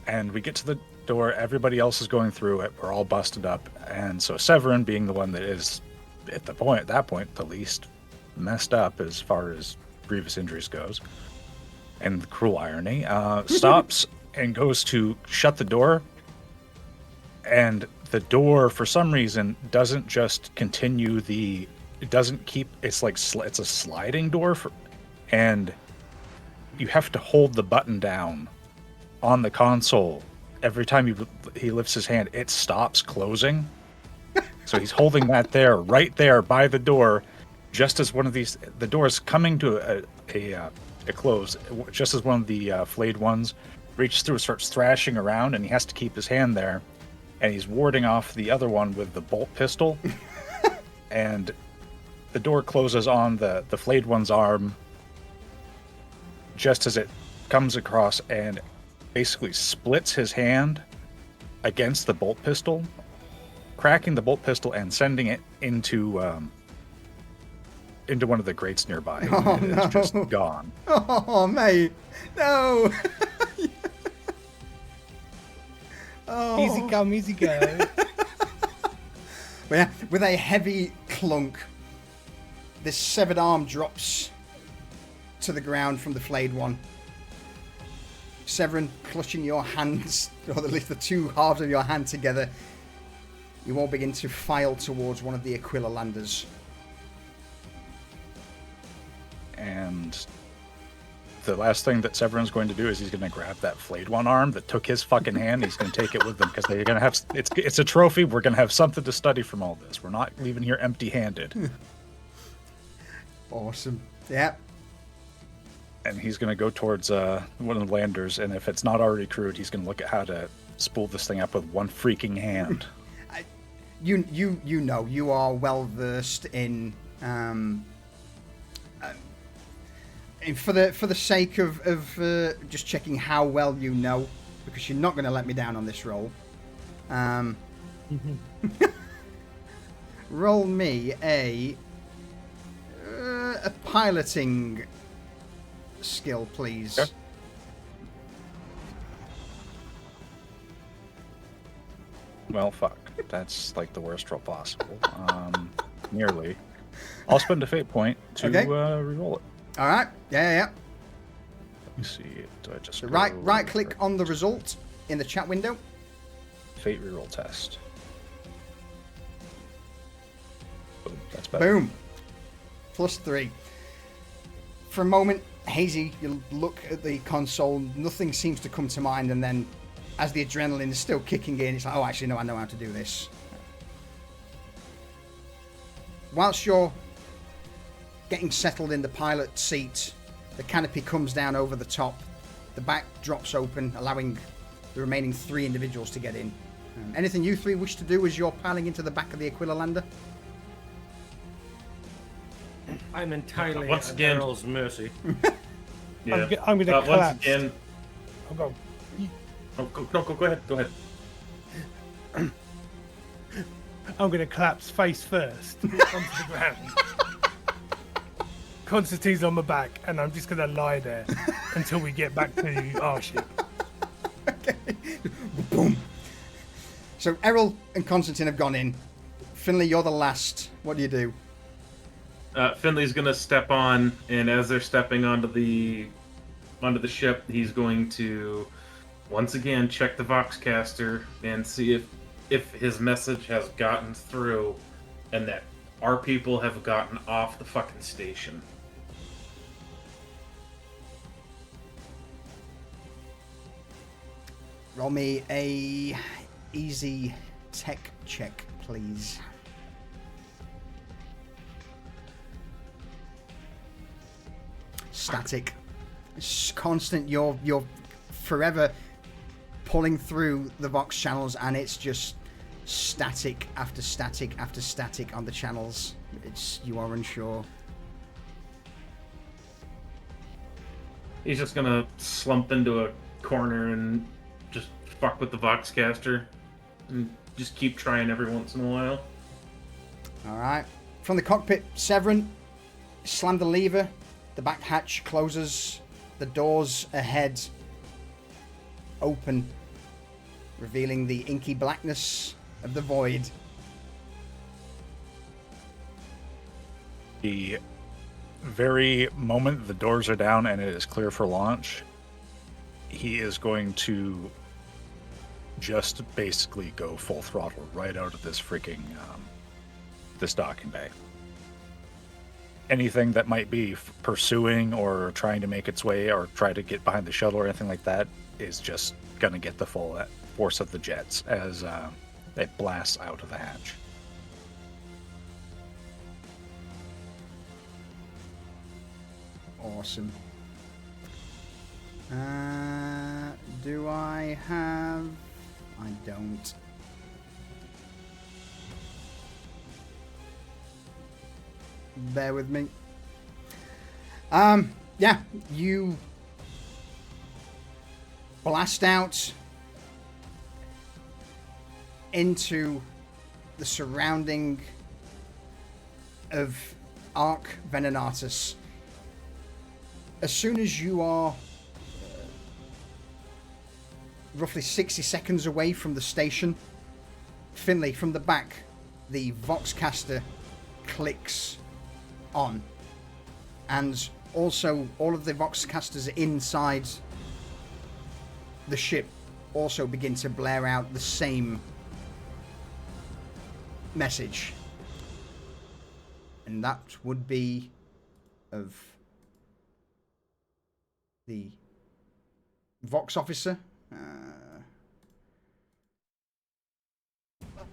And we get to the door, everybody else is going through it, we're all busted up, and so Severin, being the one that is at that point the least messed up as far as grievous injuries goes, and the cruel irony, stops and goes to shut the door, and the door for some reason doesn't just continue it's a sliding door and you have to hold the button down on the console. Every time he lifts his hand, it stops closing. So he's holding that right there by the door, just as the door is coming to a close, just as one of the flayed ones reaches through and starts thrashing around, and he has to keep his hand there, and he's warding off the other one with the bolt pistol, and the door closes on the flayed one's arm just as it comes across and basically splits his hand against the bolt pistol, cracking the bolt pistol and sending it into one of the grates nearby. Oh, and no. It's just gone. Oh, mate. No. Oh. Easy come, easy go. With a heavy clunk, this severed arm drops to the ground from the flayed one. Severin, clutching your hands, or at least the two halves of your hand together, you all begin to file towards one of the Aquila landers. And the last thing that Severin's going to do is he's going to grab that flayed one arm that took his fucking hand. He's going to take it with him because they're going to have it's a trophy. We're going to have something to study from all this. We're not leaving here empty-handed. Awesome. Yeah. And he's going to go towards one of the landers, and if it's not already crewed, he's going to look at how to spool this thing up with one freaking hand. You know, you are well versed in for the sake of just checking how well you know, because you're not going to let me down on this roll. Roll me a piloting skill, please. Okay. Well, fuck. That's like the worst roll possible. Nearly. I'll spend a fate point to re-roll it. All right. Yeah. Let me see. Do I just So right click on the result in the chat window. Fate reroll test. Boom. That's better. Boom. +3. For a moment, Hazy, you look at the console, nothing seems to come to mind, and then as the adrenaline is still kicking in, it's like, oh, actually, no, I know how to do this. Whilst you're getting settled in the pilot seat, the canopy comes down over the top, the back drops open, allowing the remaining 3 individuals to get in. Anything you 3 wish to do as you're piling into the back of the Aquila lander? I'm entirely Once at again- Errol's mercy. Yeah. I'm going to Once collapse. again, I'll go. go ahead. Go ahead. I'm going to collapse face first onto the ground. Constantine's on my back, and I'm just going to lie there until we get back to our ship. Okay. Boom. So Errol and Constantine have gone in. Finley, you're the last. What do you do? Finley's gonna step on, and as they're stepping onto the ship, he's going to once again check the Voxcaster and see if his message has gotten through, and that our people have gotten off the fucking station. Roll me a easy tech check, please. Static. It's constant. You're forever pulling through the Vox channels, and it's just static after static after static on the channels. You are unsure. He's just gonna slump into a corner and just fuck with the Voxcaster and just keep trying every once in a while. Alright. From the cockpit, Severin, slam the lever, the back hatch closes, the doors ahead open, revealing the inky blackness of the void. The very moment the doors are down and it is clear for launch, he is going to just basically go full throttle right out of this freaking this docking bay. Anything that might be pursuing or trying to make its way or try to get behind the shuttle or anything like that is just going to get the full force of the jets as it blasts out of the hatch. Awesome. Do I have... I don't. Bear with me. Yeah, you blast out into the surrounding of Ark Venenatus. As soon as you are roughly 60 seconds away from the station, Finley, from the back, the Voxcaster clicks on. And also, all of the Voxcasters inside the ship also begin to blare out the same message. And that would be of the Vox officer.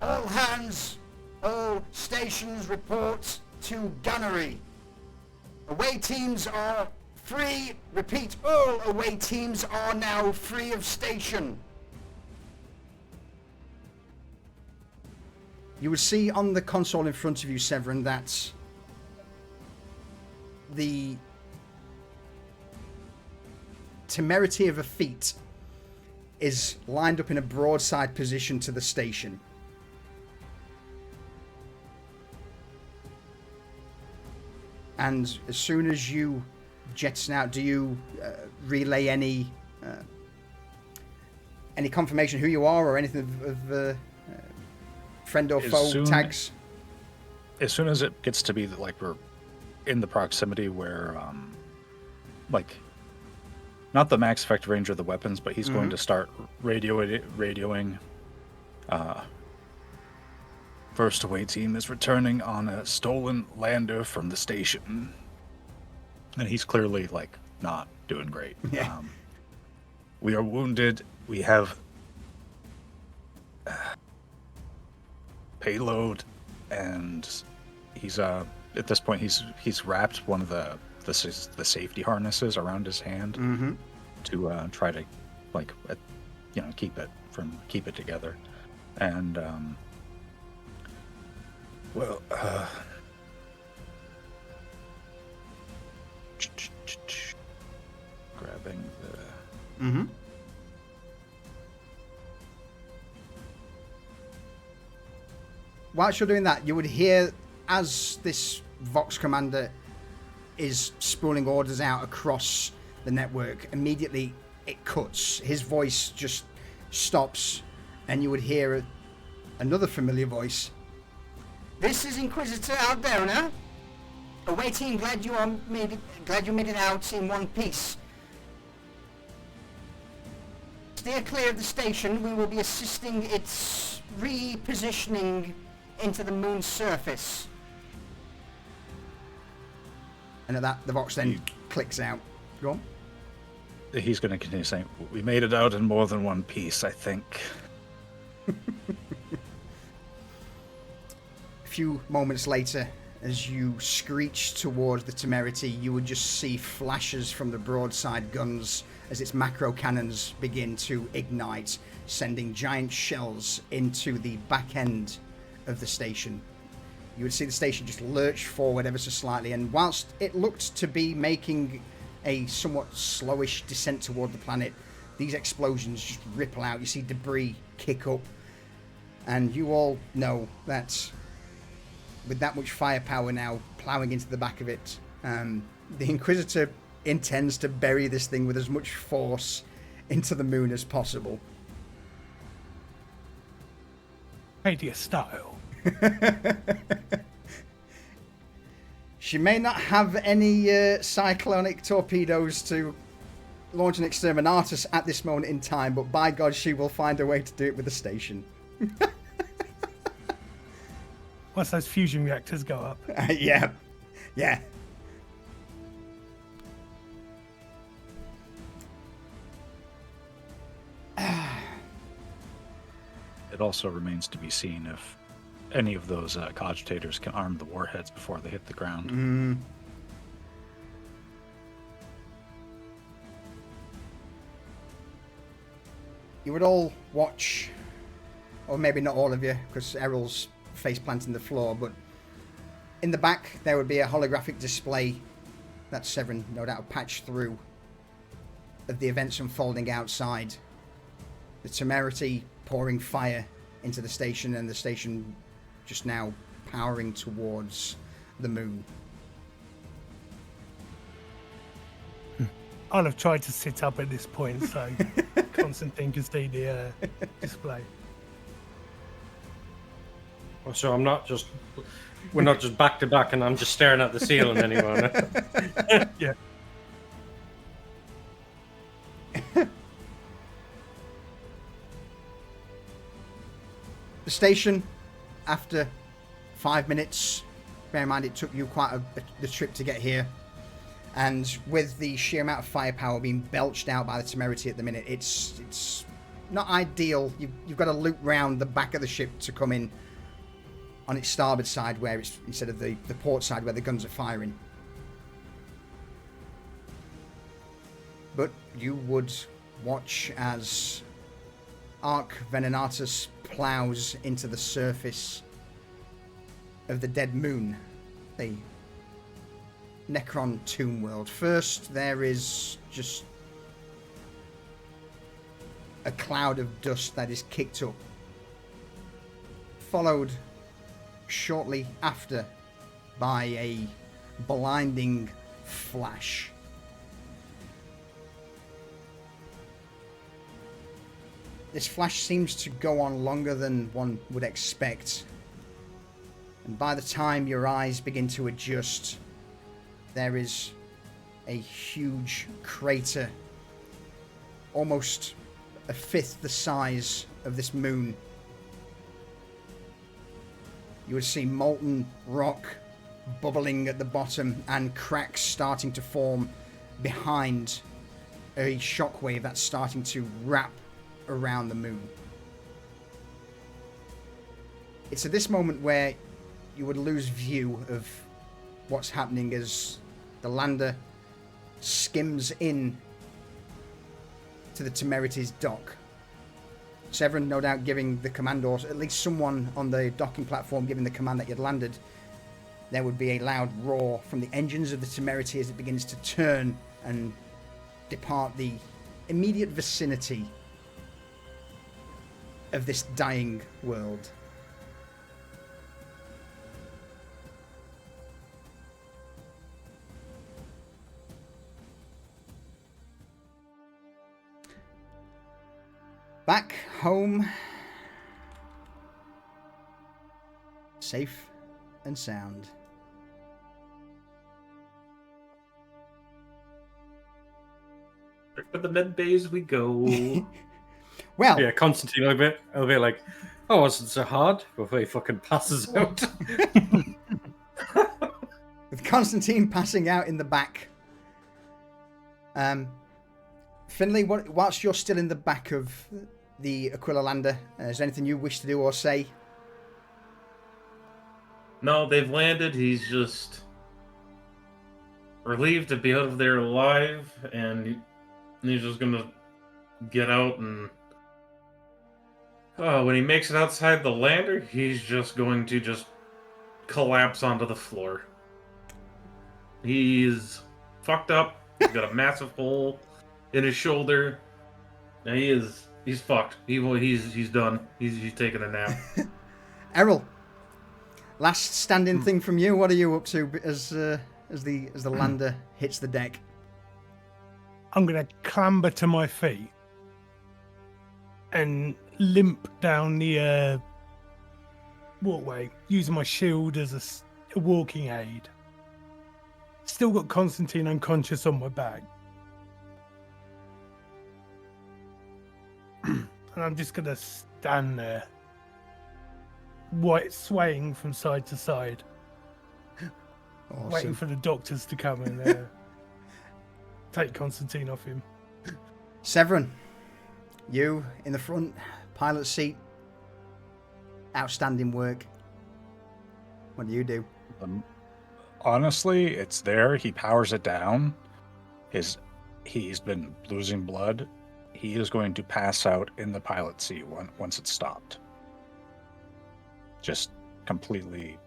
All hands, all stations report to gunnery. Away teams are free. Repeat, all away teams are now free of station. You would see on the console in front of you, Severin, that the Temerity of a Feat is lined up in a broadside position to the station. And as soon as you jettison out, do you relay any confirmation who you are or anything of friend or foe tags? As soon as it gets to be that, like, we're in the proximity where, like, not the max effective range of the weapons, but he's going to start radioing. First away team is returning on a stolen lander from the station. And he's clearly, like, not doing great. Yeah. We are wounded. We have payload, and he's at this point he's wrapped one of the safety harnesses around his hand to try to, like, keep it together. And grabbing the Whilst you're doing that, you would hear, as this Vox commander is spooling orders out across the network, immediately it cuts. His voice just stops, and you would hear another familiar voice. This is Inquisitor Aldona. Away team, glad you made it out in one piece. Steer clear of the station. We will be assisting its repositioning into the moon's surface. And at that, the Vox then clicks out. Go on. He's going to continue saying, "We made it out in more than one piece, I think." A few moments later, as you screech towards the Temerity, you would just see flashes from the broadside guns as its macro cannons begin to ignite, sending giant shells into the back end of the station. You would see the station just lurch forward ever so slightly, and whilst it looked to be making a somewhat slowish descent toward the planet, these explosions just ripple out. You see debris kick up, and you all know that with that much firepower now ploughing into the back of it, the Inquisitor intends to bury this thing with as much force into the moon as possible. Radio style. She may not have any cyclonic torpedoes to launch an Exterminatus at this moment in time, but by God, she will find a way to do it with the station. Once those fusion reactors go up. Yeah. It also remains to be seen if any of those cogitators can arm the warheads before they hit the ground. You would all watch, or maybe not all of you, because Errol's face planting the floor, but in the back there would be a holographic display that Severin no doubt patched through of the events unfolding outside. The Temerity pouring fire into the station, and the station just now powering towards the moon. I'll have tried to sit up at this point, so Constantine can see the display. So we're not just back to back and I'm just staring at the ceiling anymore. Yeah. The station, after 5 minutes, bear in mind it took you quite the trip to get here, and with the sheer amount of firepower being belched out by the Temerity at the minute, it's not ideal. You've got to loop round the back of the ship to come in on its starboard side, where it's instead of the port side where the guns are firing. But you would watch as Ark Venenatus plows into the surface of the dead moon, the Necron tomb world. First, there is just a cloud of dust that is kicked up, followed shortly after by a blinding flash. This flash seems to go on longer than one would expect, and by the time your eyes begin to adjust, there is a huge crater, almost a fifth the size of this moon. You would see molten rock bubbling at the bottom and cracks starting to form behind a shockwave that's starting to wrap around the moon. It's at this moment where you would lose view of what's happening as the lander skims in to the Temerity's dock. Severin no doubt giving the command, or at least someone on the docking platform giving the command that you'd landed. There would be a loud roar from the engines of the Temerity as it begins to turn and depart the immediate vicinity of this dying world. Back home, safe and sound. For the med bays we go. Well, Yeah, Constantine a bit like, oh, wasn't so hard before he fucking passes out. with Constantine passing out in the back. Finley, whilst you're still in the back of the Aquila lander, is there anything you wish to do or say? No, they've landed. He's just relieved to be out of there alive, and And he's just gonna get out and... when he makes it outside the lander, he's just going to just collapse onto the floor. He's fucked up. He's got a massive hole in his shoulder. And he's fucked. He's done. He's taking a nap. Errol, last standing thing from you. What are you up to as the lander hits the deck? I'm going to clamber to my feet and limp down the walkway, using my shield as a walking aid. Still got Constantine unconscious on my back. And I'm just going to stand there, swaying from side to side, Awesome. waiting for the doctors to come and take Constantine off him. Severin, you in the front, pilot seat. Outstanding work. What do you do? Honestly, it's there. He powers it down. He's been losing blood. He is going to pass out in the pilot seat once it's stopped. Just completely.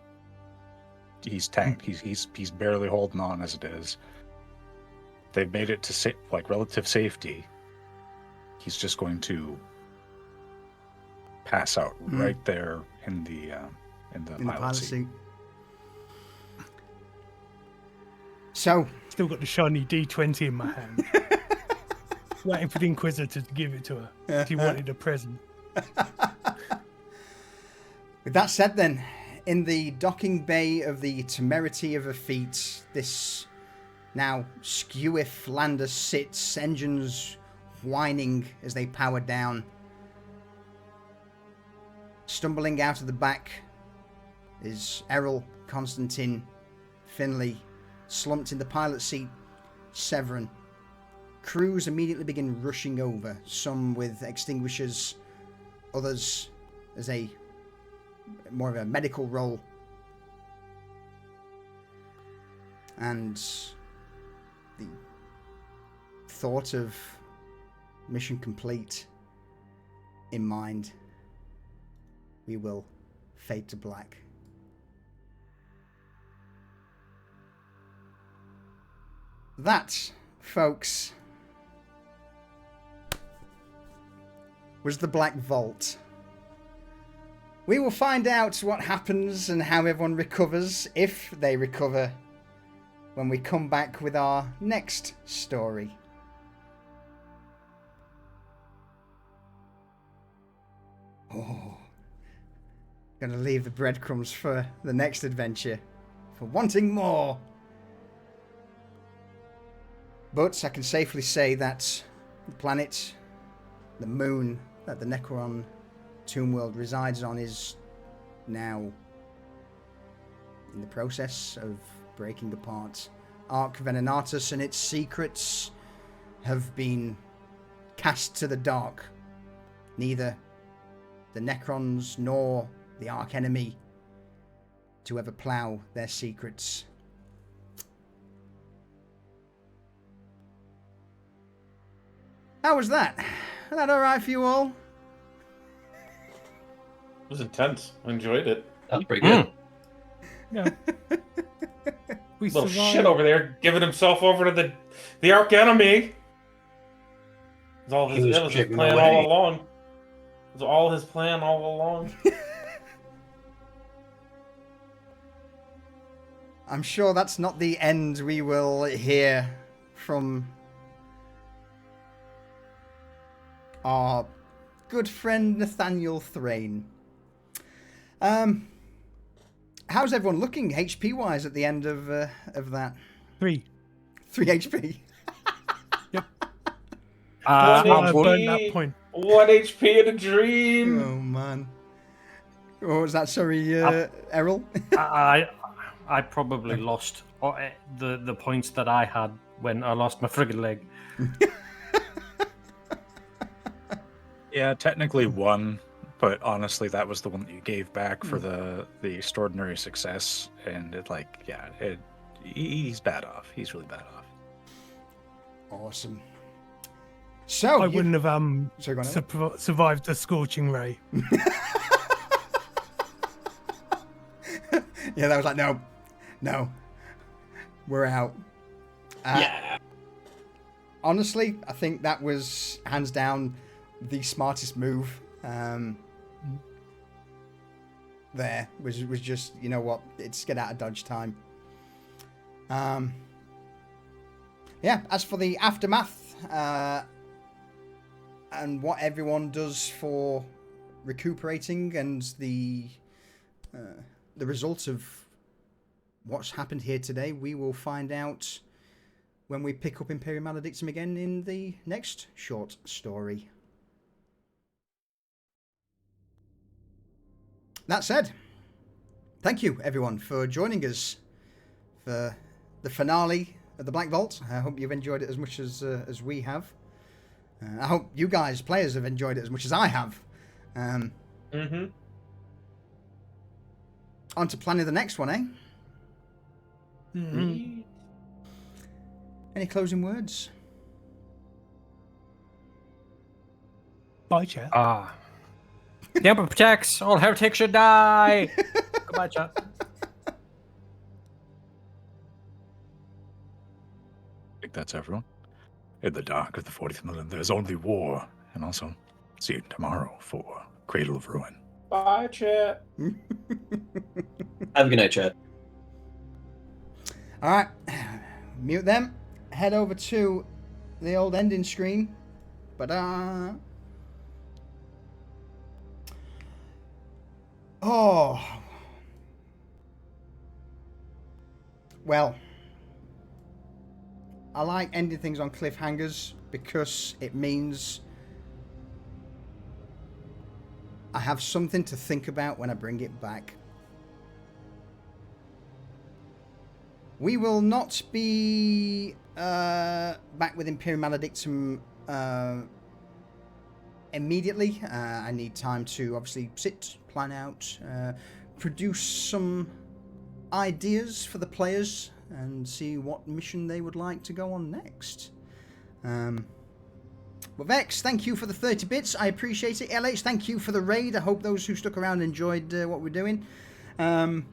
He's tanked. He's barely holding on as it is. They've made it to relative safety. He's just going to pass out right there in the pilot seat. So, Still got the shiny D20 in my hand. Waiting for the Inquisitor to give it to her. She wanted a present. with that said then, in the docking bay of the Temerity of a Feat, this now skewiff lander sits, engines whining as they power down. Stumbling out of the back is Errol, Constantine, Finley, slumped in the pilot seat, Severin. Crews immediately begin rushing over, some with extinguishers, others as more of a medical role. And the thought of mission complete in mind, we will fade to black. That, folks, was the Black Vault. We will find out what happens and how everyone recovers, if they recover, when we come back with our next story. Oh, gonna leave the breadcrumbs for the next adventure, for wanting more. But I can safely say that the planet, the moon that the Necron Tomb World resides on, is now in the process of breaking apart. Ark Venenatus and its secrets have been cast to the dark. Neither the Necrons nor the Ark enemy to ever plough their secrets. How was that? Was that alright for you all? It was intense. I enjoyed it. That was pretty good. Yeah. We Little survived. shit over there, giving himself over to the Ark enemy. It was He was his chipping plan away. all along. It was all his plan all along. I'm sure that's not the end we will hear from our good friend Nathaniel Thrain. How's everyone looking HP-wise at the end of that? 3. 3 HP. I burned that point. 1 HP in a dream. Oh, man. What was that? Sorry, Errol? I probably lost the points that I had when I lost my friggin' leg. Yeah, technically 1, but honestly, that was the one that you gave back for the extraordinary success, and he's bad off. He's really bad off. Awesome. So I wouldn't have Sorry, go on, Ellen. survived the scorching ray. Yeah, that was like, no, we're out. Yeah. Honestly, I think that was hands down the smartest move. There was just, you know what, it's get out of dodge time. Yeah, as for the aftermath and what everyone does for recuperating and the results of what's happened here today, we will find out when we pick up Imperium Maledictum again in the next short story. That said, thank you everyone for joining us for the finale of the Black Vault. I hope you've enjoyed it as much as we have. I hope you guys, players, have enjoyed it as much as I have. On to planning the next one, eh? Mm-hmm. Any closing words? Bye, chat. The Emperor protects. All heretics should die. Goodbye, chat. I think that's everyone. In the dark of the 40th million, there's only war. And also, see you tomorrow for Cradle of Ruin. Bye, chat. Have a good night, chat. All right, mute them. Head over to the old ending screen. Oh. Well, I like ending things on cliffhangers because it means I have something to think about when I bring it back. We will not be back with Imperium Maledictum immediately. I need time to obviously sit, plan out, produce some ideas for the players and see what mission they would like to go on next. But Vex, thank you for the 30 bits. I appreciate it. LH, thank you for the raid. I hope those who stuck around enjoyed what we're doing. Rayvon,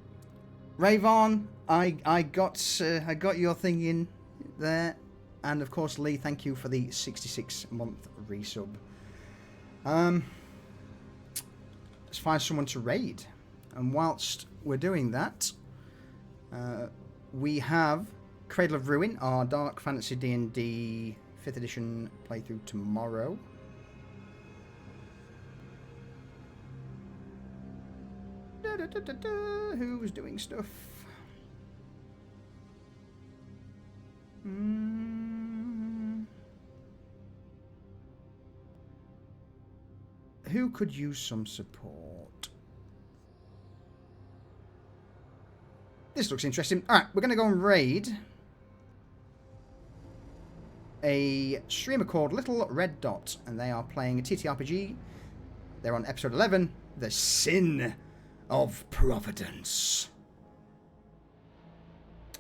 I got your thing in there, and of course Lee, thank you for the 66-month resub. Let's find someone to raid, and whilst we're doing that, we have Cradle of Ruin, our Dark Fantasy D&D 5th edition playthrough tomorrow. Who was doing stuff? Who could use some support? This looks interesting. Alright, we're going to go and raid a streamer called Little Red Dot, and they are playing a TTRPG. They're on episode 11, The Sin of Providence.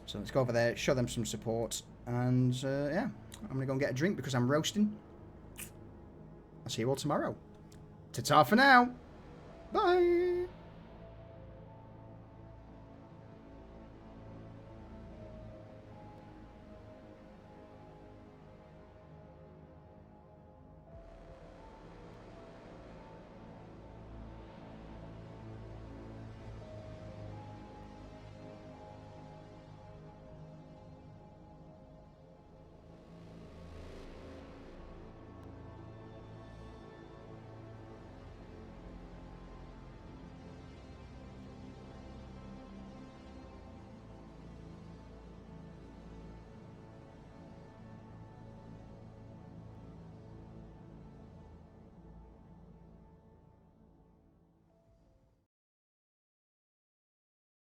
So let's go over there, show them some support, and yeah, I'm going to go and get a drink because I'm roasting. I'll see you all tomorrow. Ta-ta for now. Bye.